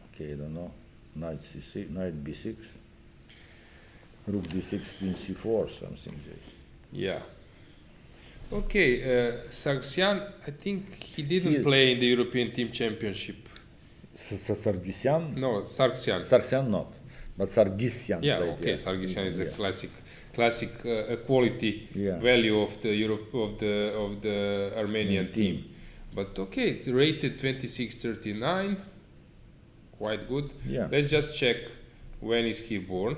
okay, I don't know, knight c6, knight b6, rook d6, queen c4, something this. Yeah. Okay, Sargsyan, I think he didn't He- play in the European Team Championship. Sargsyan? No, Sargsyan. Sargsyan not, but Sargsyan Yeah, played. okay. Sargsyan is a Yeah. classic quality Yeah. value of the of the Armenian team. But okay, it's rated 2639, quite good. Yeah. Let's just check when is he born.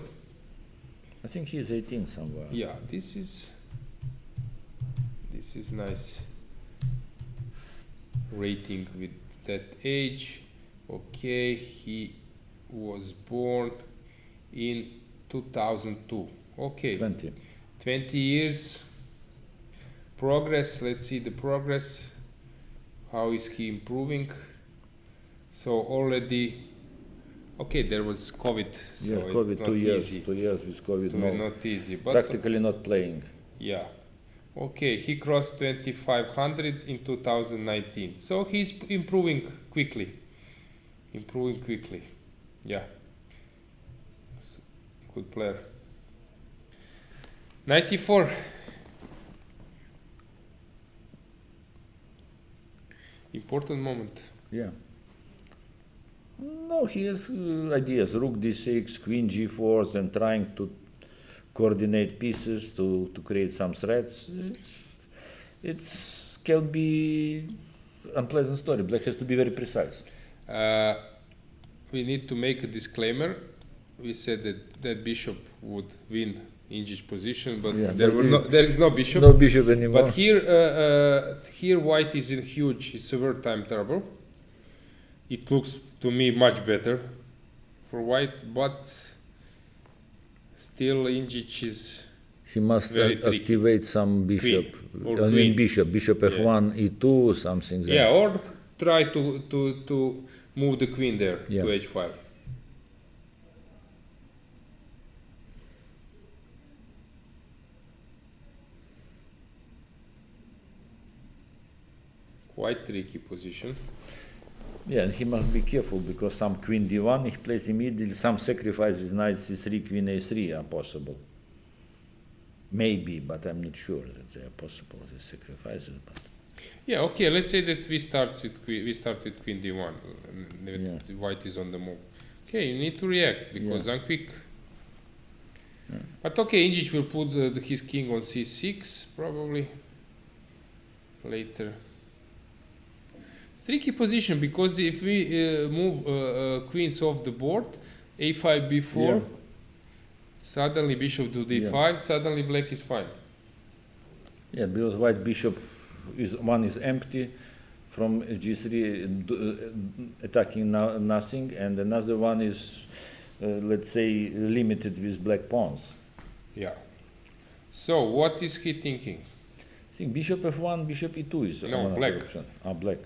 I think he is 18 somewhere. Yeah, this is nice rating with that age. Okay, he was born in 2002. Okay, 20 years progress. Let's see the progress. How is he improving? So already, okay, there was COVID. So Yeah, COVID, it's not 2 years, easy. 2 years with COVID, So no, not easy, but practically not playing. yeah. Okay, he crossed 2500 in 2019. So he's improving quickly. Yeah. Good player. 94. Important moment. Yeah. No, he has ideas. Rook d6, queen g4, and trying to coordinate pieces to create some threats. It's can be unpleasant story. Black has to be very precise. We need to make a disclaimer. We said that bishop would win Injic position, but Yeah, there is no bishop. No bishop anymore. But here white is in huge, severe time trouble. It looks to me much better for white, but still Injic is He must very tricky. activate some bishop. Or I mean queen. bishop f1, e2, something. There. yeah, or try to move the queen there Yeah. to h5. Quite tricky position. Yeah, and he must be careful because some queen d1, he plays immediately, some sacrifices, knight c3, queen a3 are possible. Maybe, but I'm not sure that they are possible, the sacrifices. But Yeah, okay, let's say that we start with queen d1, and Yeah. the white is on the move. Okay, you need to react because I'm quick. But okay, Injic will put his king on c6 probably later. Tricky position because if we move queens off the board, a5, b4, Yeah. suddenly bishop to d5, suddenly black is fine. yeah, because white bishop is empty from g3 attacking nothing, and another one is, let's say, limited with black pawns. Yeah. So what is he thinking? I think bishop f1, bishop e2 is No, another black. option. Black.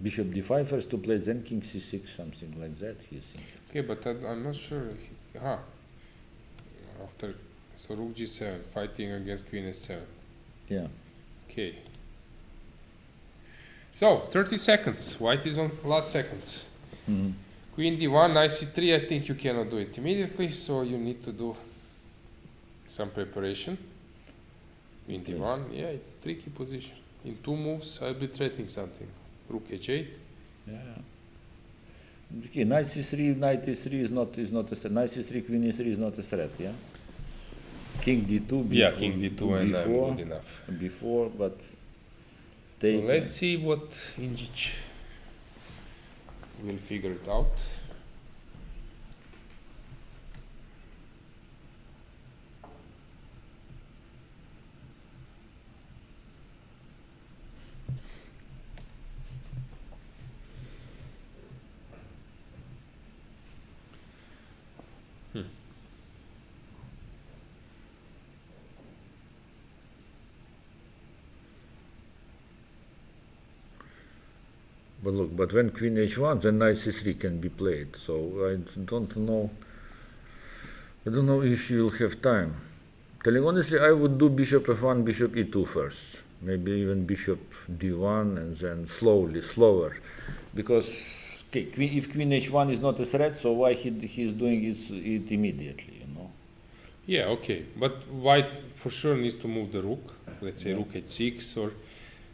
Bishop d5 first to play, then king c6, something like that, he's thinking. Okay, but I'm not sure. After, so rook g7, fighting against queen s7. Yeah. Okay. So, 30 seconds. White is on last seconds. Queen d1, knight c3, I think you cannot do it immediately, so you need to do some preparation. Queen d1, yeah, it's tricky position. In 2 moves, I'll be threatening something. Rook h8. Yeah. Okay, knight c3, knight e3 is not a threat. Knight c3, queen e3 is not a threat, yeah? King d2, b4, Yeah, king d2 and I'm good enough. before, but So take. let's see what Injic will figure it out. But look, but when queen h1, then knight c3 can be played. So I don't know. I don't know if you'll have time. Telling honestly, I would do bishop f1, bishop e2 first. Maybe even bishop d1 and then slower. Because okay, if queen h1 is not a threat, so why he's doing it immediately, you know? Yeah, okay. But white for sure needs to move the rook. Let's say rook h6, or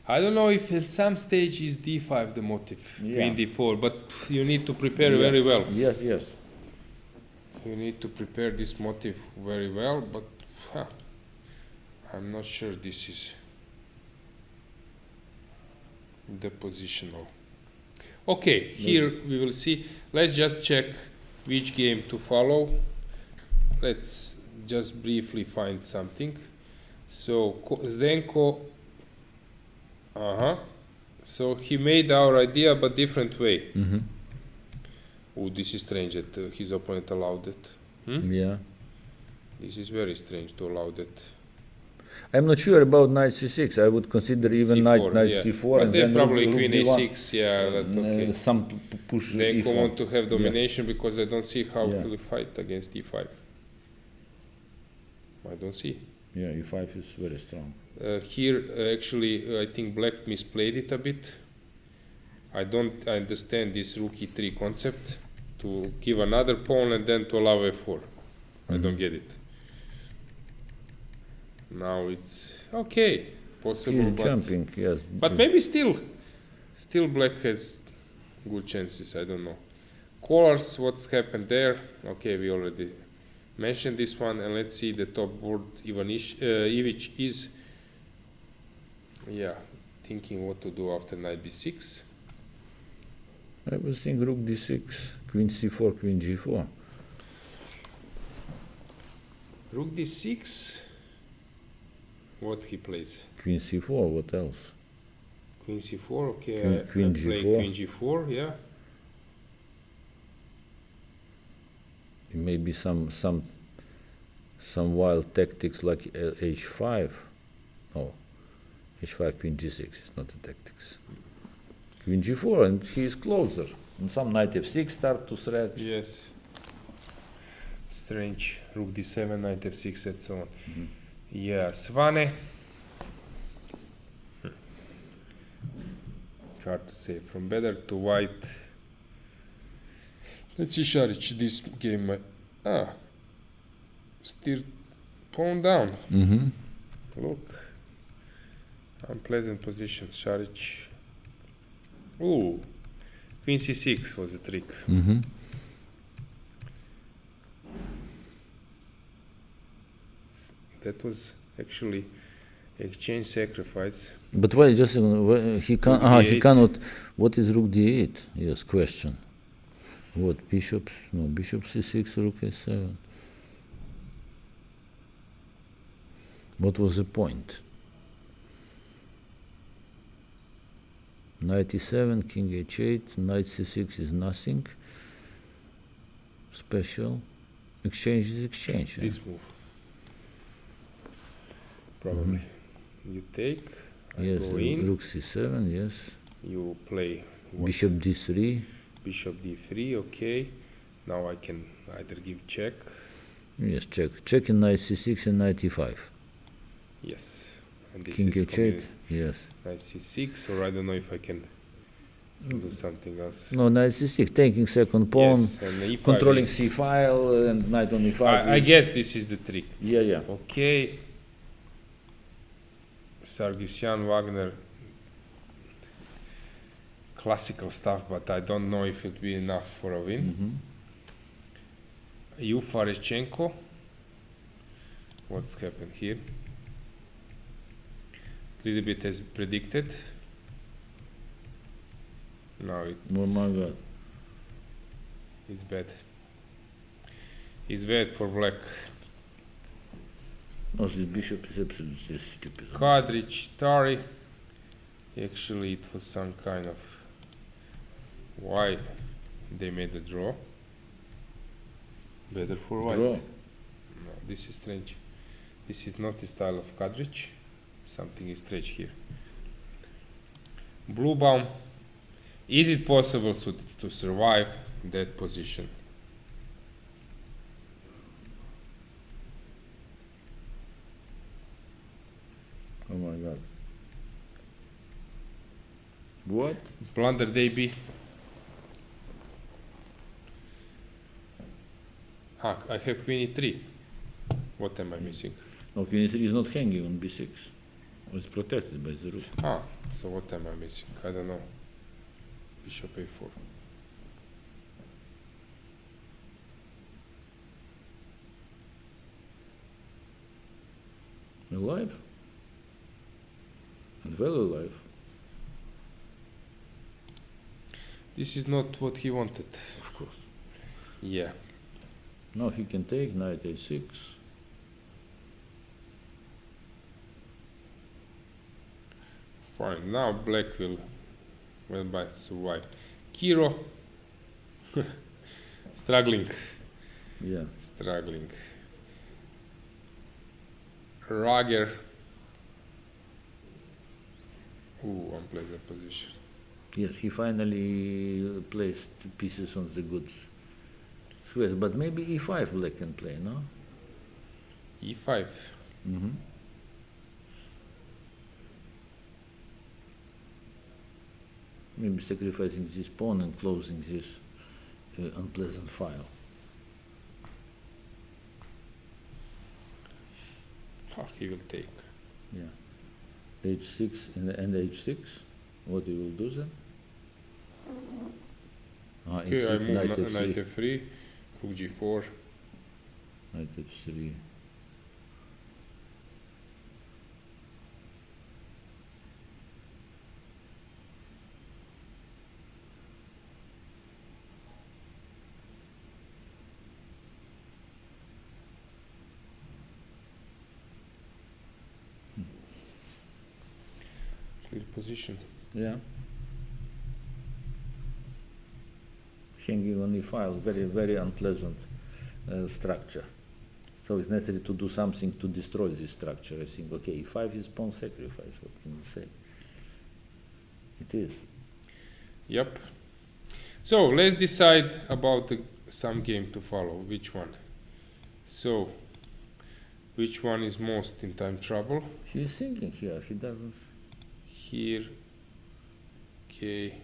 I don't know if at some stage is d5 the motive, queen d4, but you need to prepare very well. Yes, yes. You need to prepare this motive very well, but I'm not sure this is the positional. Okay, here we will see. Let's just check which game to follow. Let's just briefly find something. So Zdenko, so he made our idea but different way. Oh, this is strange that his opponent allowed it. Yeah. This is very strange to allow that. I'm not sure about knight c6. I would consider even C4, knight yeah. c4 But and then probably rook queen d1. a6, yeah, that's okay. Some push They e4. want to have domination because I don't see how Yeah. he'll fight against e5. I don't see. Yeah, e5 is very strong. Here, actually, I think black misplayed it a bit. I don't understand this rook e3 concept to give another pawn and then to allow f4. I don't get it. Now it's okay, possible, He's but jumping, yes. but maybe still black has good chances. I don't know. Colors, what's happened there? Okay, we already mentioned this one, and let's see the top board. Ivic is, thinking what to do after knight b6. I was thinking rook d6, queen c4, queen g4. Rook d6. What he plays? Queen c4, what else? Queen c4. Okay, Queen I play g4. queen g4. Yeah. Maybe some wild tactics like h5. No, h5, queen g6 is not a tactics. Queen g4, and he is closer. And some knight f6 start to threat. Yes. Strange. Rook d7, knight f6, and so on. Yeah, Svane. Hard to say. From better to white. Let's see Šarić. This game. Steer pawn down. Look. Unpleasant position. Šarić. Ooh. Queen c6 was a trick. That was actually exchange sacrifice. But why just he can he d8. cannot. What is rook d8? Yes, question. What bishops? No, bishop c6, rook a7. What was the point? Knight e7, king h8, knight c6 is nothing special. Exchange is exchange. This move. Probably. You take, I Yes, go in, rook c7, yes. you play what? Bishop d3. Bishop d3, okay. Now I can either give check. Yes, check. Check in knight c6 and knight e5. Yes. And this King is h8, yes. knight c6, or I don't know if I can do something else. No, knight c6, taking second pawn, Yes, and e5 controlling is- c file, and knight on e5. I is- guess this is the trick. Yeah, yeah. Okay. Sargsyan, Wagner. Classical stuff, but I don't know if it'll be enough for a win. Fareschenko. What's happened here? Little bit as predicted. Now Oh my god. it's bad. It's bad for black. No, this bishop is absolutely stupid. Kadric, Tari. Actually, it was some kind of why they made a draw. Better for white. Draw. No, this is strange. This is not the style of Kadric. Something is strange here. Bluebaum. Is it possible to survive that position? Oh my god. What? Blunder AB. I have queen e3. What am I missing? No, queen e3 is not hanging on b6. It's protected by the rook. So what am I missing? I don't know. Bishop a4. Alive? And well alive. This is not what he wanted. Of course. Yeah. Now he can take knight a6. Fine. Now black will buy survive. Kiro. Struggling. Yeah. Struggling. Rager. Unpleasant position. Yes, he finally placed pieces on the good squares, but maybe e5 black can play, no? E5. Mm-hmm. Maybe sacrificing this pawn and closing this unpleasant file. He will take. Yeah. h6 and h6. What you will do then? Okay, I h6, move knight knight f3. f3, rook g4. Knight f3. Clear position. Yeah. Hanging on e5, very, very unpleasant structure. So it's necessary to do something to destroy this structure. I think, okay, e5 is pawn sacrifice, what can you say? It is. Yep. So let's decide about some game to follow. Which one? So, which one is most in time trouble? He's thinking here, he doesn't... Here. Okay.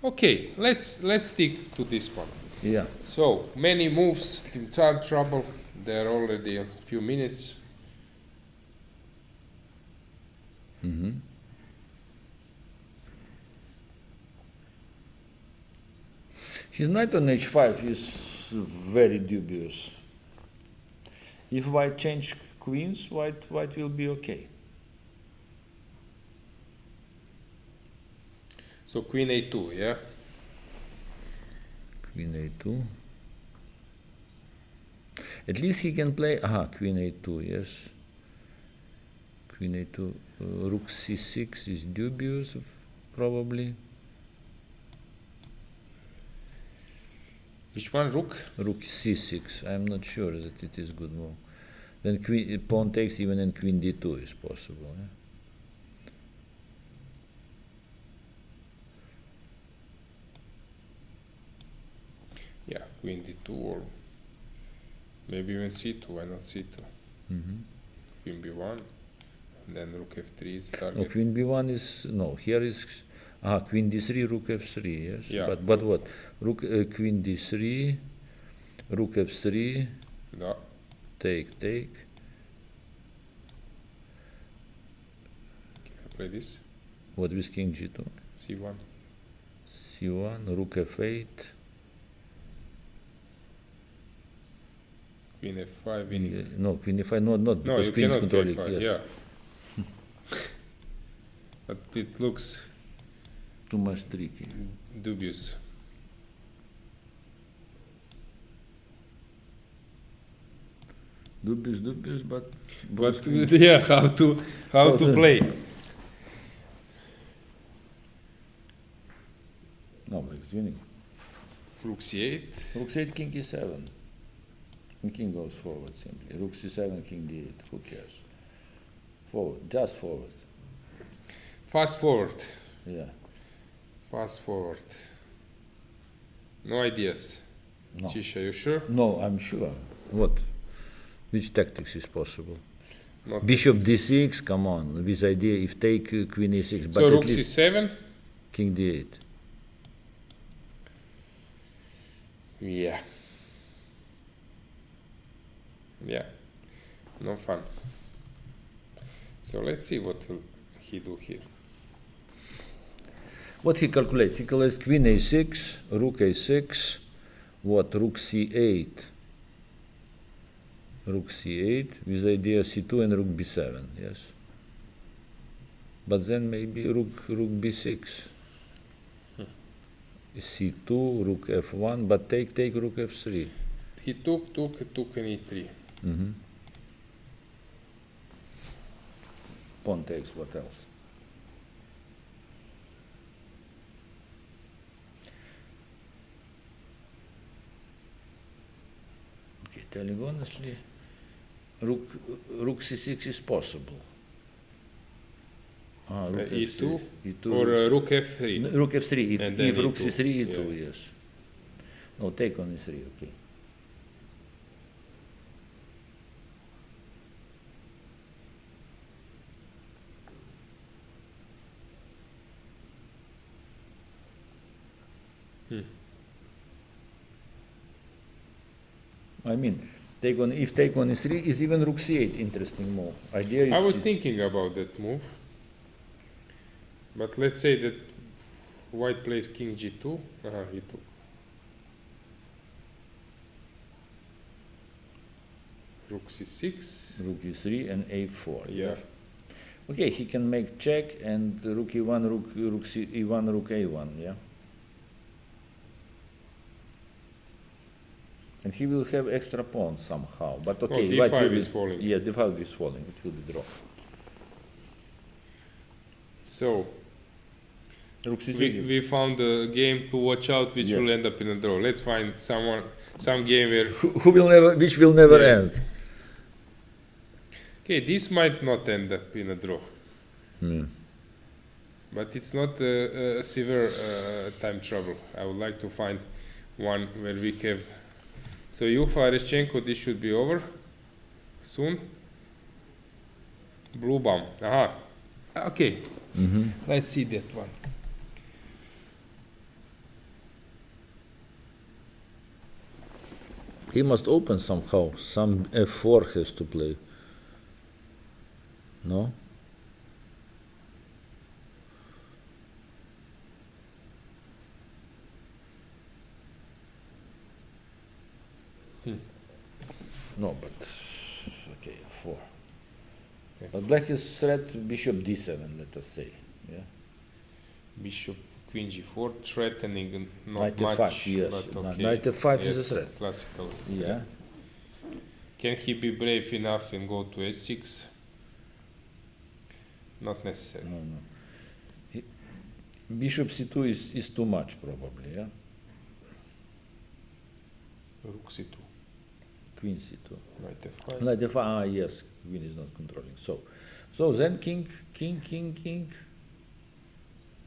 Okay, let's stick to this one. Yeah. So many moves in time trouble. They're already a few minutes. Mm-hmm. His knight on h5 is very dubious. If white change queens, white will be okay. So queen a2, yeah? Queen a2. At least he can play... queen a2, yes. Queen a2. Rook c6 is dubious, probably. Which one, rook? Rook c6. I'm not sure that it is good move. Then pawn takes, even in queen d2 is possible. Yeah? Yeah, queen d2 or maybe even c2. Why not c2? Mm-hmm. Queen b1, and then rook f3 is No, target. queen b1 is... No, here is... queen d3, rook f3, yes. Yeah. But what? Rook, queen d3, rook f3, No. take. Can I play this? What with king g2? c1. c1, rook f8. Queen f5 winning. No, queen f5, not No, because you queen is cannot controlling. k5, Yes. yeah. But it looks Too much tricky. dubious. Dubious, but... But yeah, how to play? No, like it's winning. Rook c8. Rook c8, king e7. And king goes forward simply. Rook c7, king d8. Who cares? Forward, just forward. Fast forward. Yeah. Fast forward. No ideas. No. Chisha, you sure? No, I'm sure. What? Which tactics is possible? No Bishop tactics. d6, come on, this idea, if take queen e6, but So at rook least c7? king d8. Yeah. Yeah. No fun. So let's see what will he do here. What he calculates? He calculates queen a6, rook a6, what, rook c8, rook c8, with idea c2 and rook b7, yes. But then maybe rook b6. c2, rook f1, but take rook f3. He took and e3. Pawn takes, what else? Okay, telling honestly, rook c6 is possible. Rook e2 e2 or rook f3. rook f3, And if then rook e2, c3, e2, yeah. yes. No, take on e3, okay. I mean, if take on e3 is even rook c8 interesting move. Idea is I was thinking about that move. But let's say that white plays king g2. He took. Rook c6. rook e3 and a4. Yeah. Okay, he can make check and rook e1, rook e1, rook a1, yeah. And he will have extra pawns somehow, but okay. d5 is falling. Yes, d5 is falling. It will be draw. So Rook c6. we found a game to watch out, which Yeah. will end up in a draw. Let's find some game where. Which will never Yeah. end. Okay, this might not end up in a draw, but it's not a severe time trouble. I would like to find one where we have. So you, Fareschenko, this should be over soon. Blue bomb. Aha. Okay. Let's see that one. He must open somehow. Some f4 has to play. No? No, but okay, 4. But black is threat bishop d7, let us say. Yeah. Bishop, queen g4, threatening and not Knight much. f5, yes. But okay. Knight f5 Yes, is a threat. Classical. Yeah. Can he be brave enough and go to h6? Not necessary. No, no. Bishop c2 is too much, probably, yeah? Rook c2. Queen c2. Knight f5. Knight f5, yes, queen is not controlling. So then king,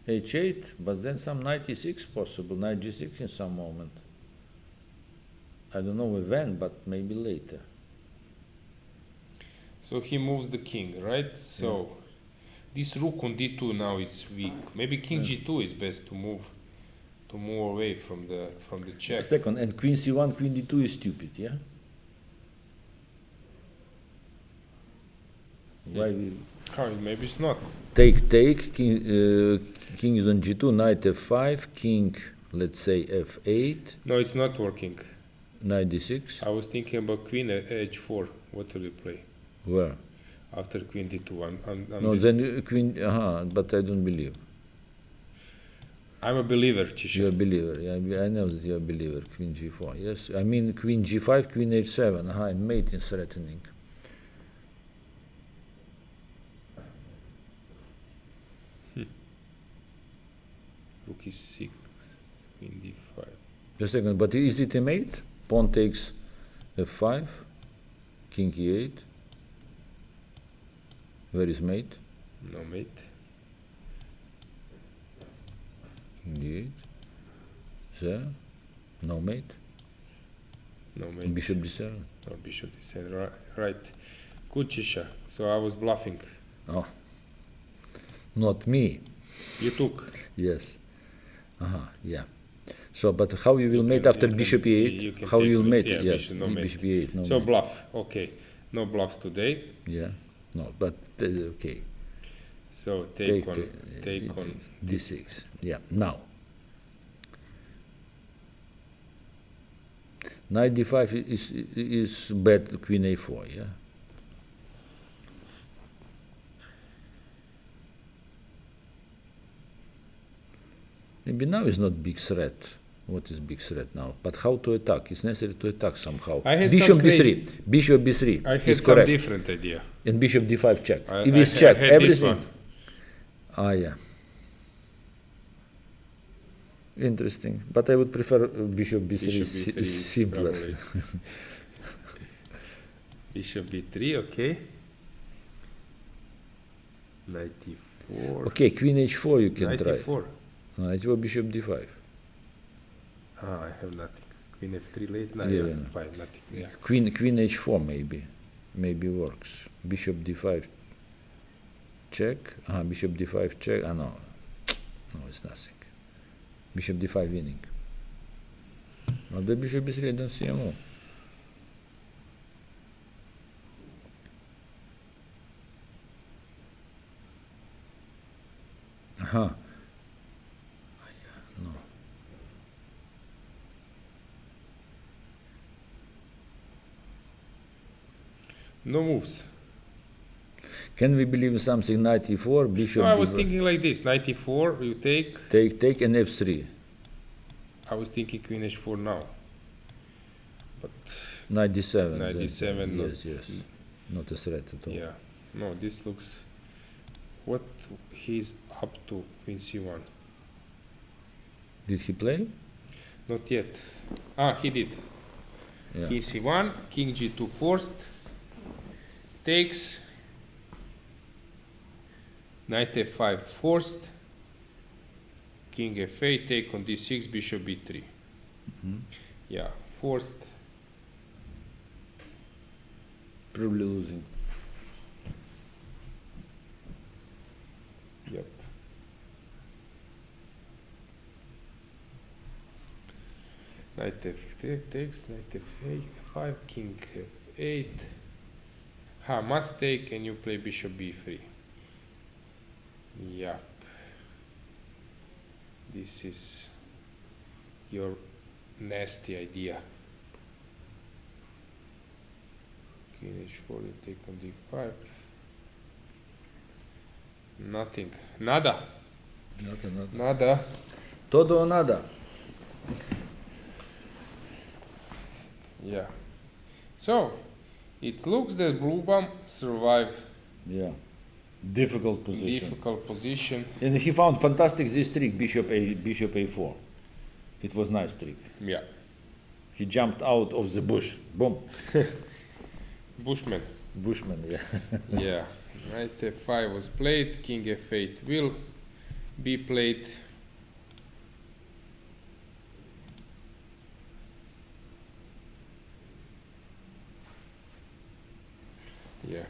h8, but then some knight e6 possible, knight g6 in some moment. I don't know when, but maybe later. So he moves the king, right? So this rook on d2 now is weak. Maybe king g2 is best to move away from the check. Second, and queen c1, queen d2 is stupid, yeah? Why we How? Maybe it's not. take, king is on g2, knight f5, king, let's say f8, No, it's not working. knight d6. I was thinking about queen h4. What will you play Where? after queen d2? I'm No, then queen, but I don't believe. I'm a believer, Chisha. You're a believer, yeah, I know that you're a believer, queen g4, yes. I mean queen g5, queen h7, mate is threatening. Rook e6, queen d5. Just a second, but is it a mate? Pawn takes f5, king e8. Where is mate? No mate. Indeed. There. No mate. No mate. Bishop d7. No, bishop d7. Right. Kuchisha. So I was bluffing. Oh. Not me. You took. Yes. Yeah. So, but how you will mate after bishop e8? How you will mate? Yeah, Yes, bishop, no mate. bishop e8. No So mate. bluff. Okay. No bluffs today. Yeah. No, but okay. So take on d6. Yeah. Now. Knight d5 is bad. Queen a4. Yeah. Maybe now is not big threat. What is big threat now? But how to attack? It's necessary to attack somehow. I had Bishop some b3. Bishop b3 I had is some correct. different idea. And bishop d5 check. I If it's check, had this everything. one. Yeah. Interesting. But I would prefer bishop b3. Bishop b3 is is simpler. probably- Bishop b3, okay. Knight e4. Okay, queen h4 you can Knight try. e4. Knight e4, bishop d5. I have nothing. Queen f3 late. No, Yeah, yeah, yeah. fine, nothing. Yeah. Queen h4 maybe works. Bishop d5 check. Bishop d5 check. No, it's nothing. Bishop d5 winning. But the bishop b3 I don't see a move. No. No moves. Can we believe in something? Knight e4, bishop No, I was d5. thinking like this. Knight e4, you take. Take and f3. I was thinking queen h4 now. But Knight d7. knight then. d7, Yes. Not a threat at all. yeah. No, this looks. What he's up to, queen c1. Did he play? Not yet. He did. Yeah. King c1, king g2 forced. Takes. Knight f5 forced. King f8, take on d6, bishop b3. Yeah, forced. Probably losing. Yep. Knight f8 takes, knight f5, king f8. Must take and you play bishop b3. Yep. This is your nasty idea. King h4, you take on d5. Nothing. Nada. Nada. Todo o nada. Yeah. So, it looks that Blue Bomb survived Yeah. Difficult position. difficult position. And he found fantastic this trick, bishop a4. It was nice trick. Yeah. He jumped out of the bush. Boom. Bushman. Bushman, yeah. Yeah. Knight f5 was played. King f8 will be played. Yeah.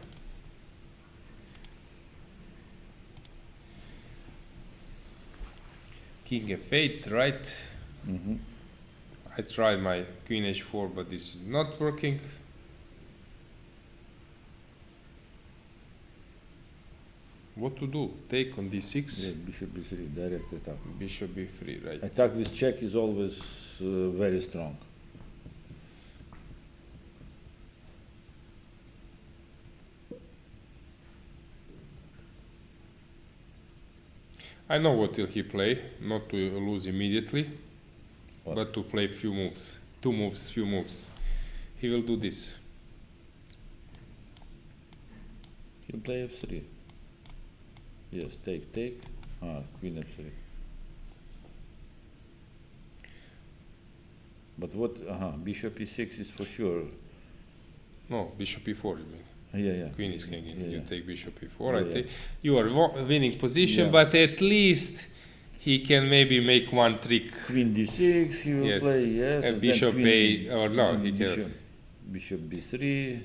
King f8, right? I tried my queen h4, but this is not working. What to do? Take on d6. Yeah, bishop b3, direct attack. Bishop b3, right? Attack with check is always very strong. I know what will he play, not to lose immediately, What? but to play few moves, few moves. He will do this. He'll play f3. Yes, take. Queen f3. But what? Bishop e6 is for sure. No, bishop e4, you mean. Yeah. Queen is hanging. Yeah, You yeah. take bishop e4. Yeah, I take. You are winning position, Yeah. but at least he can maybe make one trick. Queen d6, he will Yes. play, yes. And then bishop queen- A, or no, he cannot. Bishop b3,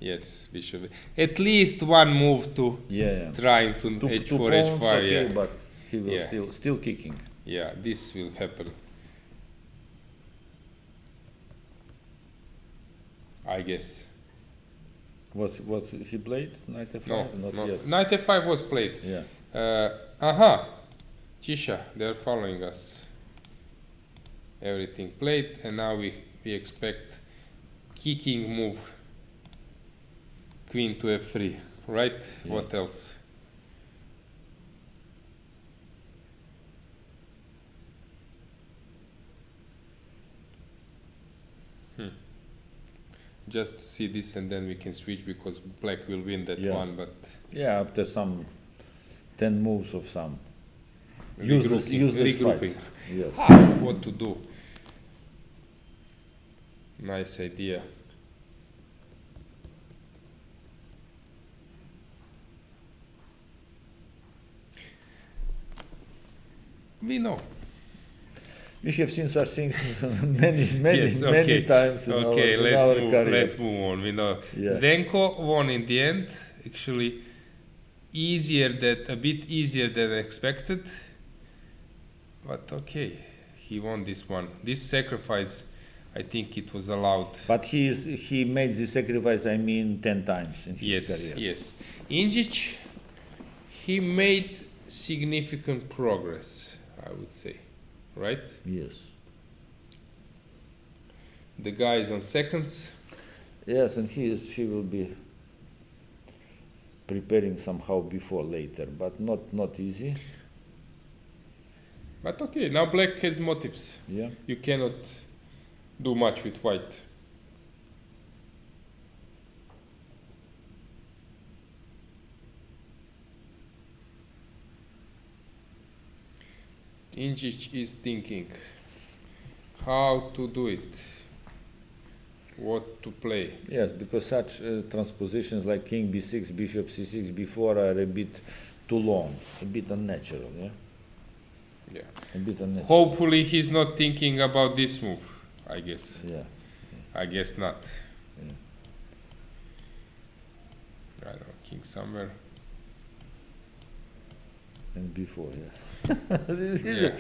Yes, bishop. At least one move to yeah. trying to Two h4, pawns, h5. okay, Yeah, but he will Yeah. still kicking. yeah, this will happen. I guess. What he played? Knight f5? No, Not no. yet. Knight f5 was played. Yeah. Aha, Chisha, they're following us. Everything played, and now we expect kicking move. Queen to f3, right? Yeah. What else? Just to see this, and then we can switch because black will win that Yeah. one. But Yeah, after some 10 moves of some regrouping, useless regrouping. fight. Yes. What to do? Nice idea. We know. We have seen such things many Yes, many okay. times in Okay, our, in our career. let's move on. We know Yeah. Zdenko won in the end. Actually, a bit easier than expected. But okay, he won this one. This sacrifice, I think it was allowed. But he made the sacrifice, I mean, 10 times in his Yes, career. yes. Injic, he made significant progress, I would say, right? Yes. The guy is on seconds. Yes, and he will be preparing somehow before later, but not easy. But okay, now black has motives. Yeah. You cannot do much with white. Injic is thinking how to do it, what to play. Yes, because such transpositions like king b6, bishop c6 b4 are a bit too long, a bit unnatural. Yeah. Yeah. A bit unnatural. Hopefully he's not thinking about this move, I guess. Yeah. I guess not. Yeah. I don't know, king somewhere. And before, yeah. This Yeah.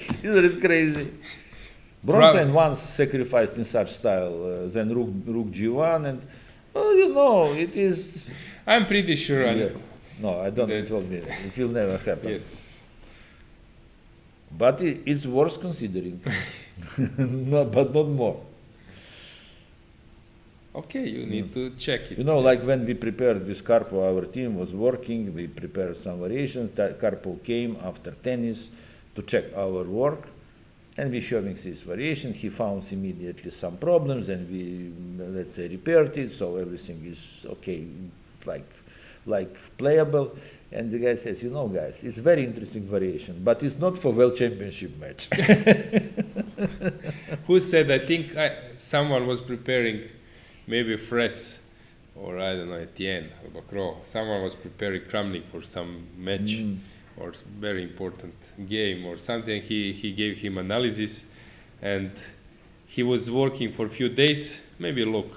is crazy. Bronstein once sacrificed in such style, then rook g1, and it is. I'm pretty sure. Yeah. No, I don't. That- It will never happen. Yes. But it's worth considering. But not more. Okay, you need to check it. Like when we prepared with Karpo, our team was working, we prepared some variations. Karpo came after tennis to check our work, and we showing this variation. He found immediately some problems, and we, let's say, repaired it, so everything is okay, like playable. And the guy says, guys, it's very interesting variation, but it's not for World Championship match. Who said? I think someone was preparing, maybe Fres, or I don't know, Etienne or Bacro. Someone was preparing Kramnik for some match or very important game or something. He gave him analysis, and he was working for a few days. Maybe look,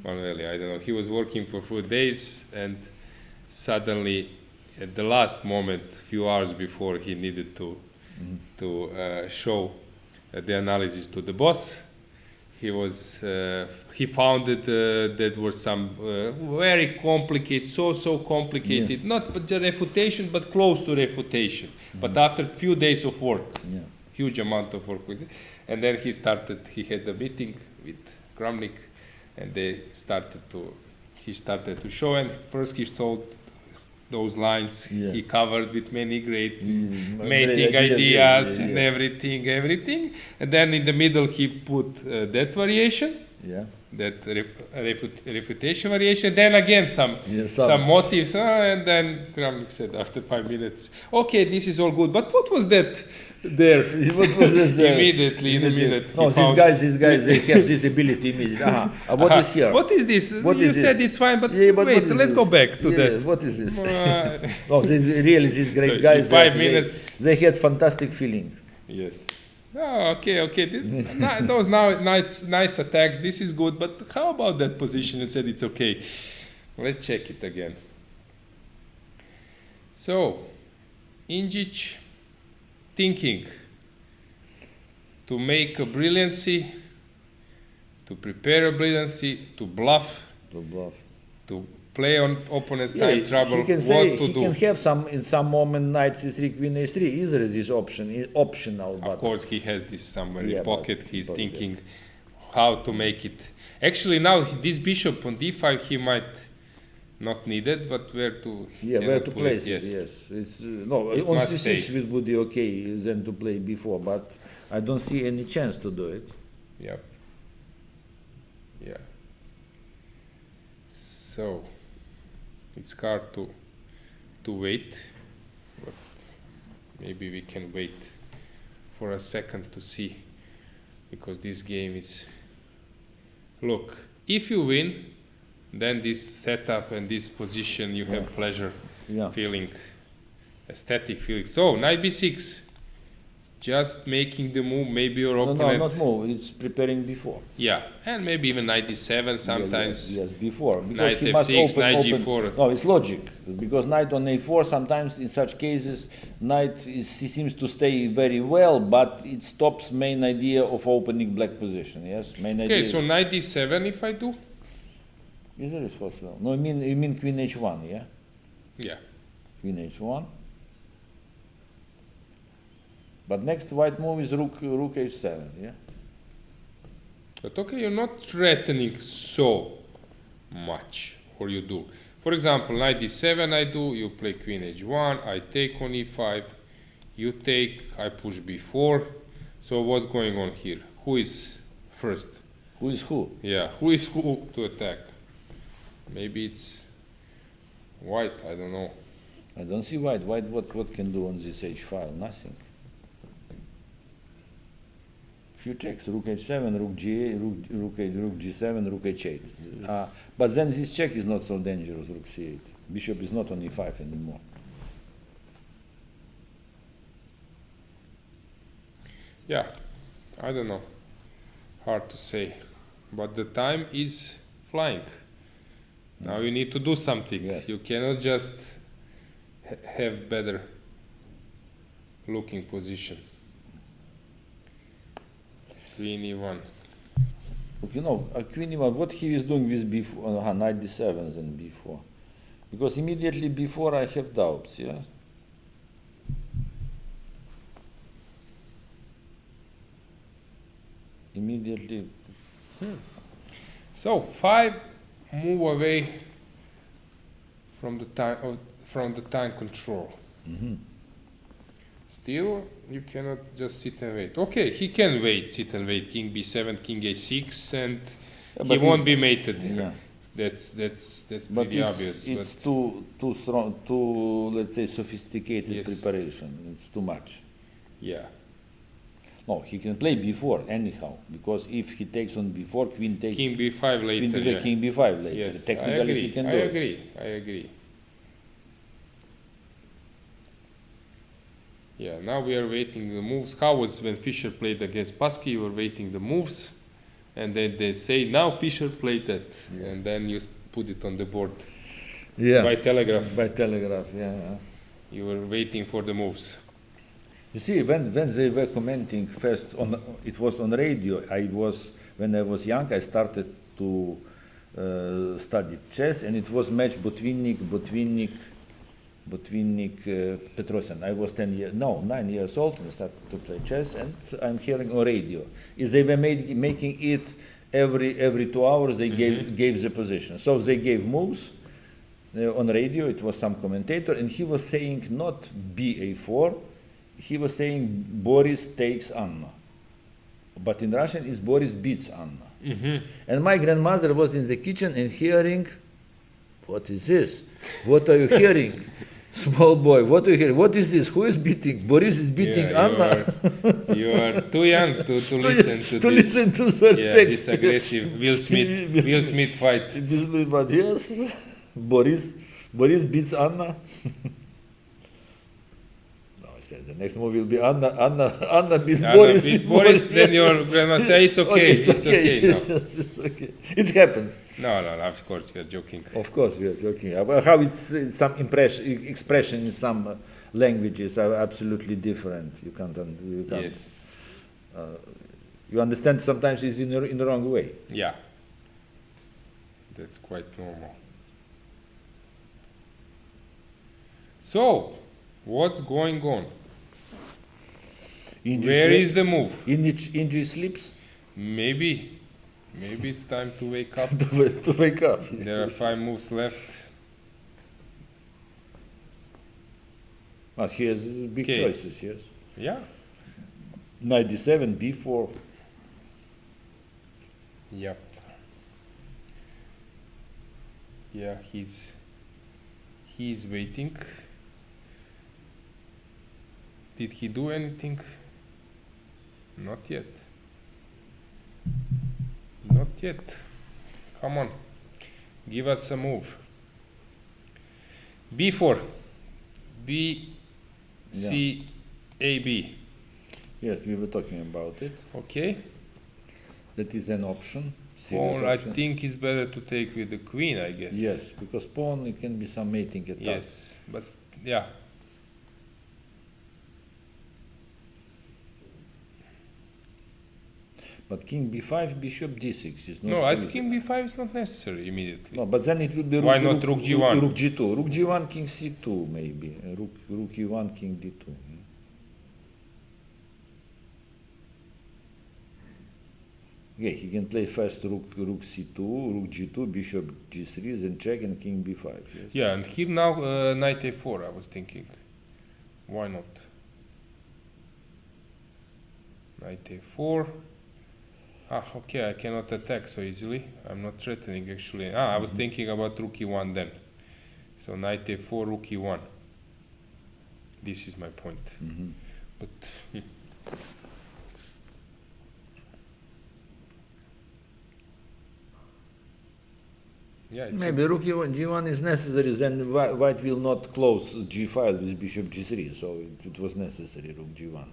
Manueli, I don't know. He was working for a few days, and suddenly, at the last moment, few hours before he needed to show the analysis to the boss, he found that there was some very complicated, so complicated, not but the refutation, but close to refutation. But after few days of work, huge amount of work with it, and then he had a meeting with Kramnik, and he started to show, and first he told those lines he covered with many great mating ideas and everything, and then in the middle he put that variation, that refutation variation. Then again some motives, and then Kramnik said after 5 minutes, okay, this is all good. But what was that there? What was this? Immediately in a minute. No, these guys, they have this ability immediately. What is here? What is this? What you is said this? it's fine, but Yeah, but wait, what is let's this? go back to Yeah, that. What is this? No, these great So guys. in 5 minutes. They had fantastic feeling. Yes. Oh, okay. Those now nice attacks. This is good. But how about that position? You said it's okay. Let's check it again. So, Injic thinking to make a brilliancy, to prepare a brilliancy, to bluff, to play on opponent's time trouble. He can what say to he do? can have in some moment knight c3 queen a3. Either is this optional. Of course, he has this somewhere Yeah, in pocket. but- He's but, thinking how to make it. Actually, now this bishop on d5 he might not need it, but where to? Yeah, cannot where to put place it, it? Yes, it's no It on must c6 stay. it would be okay than to play before, but I don't see any chance to do it. Yep. Yeah. So it's hard to wait, but maybe we can wait for a second to see, because this game is. Look, if you win, then this setup and this position you have pleasure Yeah. feeling, aesthetic feeling. So knight b6, just making the move. Maybe your No, opponent. not move. It's preparing before. Yeah, and maybe even knight d7 sometimes. Yes, before. Because Knight he must f6, open, knight open. g4. No, it's logic. Because knight on a4, sometimes in such cases, he seems to stay very well, but it stops main idea of opening black position. Yes, main idea. Okay, so knight d7 if I do? Is there is possible? No, you mean queen h1, yeah? Yeah. Queen h1. But next white move is rook h7, yeah? But okay, you're not threatening so much, or you do. For example, knight d7 I do, you play queen h1, I take on e5, you take, I push b4. So what's going on here? Who is first? Who is who? Yeah, who is who to attack? Maybe it's white, I don't know. I don't see white. White what can do on this h file? Nothing. Few checks, rook h7, rook g8, rook g7, rook h8. Yes. But then this check is not so dangerous, rook c8. Bishop is not on e5 anymore. Yeah, I don't know. Hard to say. But the time is flying. Now you need to do something. Yes. You cannot just have better looking position. Queen e1. Look, you know, queen e1, what he is doing with b4, knight d7 and b4. Because immediately before I have doubts, yeah? Immediately. So 5 move away from the time control. Still, you cannot just sit and wait. Okay, he can wait, sit and wait. King b7, king a6, and he but won't be mated there. Yeah. That's But pretty obvious. it's But too strong, too, let's say, sophisticated Yes. preparation. It's too much. yeah, No, he can play b4 anyhow, because if he takes on b4, queen takes king b5 later. queen, yeah. king b5 later. Yes, Technically, I agree. he can I do it. agree. I agree. Yeah, now we are waiting the moves. How was when Fischer played against Pasky? You were waiting the moves, and then they say now Fischer played that, and then you put it on the board Yeah. by telegraph. By telegraph, yeah. You were waiting for the moves. You see, when they were commenting first on, it was on radio. When I was young, I started to study chess, and it was match Botvinnik, Petrosian. I was 9 years old, and started to play chess, and I'm hearing on radio. Is they were making it every 2 hours. They gave the position. So they gave moves on radio. It was some commentator, and he was saying not ba4. He was saying Boris takes Anna, but in Russian it's Boris beats Anna. And my grandmother was in the kitchen and hearing, what is this? What are you hearing? Small boy, what are you hearing? What is this? Who is beating? Boris is beating Anna. You are too young to listen to To this. listen to such Yeah, text. this aggressive Will Smith fight. But yes, Boris beats Anna. No, I said the next movie will be Anna beats Boris. Beats Boris, then your grandma say it's okay. It's okay now. Yes, it's okay. It happens. No, of course we are joking. Of course, we are joking. How it's some expression in some languages are absolutely different. You can't. Yes. You understand sometimes it's in the wrong way. Yeah. That's quite normal. So, what's going on? Where is the move? Inji sleeps Maybe it's time to wake up. to wake up. There are 5 moves left. He has big Okay. choices. Yes. Yeah. 97 B4. Yep. Yeah, he's waiting. Did he do anything? Not yet. Not yet. Come on. Give us a move. B4. B, C, A, B. Yes, we were talking about it. Okay. That is an option. Serious Pawn, I option. think it's better to take with the queen, I guess. Yes, because pawn it can be some mating attack. Yes, but yeah. But king b5, bishop d6 is not. No, so at easy. king b5 is not necessary immediately. No, but then it will be Why not rook g1? Rook g2, rook g1, king c2 maybe, rook e1, king d2. Yeah, he can play first rook c2, rook g2, bishop g3, then check and king b5. Yes. Yeah, and here now knight a4. I was thinking, why not? Knight a4. Ah, okay, I cannot attack so easily. I'm not threatening actually. I was thinking about rook e1 then. So knight a4, rook e1. This is my point. But yeah, it's Maybe rook e1, g1 is necessary, then white will not close g5 with bishop g3, so it was necessary rook g1.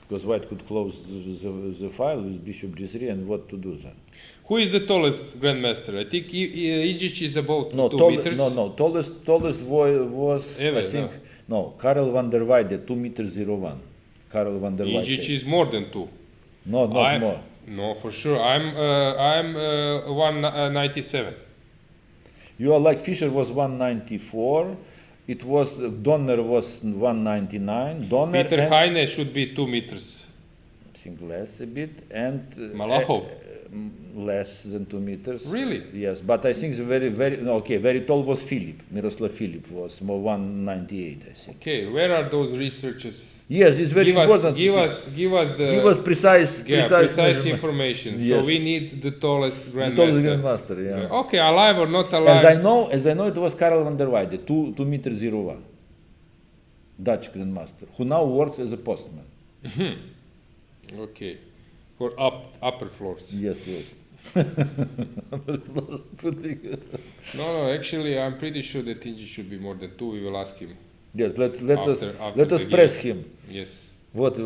Because white could close the file with bishop g3, and what to do then? Who is the tallest grandmaster? I think Ijic is about No, 2 meters. no, tallest was Ever, I think no, Karel van der Weide, 2 meters 01. Karel van der Weide. Ijic is more than 2. No, not more. No, for sure. I'm 197. You are like Fischer was 194. It was Donner was 199. Donner Peter and Heine should be 2 meters. I think less a bit, and Malachov. less than 2 meters. Really? Yes, but I think the very tall was Philip. Miroslav Philip was more 198, I think. Okay, where are those researchers? Yes, it's very important. Give us the Give us precise measurement. information. Yes. So we need the tallest The grandmaster. tallest grandmaster, yeah. Okay, alive or not alive? As I know, it was Karel van der Weide, 2 meters 01, Dutch grandmaster, who now works as a postman. Okay, for upper floors. Yes. No, actually, I'm pretty sure that Ijic should be more than 2. We will ask him. Yes, let After us the press game. him. Yes. What?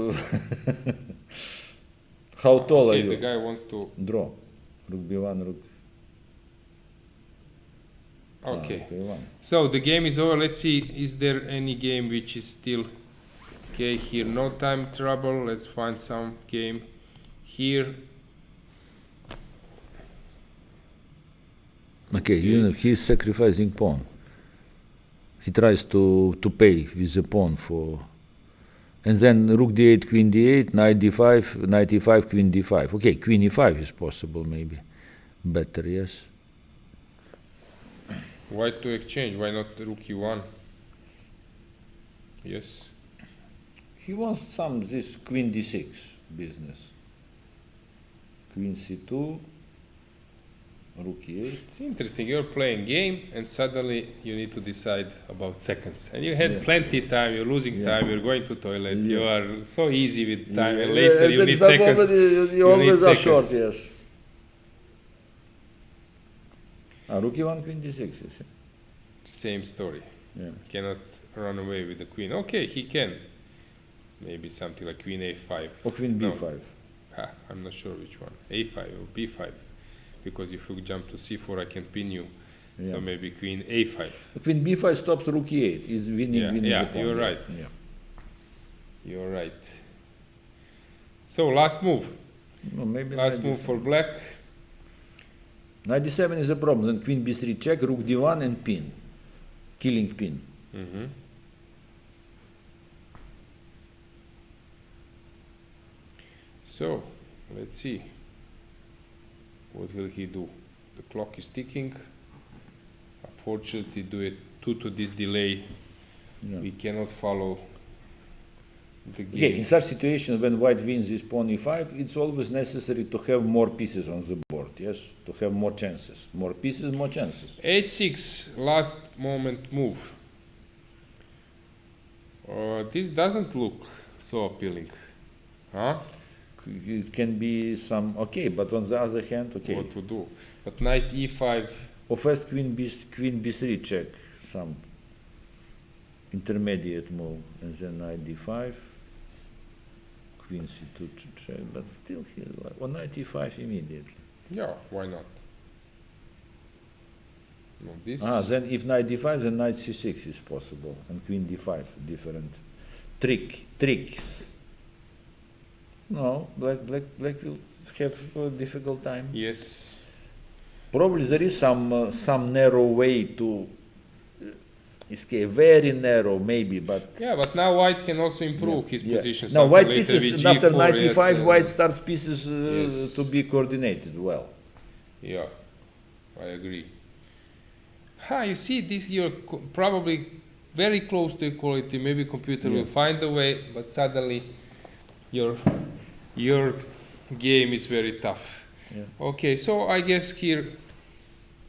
How tall are Okay, you? the guy wants to. Draw. Rook b1, rook. Okay. B1. So the game is over. Let's see. Is there any game which is still okay here? No time trouble. Let's find some game here. Okay, you know, he's sacrificing pawn. He tries to pay with the pawn for, and then rook d8, queen d8, knight d5, knight e5, queen d5. Okay, queen e5 is possible, maybe better. Yes. Why to exchange? Why not rook e1? Yes. He wants this queen d6 business. Queen c2, rook e8. It's interesting. You're playing game, and suddenly you need to decide about seconds. And you had plenty time. You're losing time. You're going to toilet. You are so easy with time, and later you need seconds. You always are short, yes. Rook e1, queen d6, you see. Same story. Yeah. Cannot run away with the queen. Okay, he can. Maybe something like queen a5. Or queen No. b5. I'm not sure which one. a5 or b5. Because if you jump to c4, I can pin you. Yeah. So maybe queen a5. Queen b5 stops rook e8. Is winning. Yeah, the pawn, you're yes. right. Yeah. You're right. So last move. No, maybe Last move for black. Knight d7 is a problem. Then queen b3 check, rook d1 and pin. Killing pin. So, let's see. What will he do? The clock is ticking. Unfortunately, due to this delay, we cannot follow the game. Okay, in such situations when white wins this pawn e5, it's always necessary to have more pieces on the board, yes? To have more chances. More pieces, more chances. a6, last moment move. This doesn't look so appealing. Huh? It can be some, okay, but on the other hand, okay. What to do? But knight e5. Or first queen b3 check, some intermediate move, and then knight d5, queen c2 check, but still here, or knight e5 immediately. Yeah, why not? No, this. Then if knight d5, then knight c6 is possible, and queen d5, different tricks. No, black will have a difficult time. Yes. Probably there is some narrow way to escape, very narrow maybe, but Yeah, but now white can also improve his position. Now something white later pieces with after G4, knight yes, e5, white starts pieces yes. to be coordinated well. Yeah, I agree. You see, this you're probably very close to equality. Maybe computer will find a way, but suddenly your game is very tough. Yeah. Okay, so I guess here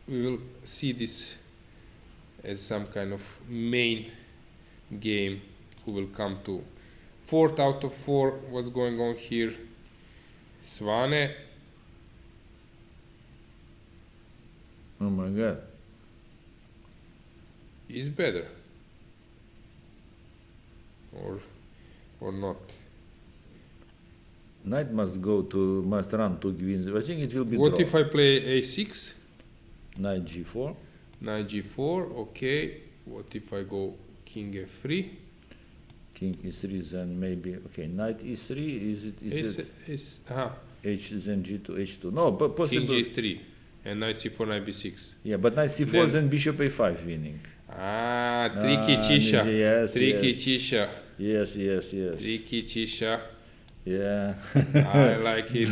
we will see this as some kind of main game who will come to 4th out of 4. What's going on here? Svane. Oh my god. Is better or not. Knight must run to win. I think it will be What draw. if I play a6? Knight g4. Knight g4, okay. What if I go king f3? King e3, then maybe, okay, knight e3, is it h, then g2, h2. No, but king possibly. g3 and knight c4, knight b6. Yeah, but knight c4, then bishop a5 winning. Tricky Chisha. Yes, Tricky yes. Chisha. Yes. Tricky Chisha. Yeah. I like it.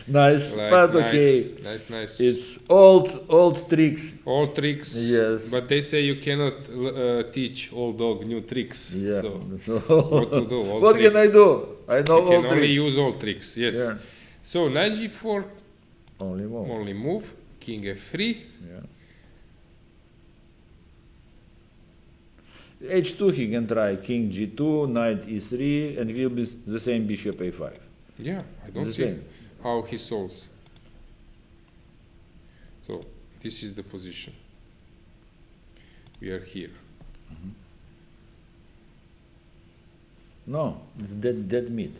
Nice, but okay. Nice. It's old tricks. All tricks. Yes. But they say you cannot teach old dog new tricks. Yeah. So what to do? Old What tricks. can I do? I know You all can only tricks. use old tricks. Yes. Yeah. So knight g4, Only one. only move. King f3. Yeah. h2 he can try king g2, knight e3, and will be the same bishop a5. Yeah, I don't The see same. how he solves. So this is the position. We are here. No, it's dead meat.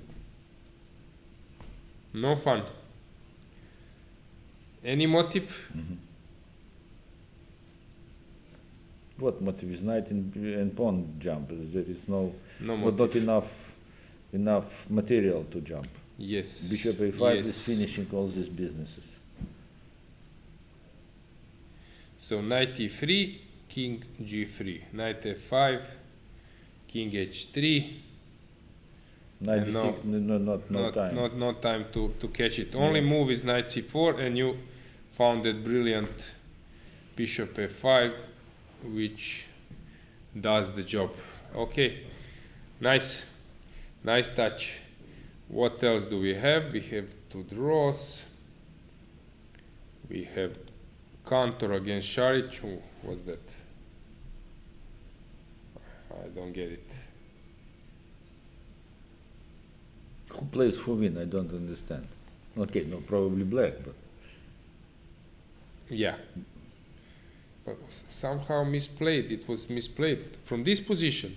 No fun. Any motive? What motive is knight and pawn jump? There is No not motive. enough material to jump. Yes. Bishop a5 yes. is finishing all these businesses. So knight e3, king g3, knight f5, king h3. Knight And d6, no time. No time to catch it. Only move is knight c4, and you found that brilliant bishop f5, which does the job. Okay, nice touch. What else do we have? We have two draws. We have counter against Šarić. What's that? I don't get it. Who plays for win? I don't understand. Okay, no, probably black, but Yeah. But somehow misplayed. It was misplayed from this position.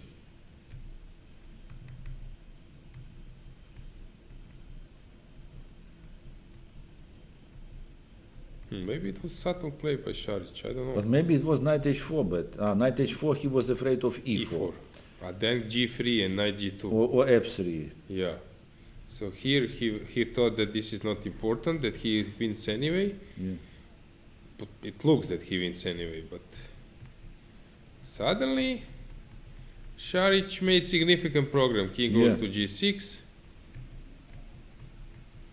Maybe it was subtle play by Šarić. I don't know. but maybe it was knight h4, but knight h4 he was afraid of e4, Then g3 and knight g2. or f3. Yeah. So here he thought that this is not important, that he wins anyway. Yeah. But it looks that he wins anyway. But suddenly Šarić made significant program. King goes Yeah. to g6.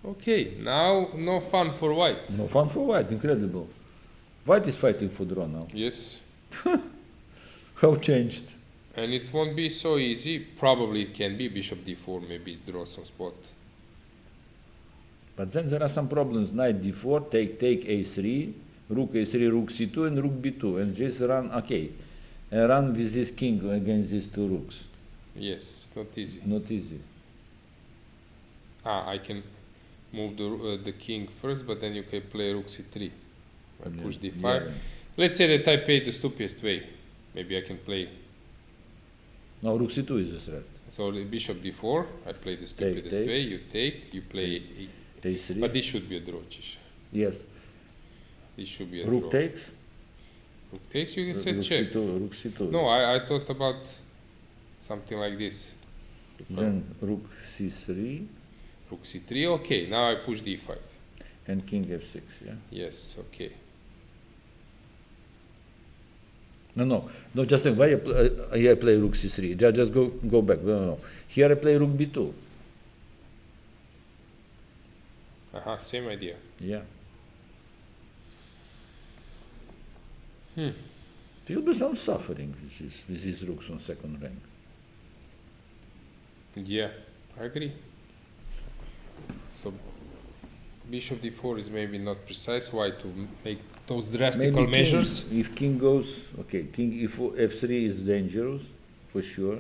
Okay, now no fun for white. No fun for white, incredible. White is fighting for draw now. Yes. How changed? And it won't be so easy. Probably it can be bishop d4, maybe draw some spot. But then there are some problems. Knight d4, take a3, rook a3, rook c2, and rook b2, and just run and run with this king against these two rooks. Yes, not easy. Not easy. I can move the king first, but then you can play rook c3. I push d5. Yeah. Let's say that I played the stupidest way. Maybe I can play. Now rook c2 is a threat. So bishop d4. I play the stupidest take. way. You take. You play. a3. But this should be a draw, Cisha. Yes. This should be a Rook draw. takes. Rook takes. You can set Rook check. c2. Rook c2. No, I thought about something like this. Then rook c3 Rook c3. Okay. Now I push d5. and king f6. Yeah. Yes. Okay. No. Just think. Why I play rook c3? Just go back. No. Here I play rook b2. Same idea. Yeah. There will be some suffering with these rooks on second rank. Yeah, I agree. So bishop d4 is maybe not precise. Why to make those drastical Maybe measures? King, if king goes, okay, king f3 is dangerous for sure.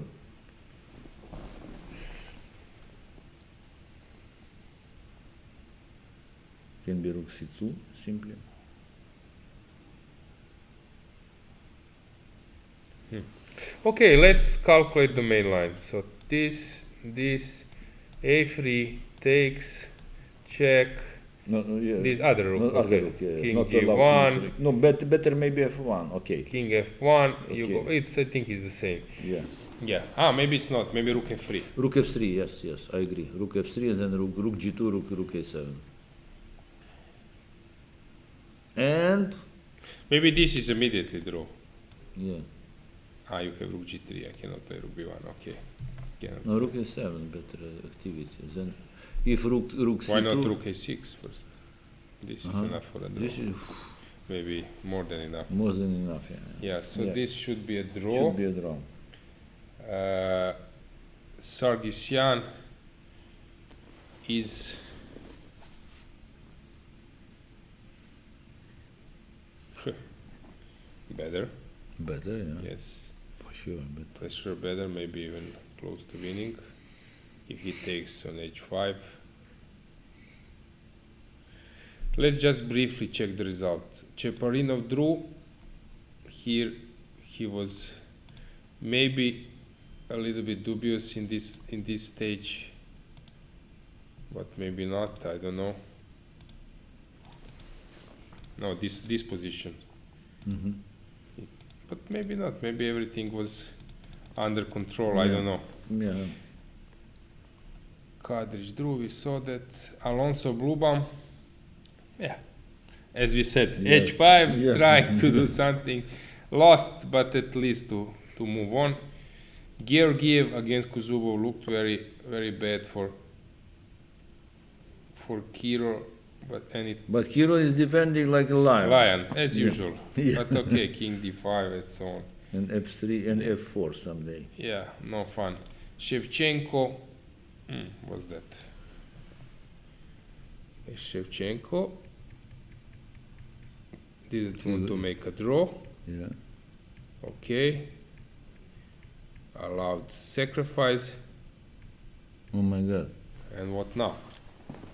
Can be rook c2 simply. Okay, let's calculate the main line. So this, a3 takes, check. No, yeah. This other rook. No, okay. other rook, yeah. King Not g1. king f3. No, better maybe f1. Okay. King f1. You Okay. go. I think it's the same. Yeah. Yeah. Maybe it's not. Maybe rook f3. Rook f3. Yes. I agree. Rook f3 and then rook g2, rook a7. And Maybe this is immediately draw. yeah. You have rook g3. I cannot play rook b1. Okay. Cannot. No, rook a7 better activity. Then if rook c2. Why not rook a6 first? This is enough for a draw. This is Maybe more than enough. more than enough. Yeah. Yeah, so Yeah. this should be a draw. Should be a draw. Sargsyan is better. Better, yeah. Yes, For sure. Better. for sure better. Maybe even close to winning. If he takes on h5. Let's just briefly check the result. Cheparinov drew. Here he was maybe a little bit dubious in this stage, but maybe not. I don't know. No, this position. Mm-hmm. But maybe not. Maybe everything was under control. I Yeah. don't know. Yeah. Kadrić drew. We saw that. Alonso Blubam. Yeah, as we said, Yeah. h5, Yeah. trying to do something, lost, but at least to move on. Georgiev against Kuzubov looked very, very bad for Kiro, But hero is defending like a lion. lion as Yeah. usual. Yeah. But okay, king d5 and so on. And f3 and f4 someday. Yeah, no fun. Shevchenko, what's that? Shevchenko didn't want to make a draw. Yeah. Okay. Allowed sacrifice. Oh my god. And what now?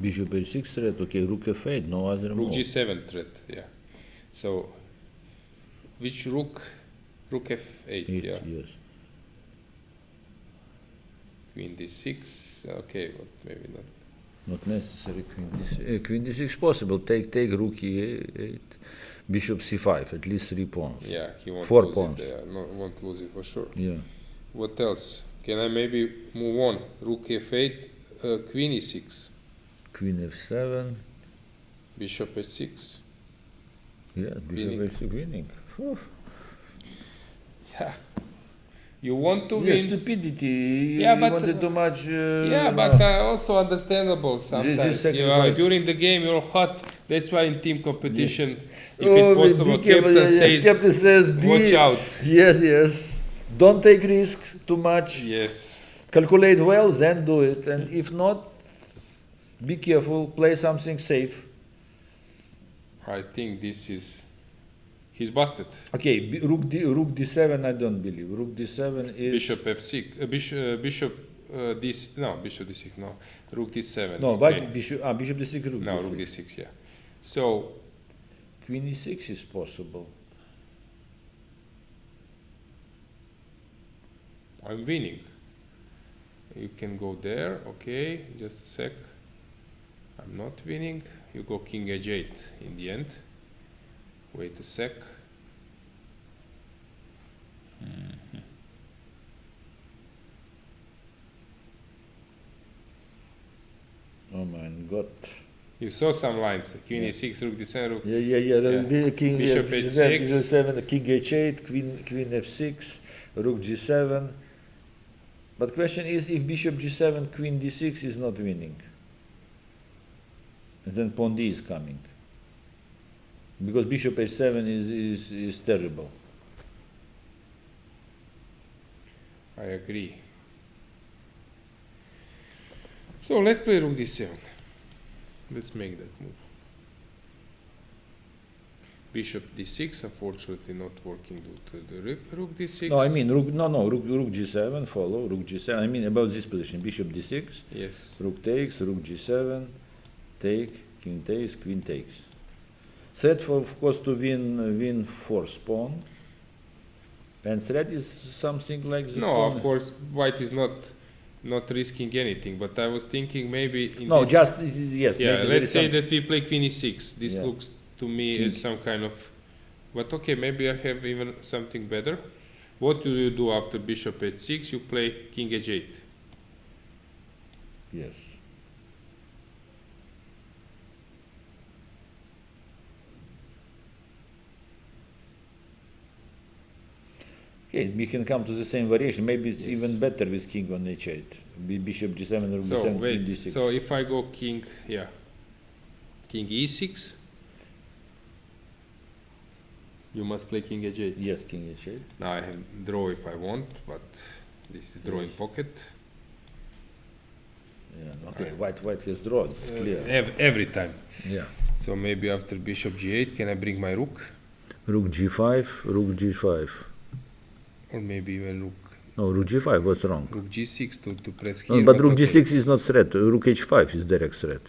Bishop h6 threat. Okay, rook f8. No other Rook move. g7 threat. Yeah. So, which rook? Rook f8. Eight, Yeah. Yes. Queen d6. Okay, but maybe not. Not necessary. Queen d6 possible. Take rook e8. Bishop c5. At least 3 pawns. Yeah, he won't 4 lose pawns. it there. No, won't lose it for sure. Yeah. What else? Can I maybe move on? Rook f8, queen e6, Queen f7. bishop h6. Yeah, bishop Winning. h6 winning. Phew. Yeah. You want to Yeah, win? stupidity. Yeah, You but- wanted too much. Yeah, you but know. also understandable sometimes. sacrifice. During the game you're hot. That's why in team competition, if Oh, it's be possible, careful, captain says, captain says, watch out. Yes, yes. Don't take risks too much. Yes. Calculate well, then do it. And if not, be careful. Play something safe. I think this is. He's busted. Okay, rook d7. I don't believe rook d7 is Bishop f6. Bishop bishop d6. No. Rook d7. no, okay. but bishop d6. Rook No, d6. rook d6. Yeah. So Queen e6 is possible. I'm winning. You can go there. Okay, just a sec. I'm not winning. You go king h8 in the end. Wait a sec. Oh my God. You saw some lines. Queen e6, rook d7, rook. Yeah. Yeah. King Bishop h6. h7, king h8, queen f6, rook g7. But question is if bishop g7, queen d6 is not winning. And then pawn d is coming. Because bishop h7 is terrible. I agree. So let's play rook d7. Let's make that move. Bishop d6, unfortunately not working due to the rook d6. No, I mean rook g7, follow, rook g7. I mean about this position, bishop d6, Yes. rook takes, rook g7, take, king takes, queen takes. Threat for, of course, to win fourth pawn. And threat is something like the No, pawn. of course, white is not risking anything. But I was thinking maybe in No, this, just this is, yes. yeah. maybe there Let's is say something- that we play queen e6. This Yeah. looks to me King. as some kind of. But okay, maybe I have even something better. What do you do after bishop h6? You play king h8. Yes. Okay, we can come to the same variation. Maybe it's Yes. even better with king on h8. Bishop g7 or So b7, queen wait. d6. So if I go king, yeah, king e6. You must play king h8. Yes, king h8. Now I have draw if I want, but this is draw in Yes. pocket. Yeah, okay, white has drawn, it's clear. Every time. Yeah. So maybe after bishop g8, can I bring my rook? Rook g5, rook g5. Or maybe even rook No, rook g5, what's wrong? rook g6 to press here. No, but rook okay. g6 is not threat. Rook h5 is direct threat.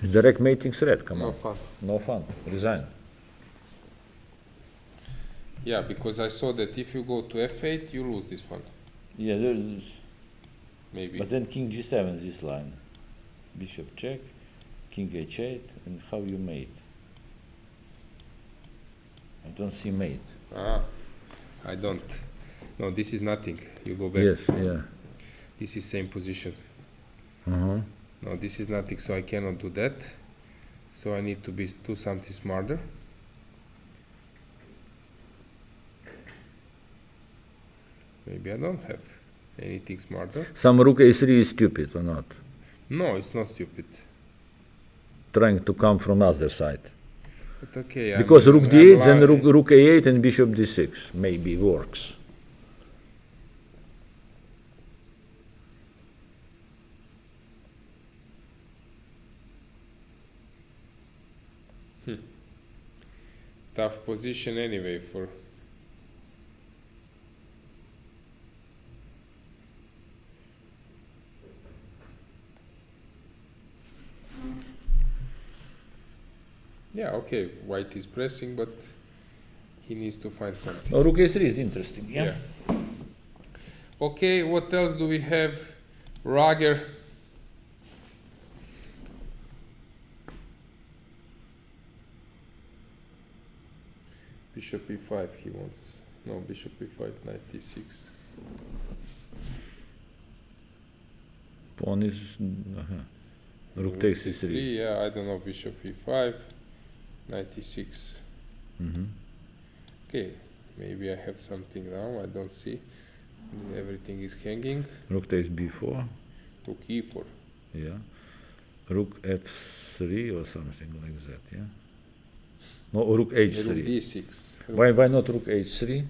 It's direct mating threat, come No on. fun. No fun. Resign. Yeah, because I saw that if you go to f8, you lose this one. Yeah, Maybe. but then king g7 this line. Bishop check, king h8, and how you mate? I don't see mate. I don't. No, this is nothing. You go back. Yes, yeah. This is same position. Uh-huh. No, this is nothing, so I cannot do that. So I need to do something smarter. Maybe I don't have anything smarter. Some rook a3 is stupid or not? No, it's not stupid. Trying to come from other side. But okay. Because rook I'm d8, then allowing- rook a8 and bishop d6 maybe works. tough position anyway for. Yeah, okay, white is pressing, but he needs to find something. Oh, rook a3 is interesting. Yeah. Okay, what else do we have? Rager. Bishop e5 he wants. No, bishop e5, knight e6. Pawn is. Rook takes e3. Yeah, I don't know. Bishop e5, knight e6. Okay, maybe I have something now. I don't see. Everything is hanging. Rook takes b4. Rook e4. Yeah. Rook f3 or something like that. Yeah. No, rook h3. Rook d6. Why not rook h3?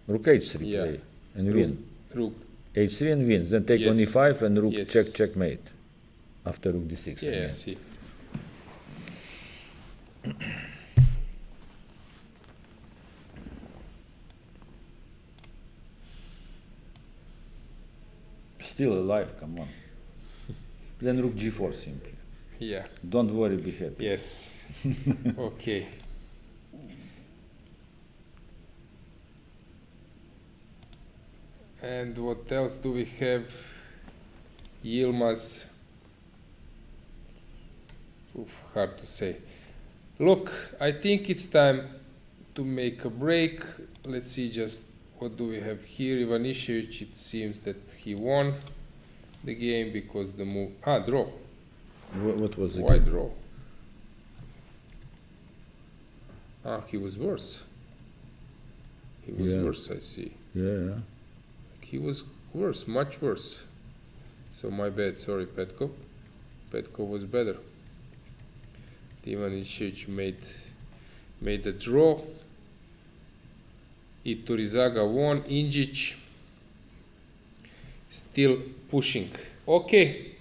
Rook h3 Yeah. play and win. Rook. H3 and wins. Then take on Yes. e5 and rook Yes. checkmate. After rook d6. Yeah, again. see. Still alive, come on. Then rook g4 simply. Yeah. Don't worry, be happy. Yes. Okay. And what else do we have? Yilmaz. Oof, hard to say. Look, I think it's time to make a break. Let's see just what do we have here. Ivanišević, it seems that he won the game because the move. Draw. What was the Why game? draw? He was worse. He was Yeah. worse, I see. Yeah. He was worse, much worse. So my bad, sorry, Petkov. Petkov was better. Ivanišević made a draw. Iturizaga won. Injic still pushing. Okay,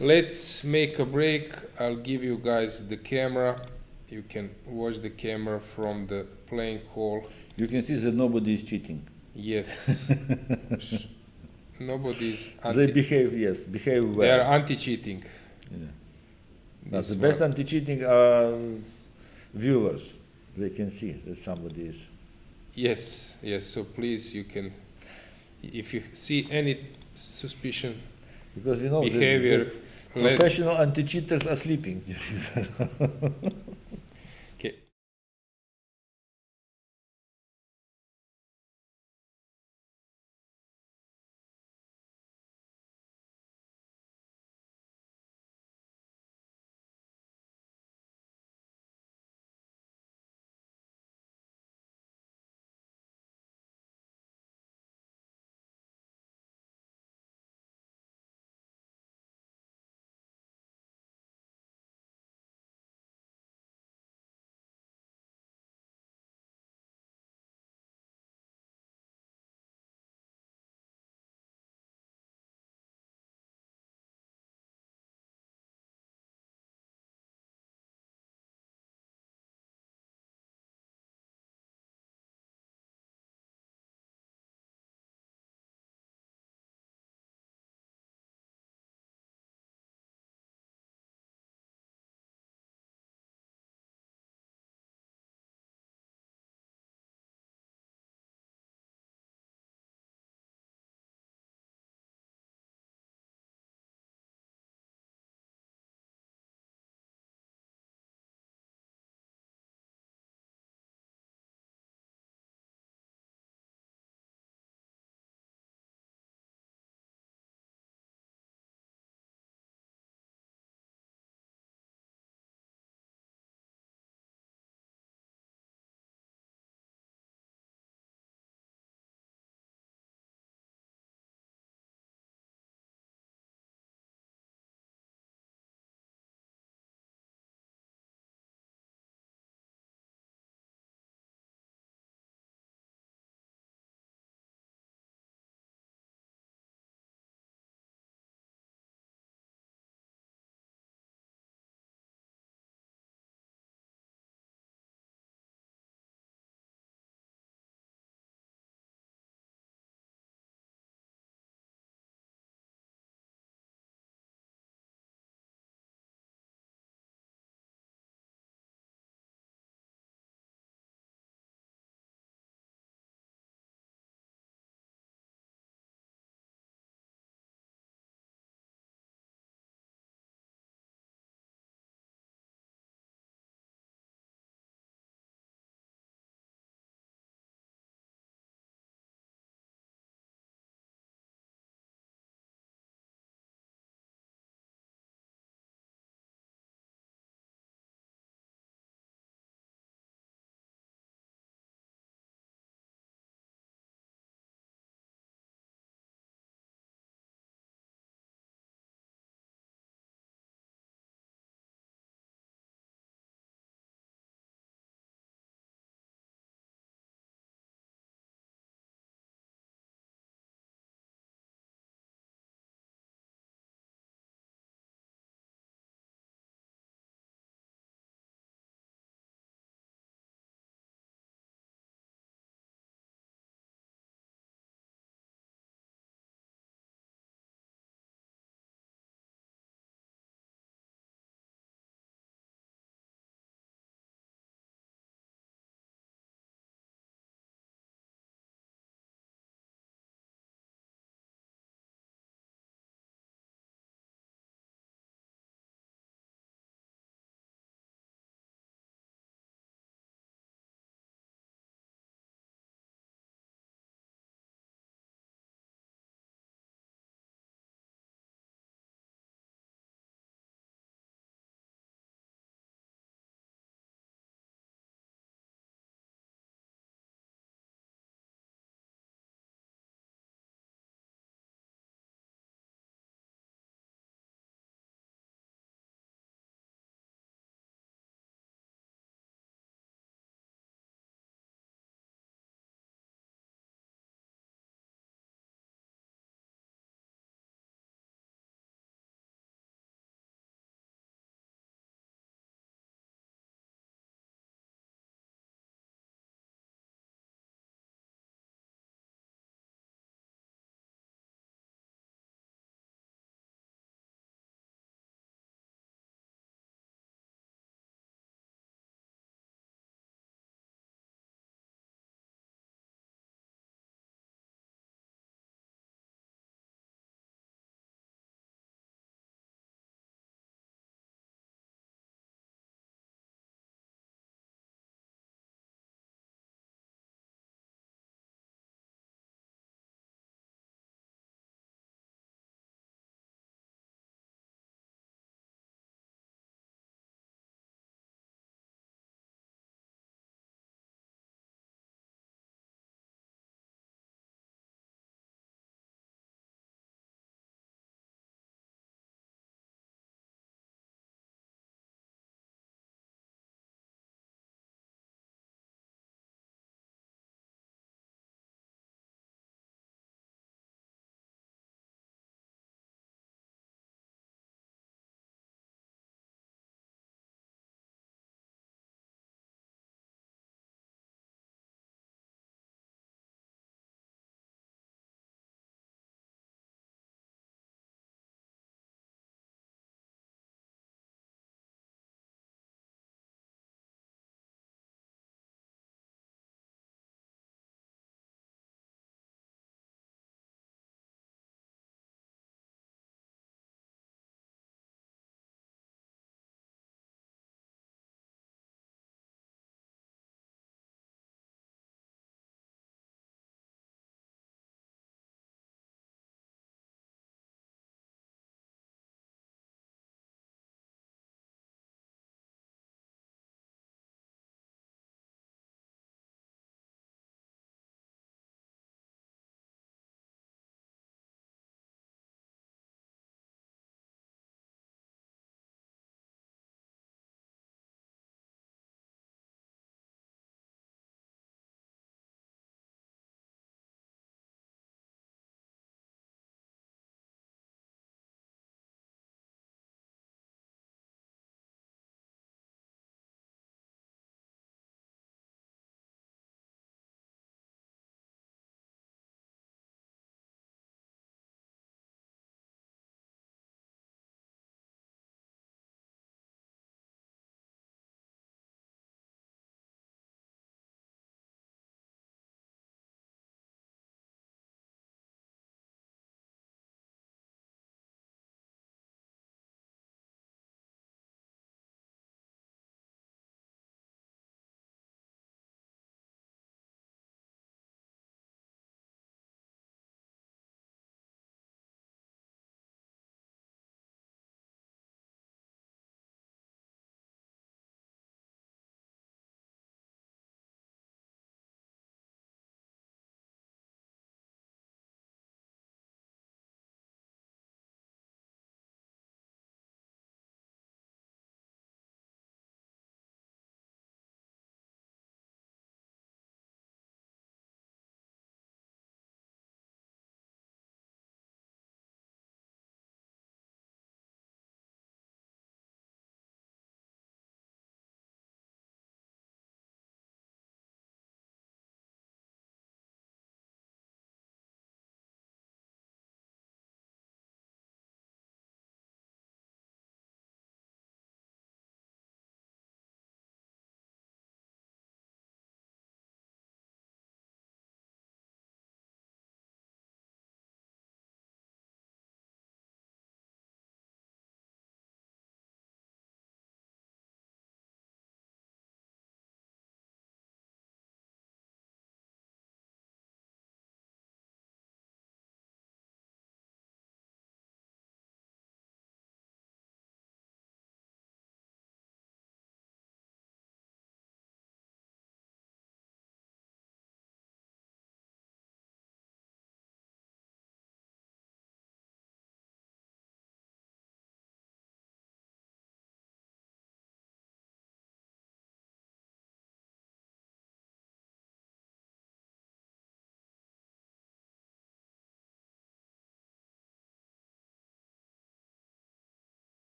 let's make a break. I'll give you guys the camera. You can watch the camera from the playing hall. You can see that nobody is cheating. Yes. Nobody's They behave well. they are anti-cheating. Yeah. Now, This the best one. anti-cheating are viewers. They can see that somebody is. Yes, so please, you can, if you see any suspicion Because we know behavior, that let, professional anti-cheaters are sleeping during their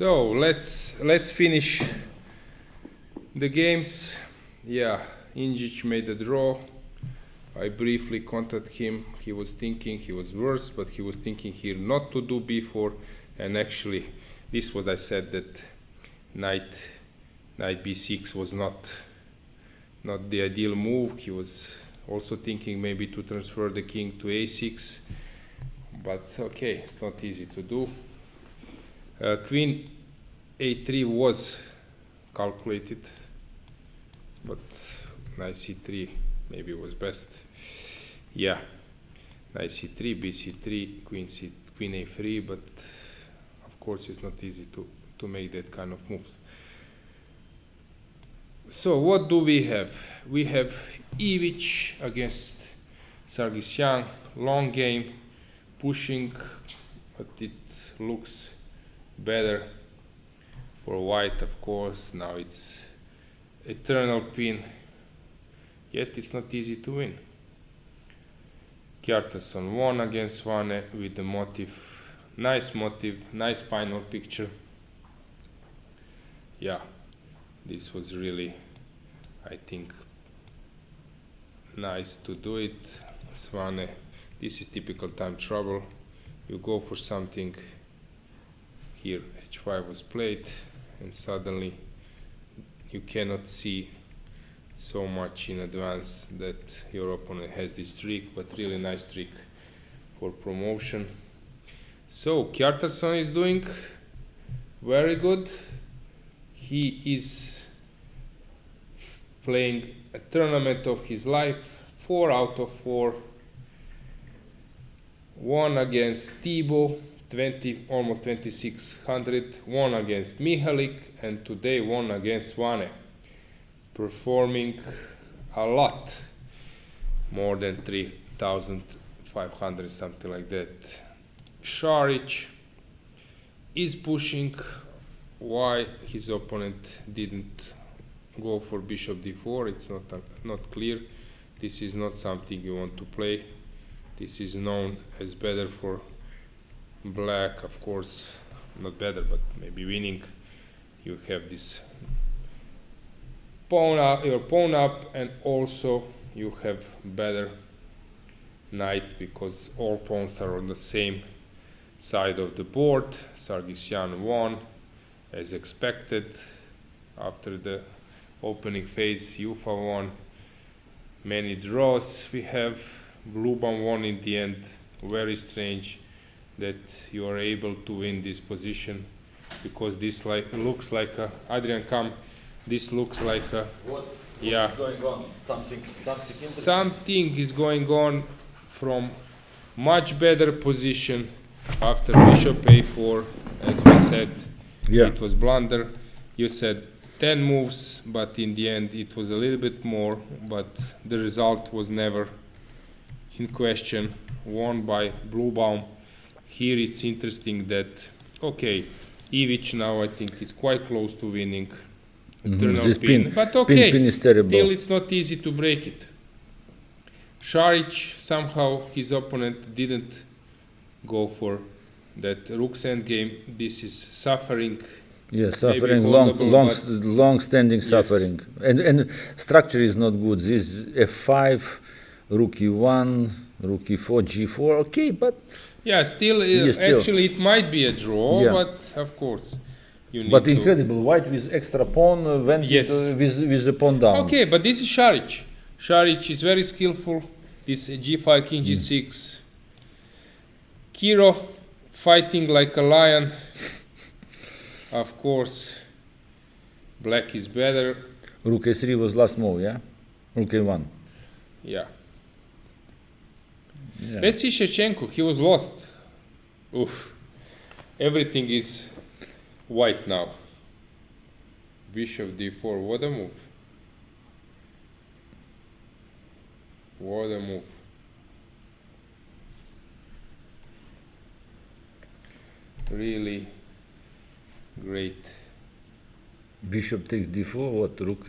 So let's finish the games. Yeah, Injic made a draw. I briefly contacted him. He was thinking he was worse, but he was thinking here not to do b4. And actually, this was I said that knight b6 was not the ideal move. He was also thinking maybe to transfer the king to a6, but okay, it's not easy to do. Queen a3 was calculated, but knight c3 maybe was best. Yeah, knight c3, bc3, queen a3, but of course it's not easy to make that kind of moves. So what do we have? We have Ivic against Sargsyan, long game, pushing, but it looks better for white, of course. Now it's eternal pin, yet it's not easy to win. Kjartason won against Svane with the motive, nice final picture. Yeah, this was really, I think, nice to do it. Svane, this is typical time trouble. You go for something, here h5 was played, and suddenly you cannot see so much in advance that your opponent has this trick, but really nice trick for promotion. So Kjartason is doing very good. He is playing a tournament of his life, 4 out of 4. Won against Thibaut, almost 2600. Won against Mihalik, and today won against Svane. Performing a lot, more than 3,500, something like that. Šarić is pushing. Why his opponent didn't go for bishop d4, it's not clear. This is not something you want to play. This is known as better for black, of course, not better, but maybe winning. You have this your pawn up, and also you have better knight because all pawns are on the same side of the board. Sargsyan won as expected. After the opening phase, Ufa won. Many draws we have. Bluban won in the end. Very strange that you are able to win this position, because this looks like a Adrian Kam. This looks like a What yeah. is going on? Something Something is going on from much better position after bishop a4, as we said. Yeah. It was blunder. You said 10 moves, but in the end it was a little bit more, but the result was never in question. Won by Bluebaum. Here it's interesting that, okay, Ivic now I think is quite close to winning eternal This pin, but okay, pin is terrible. still it's not easy to break it. Šarić, somehow his opponent didn't go for that rook's endgame. This is suffering. Yeah, suffering, holdable, long-standing suffering, and structure is not good. This f5, rook e1, rook e4, g4. Okay, but Yeah, still, actually it might be a draw, Yeah. but of course you need but to. incredible. White with extra pawn went Yes. with the pawn down. Okay, but this is Šarić. Šarić is very skillful. This g5, king g6. Kiro fighting like a lion. Of course, black is better. Rook a3 was last move, yeah? Rook a1. Yeah. Yeah. Let's see Shevchenko. He was lost. Oof. Everything is white now. Bishop d4. What a move. What a move. Really great. Bishop takes d4. What rook?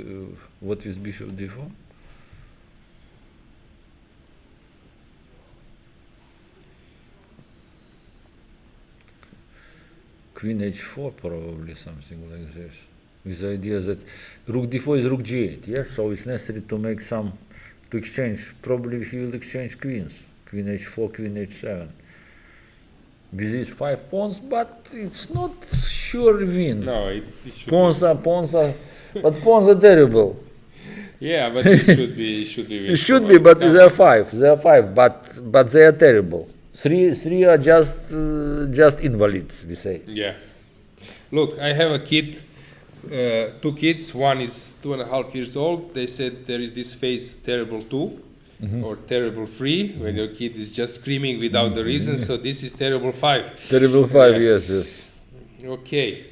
What is bishop d4? Queen h4 probably, something like this. With the idea that rook d4 is rook g8, yes? So it's necessary to make some, to exchange, probably he will exchange queens. Queen h4, queen h7. With these 5 pawns, but it's not sure win. No, it should Pawns are, but pawns are terrible. Yeah, but it should be It should be, but they are 5, but they are terrible. Three are just invalids, we say. Yeah. Look, I have a kid, 2 kids. One is 2.5 years old. They said there is this phase, terrible 2 or terrible 3, when your kid is just screaming without the reason. So this is terrible 5. Terrible 5, yes. Okay.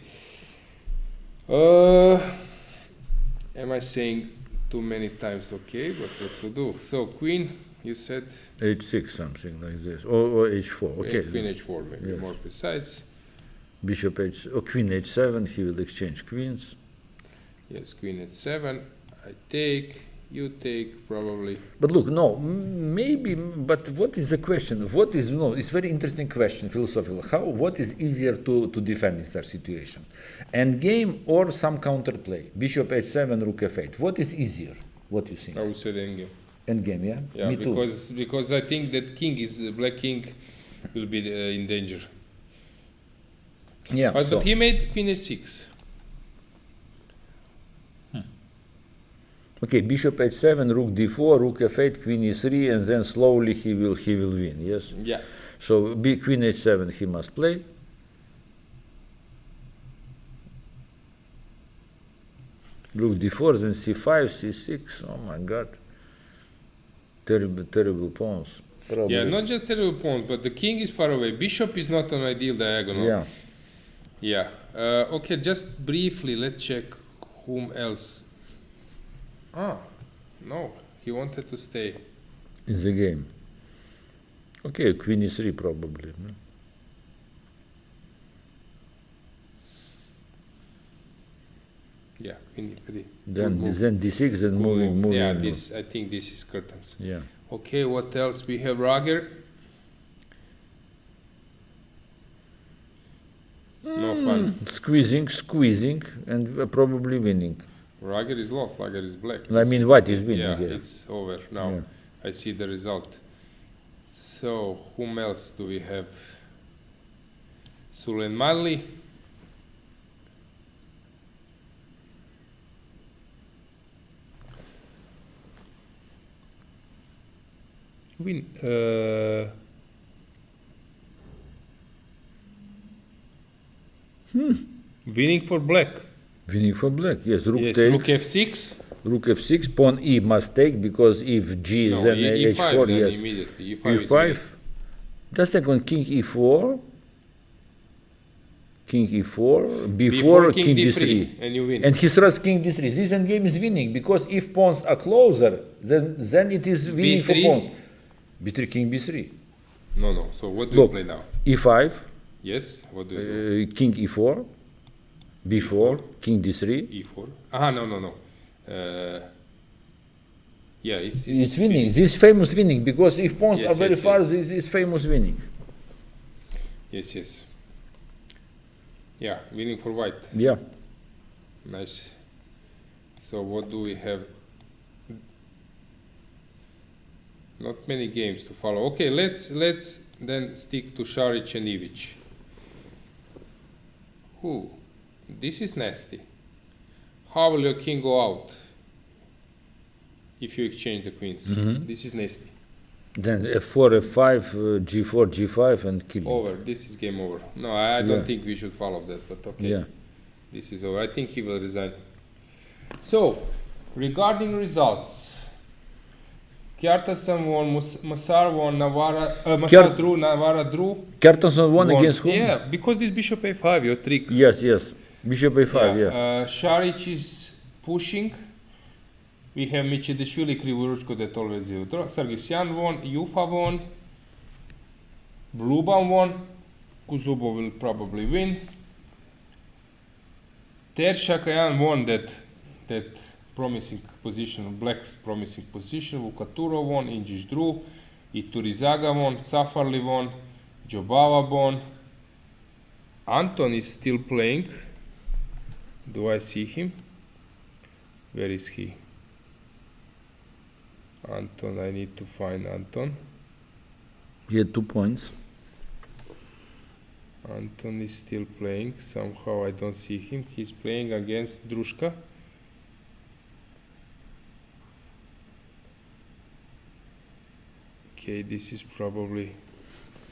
Am I saying too many times okay? But what to do? So queen, you said h6, something like this, or h4. Okay. queen h4, maybe Yes. more precise. Bishop h, or queen h7. He will exchange queens. Yes, queen h7. I take. You take probably. But look, no, maybe. But what is the question? What is It's very interesting question, philosophical. What is easier to defend in such situation? Endgame or some counterplay? Bishop h7, rook f8. What is easier? What do you think? I would say the endgame. Endgame, yeah. Yeah, Me too. because I think that black king will be in danger. Yeah. But he made queen h6. Okay, bishop h7, rook d4, rook f8, queen e3, and then slowly he will win. Yes. Yeah. So queen h7 he must play. Rook d4, then c5, c6. Oh my God. Terrible pawns. Probably. Yeah, not just terrible pawn, but the king is far away. Bishop is not an ideal diagonal. Yeah. Yeah. Okay, just briefly, let's check whom else. Ah, no, he wanted to stay. In the game. Okay, queen e3 probably. No? Yeah, queen e3. Then d6, then moving. Yeah, move. I think this is curtains. Yeah. Okay, what else? We have Rager. No fun. Squeezing, and probably winning. Rager is lost, Rager is black. I mean, white is winning. Yeah, Yeah. it's over now. Yeah. I see the result. So, whom else do we have? Sulen Mali. Win. Winning for black. Winning for black, yes. Rook Yes, takes. rook f6. Rook f6, pawn e must take, because if g is No, then e5 h4, then yes. immediately. e5 is e5. winning. Just second, king e4. King e4, Before king d3. and you win. And he throws king d3. This endgame is winning, because if pawns are closer, then it is winning for B3? pawns. b3, king b3. No. So what do Look. you play now? e5, Yes. What do you do? king e4, b4, king d3. E4. No. Yeah, It's winning. This famous winning, because if pawns Yes, are very yes, far, yes. this is famous winning. Yes. Yeah, winning for white. Yeah. Nice. So what do we have? Not many games to follow. Okay, let's then stick to Šarić and Ivić. Ooh, this is nasty. How will your king go out if you exchange the queens? This is nasty. Then f4, f5, g4, g5, and killing. Over. This is game over. No, I don't think we should follow that, but okay. Yeah. This is over. I think he will resign. So, regarding results, Kjartansson won, Masar won, Masar drew, Navara drew. Kjartansson won against whom? Yeah, because this bishop a5, your trick. Yes. Bishop a5, yeah. Šarić is pushing. We have Michidishvili, Krivoruchko that always you draw. Sargsyan won, Yufa won, Bluban won, Kuzubo will probably win. Tershakayan won that promising position, Black's promising position. Vukaturo won, Injic drew, Iturizaga won, Safarli won, Jobava won. Anton is still playing. Do I see him? Where is he? Anton, I need to find Anton. He had 2 points. Anton is still playing. Somehow I don't see him. He's playing against Drushka. Okay, this is probably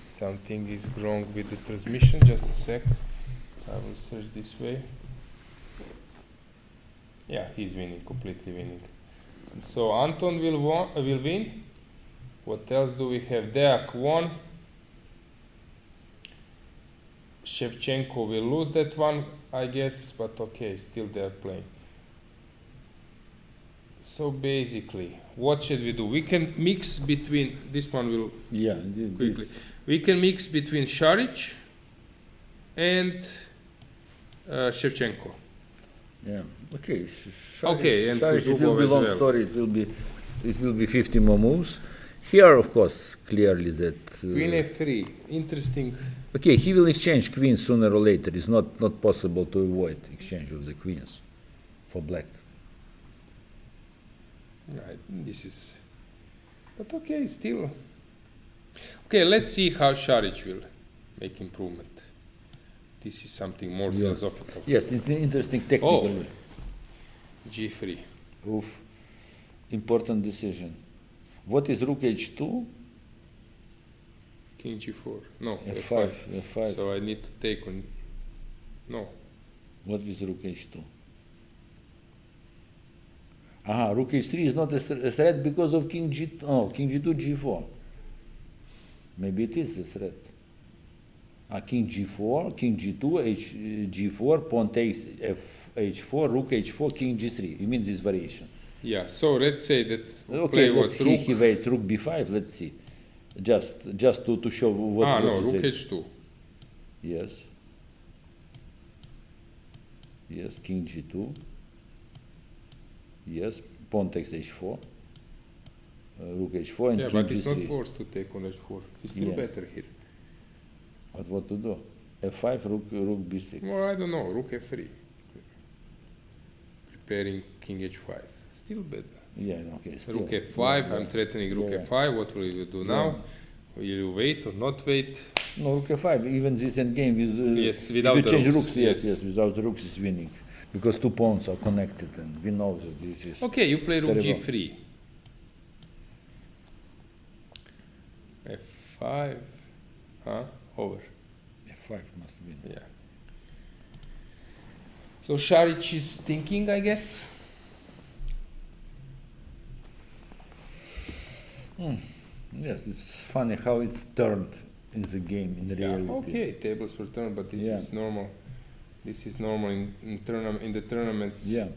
something is wrong with the transmission. Just a sec. I will search this way. Yeah, he's winning, completely winning. So Anton will win. What else do we have? Deak won. Shevchenko will lose that one, I guess, but okay, still they're playing. So basically, what should we do? We can mix between, this one will quickly. We can mix between Šarić and Shevchenko. Yeah. Okay. Okay, and Šarić, it will Kuzubov be as long well. story. It will be 50 more moves. Here, of course, clearly that. Queen f3, interesting. Okay, he will exchange queens sooner or later. It's not possible to avoid exchange of the queens for black. Right, this is, but okay, still. Okay, let's see how Šarić will make improvement. This is something more philosophical. Yes, it's interesting technically. G3. Oof. Important decision. What is rook h2? King G4. No, f5. F5. So I need to take on. No. What is rook h2? Aha, rook h3 is not a threat because of king g2. Oh, king g2, g4. Maybe it is a threat. King g4, king g2, g4, pawn takes h4, rook h4, king g3. You mean this variation? Yeah. So let's say that Okay, play let's was see. rook. He waits rook b5. Let's see. Just to show what. No, what rook is it. h2. Yes. Yes, king g2. Yes, pawn takes h4. Rook h4 and Yeah, king but it's not g3. forced to take on h4. It's still Yeah. better here. But what to do? f5, rook b6. Well, I don't know. Rook f3. Preparing king h5. Still better. Yeah, okay. Still. Rook f5. Yeah, I'm threatening rook yeah. f5. What will you do now? Will you wait or not wait? No, rook f5. Even this endgame with. Yes, without if the you change rooks, rooks, yes, yes. yes, without the rooks is winning. Because 2 pawns are connected and we know that this is. Okay, you play rook terrible. g3. f5. Over. f5 must win. Yeah. So Šarić is thinking, I guess. Yes, it's funny how it's turned in the game, in reality. Okay, tables were turned, but this Yeah. is normal. This is normal in the tournaments. Yeah.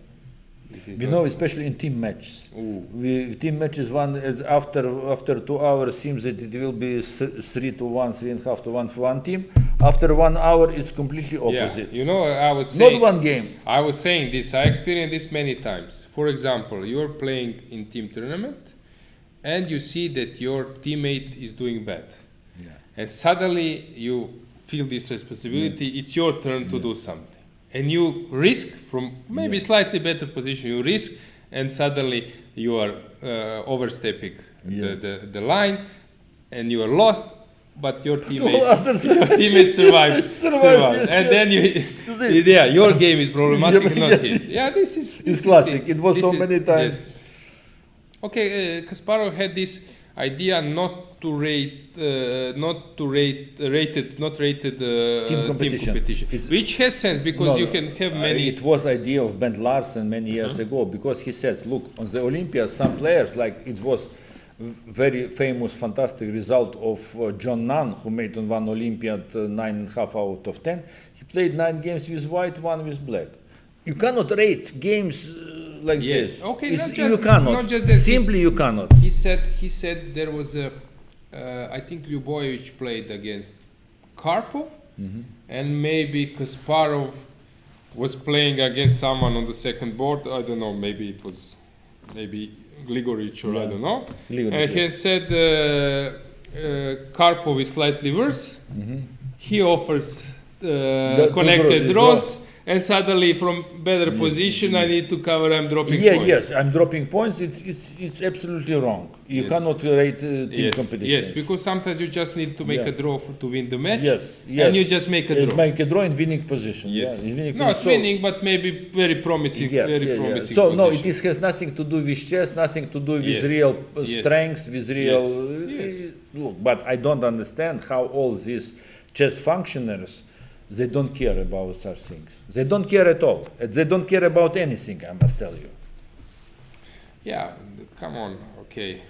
This is We not- know, especially in team matches. Ooh. Team matches after 2 hours seems that it will be 3-1, 3.5-1 for one team. After 1 hour, it's completely opposite. Yeah, you know, I was saying. Not one game. I was saying this. I experienced this many times. For example, you're playing in team tournament, and you see that your teammate is doing bad, Yeah. and suddenly you feel this responsibility. It's your turn to do something, and you risk from maybe slightly better position. You risk, and suddenly you are overstepping the line, and you are lost. But your teammate survived. And then your game is problematic, not his. Yeah, this is classic. It was so many times. Yes. Okay, Kasparov had this idea not to rate team competition, which has sense because you can have many. It was idea of Bent Larsen many years ago because he said, look, on the Olympiad, some players like it was very famous, fantastic result of John Nunn, who made on one Olympiad 9.5 out of 10. He played 9 games with white, 1 with black. You cannot rate games like this. Okay, you cannot. Not just that. Simply you cannot. He said there was a, I think Ljubojevic played against Karpov, and maybe Kasparov was playing against someone on the second board. I don't know. Maybe it was Gligoric or I don't know. And he said Karpov is slightly worse. He offers connected draw- draws, and suddenly from better position I need to cover. I'm dropping Yeah, points. yes, I'm dropping points. It's absolutely wrong. You Yes. cannot rate team Yes, competition. yes, because sometimes you just need to make Yeah. a draw to win the match, Yes, yes. and you just make a draw. Make a draw in winning position. Yes, Yeah, in winning not position. winning, but maybe very promising, Yes, very yeah, yeah. promising. So no, position. it has nothing to do with chess, nothing to do with Yes, real yes. strength, with real. Yes. Look, but I don't understand how all these chess functionaries, they don't care about such things. They don't care at all. They don't care about anything. I must tell you. Yeah, come on, okay.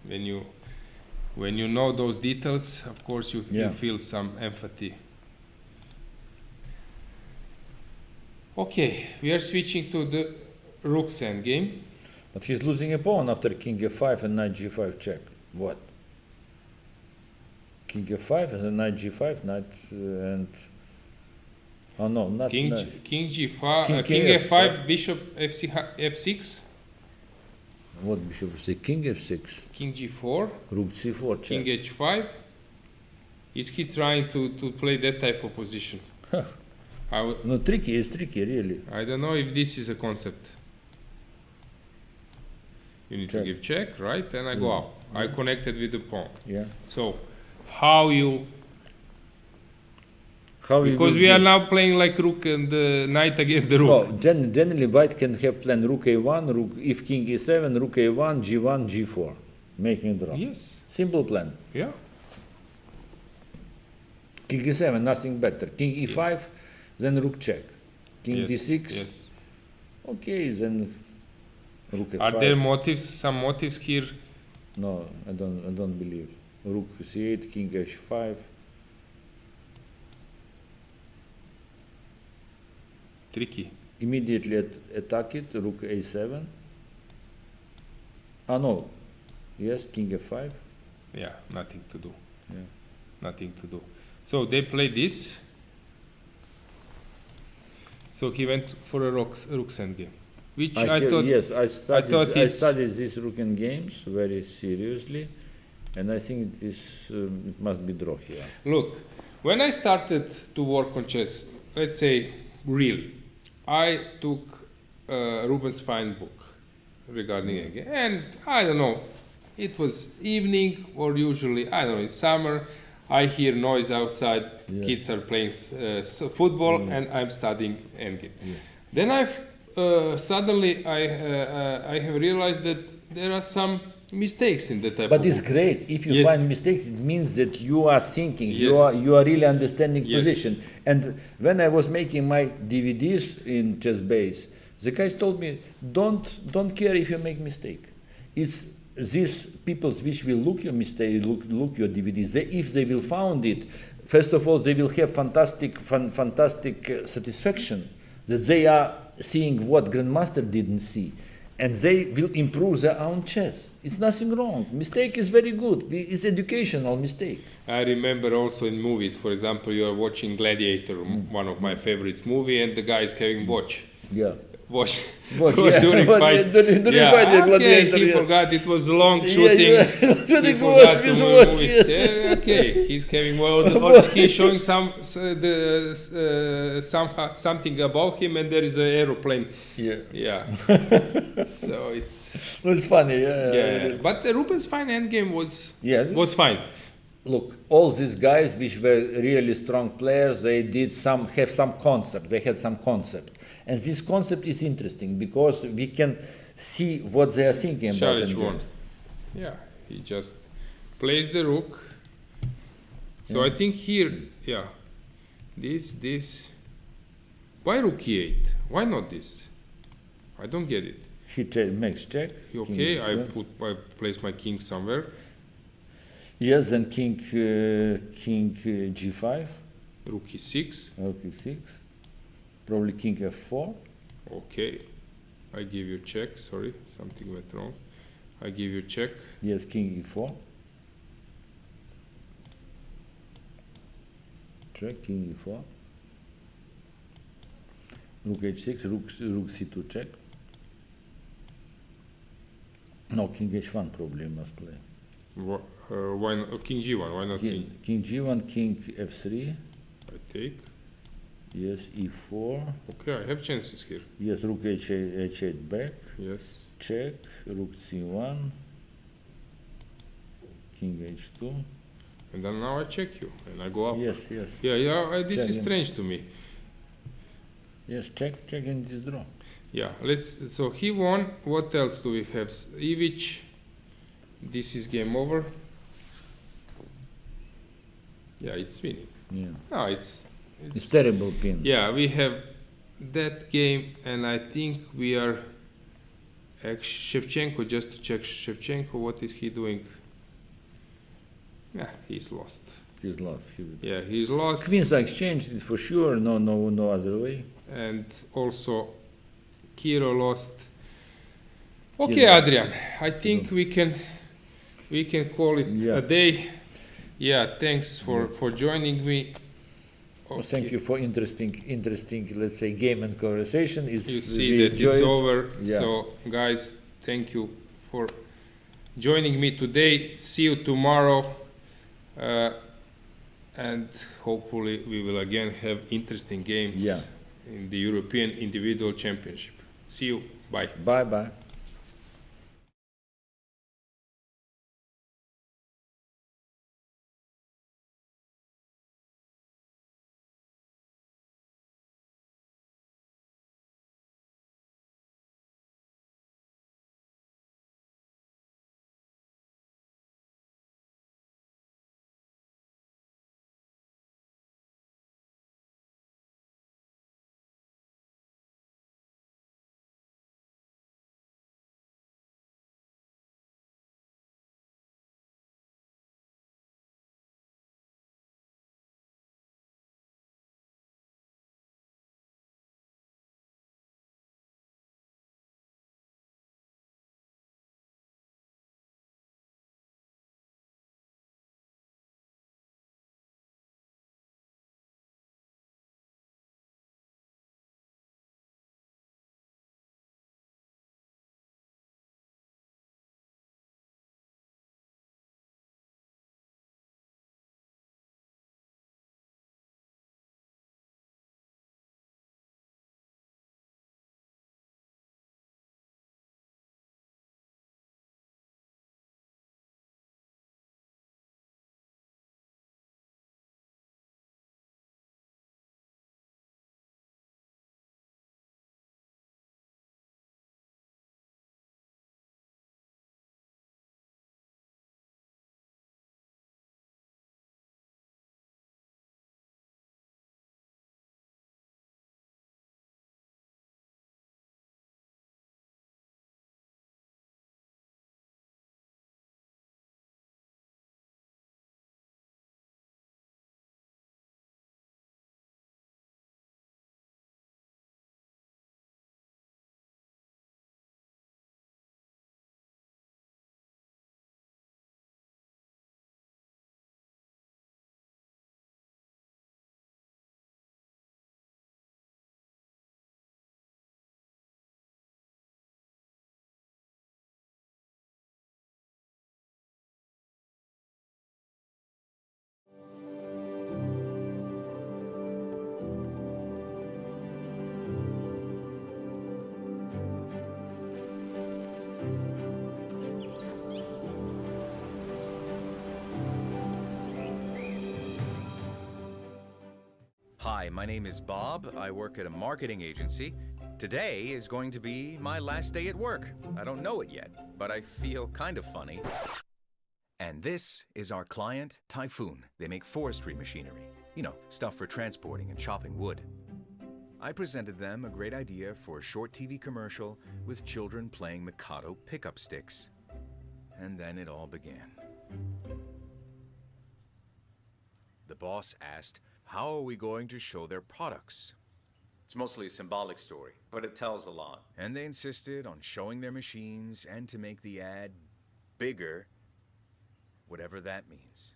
When you know those details, of course you Yeah. feel some empathy. Okay, we are switching to the rook's endgame. But he's losing a pawn after king f5 and knight g5 check. What? King f5 and knight g5, knight and. Oh no, not King, knight. king g5, King king F5. f5, bishop f6, What bishop say? King f6, king g4, rook c4 check. king h5. Is he trying to play that type of position? No, tricky. It's tricky, really. I don't know if this is a concept. You need to Check. give check, right? And I go up. I connected with the pawn. Yeah. So, how you? How you Because will we are do- now playing like rook and knight against the rook. Well, generally white can have plan rook a1, rook if king e7, rook a1, g1, g4, making draw. Yes. Simple plan. Yeah. King e7, nothing better. King e5, then rook check. King Yes. d6. Yes. Okay, then rook f5. Are there motives? Some motives here? No, I don't believe. Rook c8, king h5. Tricky. Immediately attack it, rook a7. Ah no, yes, king f5. Yeah. Nothing to do. Yeah. Nothing to do. So they play this. So he went for a rook's endgame, which I hear- thought. yes, I studied, thought I it's- studied these Ruken games very seriously, and I think it must be draw here. Look, when I started to work on chess, let's say really, I took Ruben's fine book regarding endgame, and I don't know, it was evening or usually I don't know, it's summer. I hear noise outside. Yeah. Kids are playing football, Yeah. and I'm studying endgame. Yeah. Then suddenly I have realized that there are some mistakes in the type But of it's book. great if you Yes. find mistakes. It means that you are thinking, Yes. you are really understanding Yes. position. And when I was making my DVDs in chess base, the guys told me, don't care if you make mistake. It's these people which will look your mistake, look your DVDs. If they will found it, first of all, they will have fantastic satisfaction that they are seeing what grandmaster didn't see, and they will improve their own chess. It's nothing wrong. Mistake is very good. It's educational mistake. I remember also in movies, for example, you are watching Gladiator, one of my favorites movie, and the guy is having watch Yeah. watch Watch, yeah. during But fight. during yeah, fight, the okay, Gladiator, he yeah. forgot it was long shooting. Yeah, He yeah. forgot to Watch, move watch, it. yes. Yeah, okay, he's having or he's showing something about him, and there is an aeroplane. Yeah. Yeah. So it's It's funny. Yeah. yeah. But the Ruben's fine endgame Yeah. was fine. Look, all these guys which were really strong players, they have some concept. They had some concept, and this concept is interesting because we can see what they are thinking about. Challenge in won. game. Yeah, he just plays the rook. So I think here, yeah, this. Why rook e8? Why not this? I don't get it. He makes check. Okay, King I place my king somewhere. yes, then king g5, Rook e6. rook e6, probably king f4. Okay, I give you check. Sorry, something went wrong. I give you check. Yes, king e4. Check, king e4. Rook h6, rook c2 check. No, king h1 probably must play. Why not, king g1? Why not king? King g1, king f3. I take. Yes, e4. Okay, I have chances here. Yes, rook h8, h8 back. Yes. Check. Rook c1. King h2. And then now I check you and I go up. Yes, yes. Yeah, this Check is him. strange to me. Yes, check in this draw. Yeah, so he won. What else do we have? Ivic. This is game over. Yeah, it's winning. Yeah. No, it's It's terrible pin. yeah, we have that game, and I think we are Shevchenko, just to check Shevchenko, what is he doing? Yeah, he's lost. He's lost. Yeah, he's lost. Queens are exchanged it for sure. No other way. And also Kiro lost. Okay, Kiro. Adrian, I think we can call it Yeah. a day. Yeah, thanks for joining me. Well, thank you for interesting, let's say, game and conversation. You see that it's over. Yeah. So, guys, thank you for joining me today. See you tomorrow. And hopefully we will again have interesting games in the European Individual Championship. See you. Bye. Bye. Hi, my name is Bob. I work at a marketing agency. Today is going to be my last day at work. I don't know it yet, but I feel kind of funny. And this is our client, Typhoon. They make forestry machinery. You know, stuff for transporting and chopping wood. I presented them a great idea for a short TV commercial with children playing Mikado pickup sticks. And then it all began. The boss asked, how are we going to show their products? It's mostly a symbolic story, but it tells a lot. And they insisted on showing their machines and to make the ad bigger, whatever that means.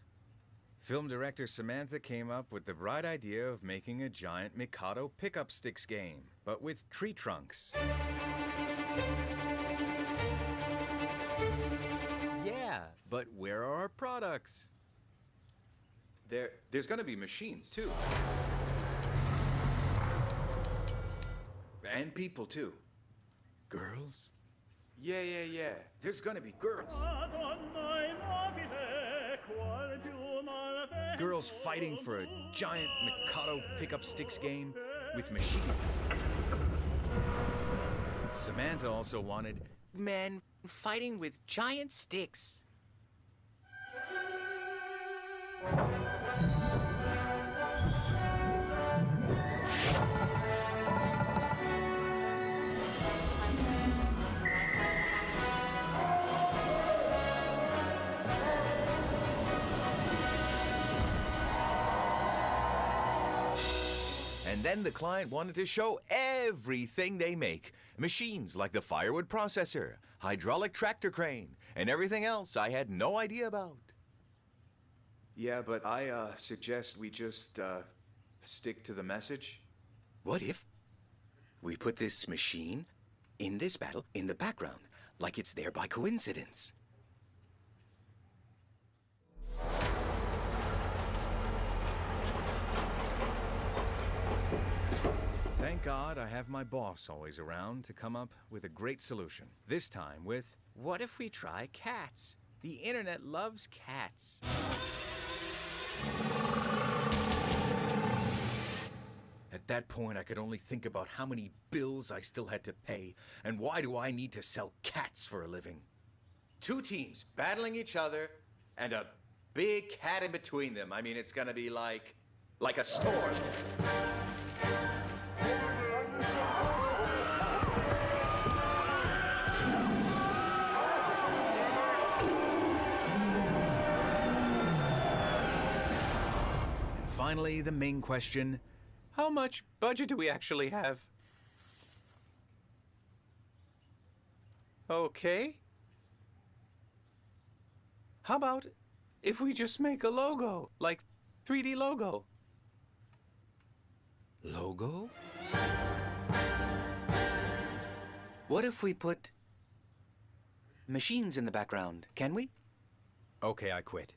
Film director Samantha came up with the bright idea of making a giant Mikado pickup sticks game, but with tree trunks. Yeah, but where are our products? There's gonna be machines too. And people, too. Girls? Yeah. There's gonna be girls. Girls fighting for a giant Mikado pickup sticks game with machines. Samantha also wanted men fighting with giant sticks. And then the client wanted to show everything they make. Machines like the firewood processor, hydraulic tractor crane, and everything else I had no idea about. Yeah, but I suggest we just stick to the message. What if we put this machine in this battle in the background, like it's there by coincidence? Thank God I have my boss always around to come up with a great solution. This time with, what if we try cats? The internet loves cats. At that point, I could only think about how many bills I still had to pay, and why do I need to sell cats for a living? Two teams battling each other, and a big cat in between them. I mean, it's gonna be like a storm. Finally, the main question, how much budget do we actually have? Okay. How about if we just make a logo, like 3D logo? Logo? What if we put machines in the background, can we? Okay, I quit.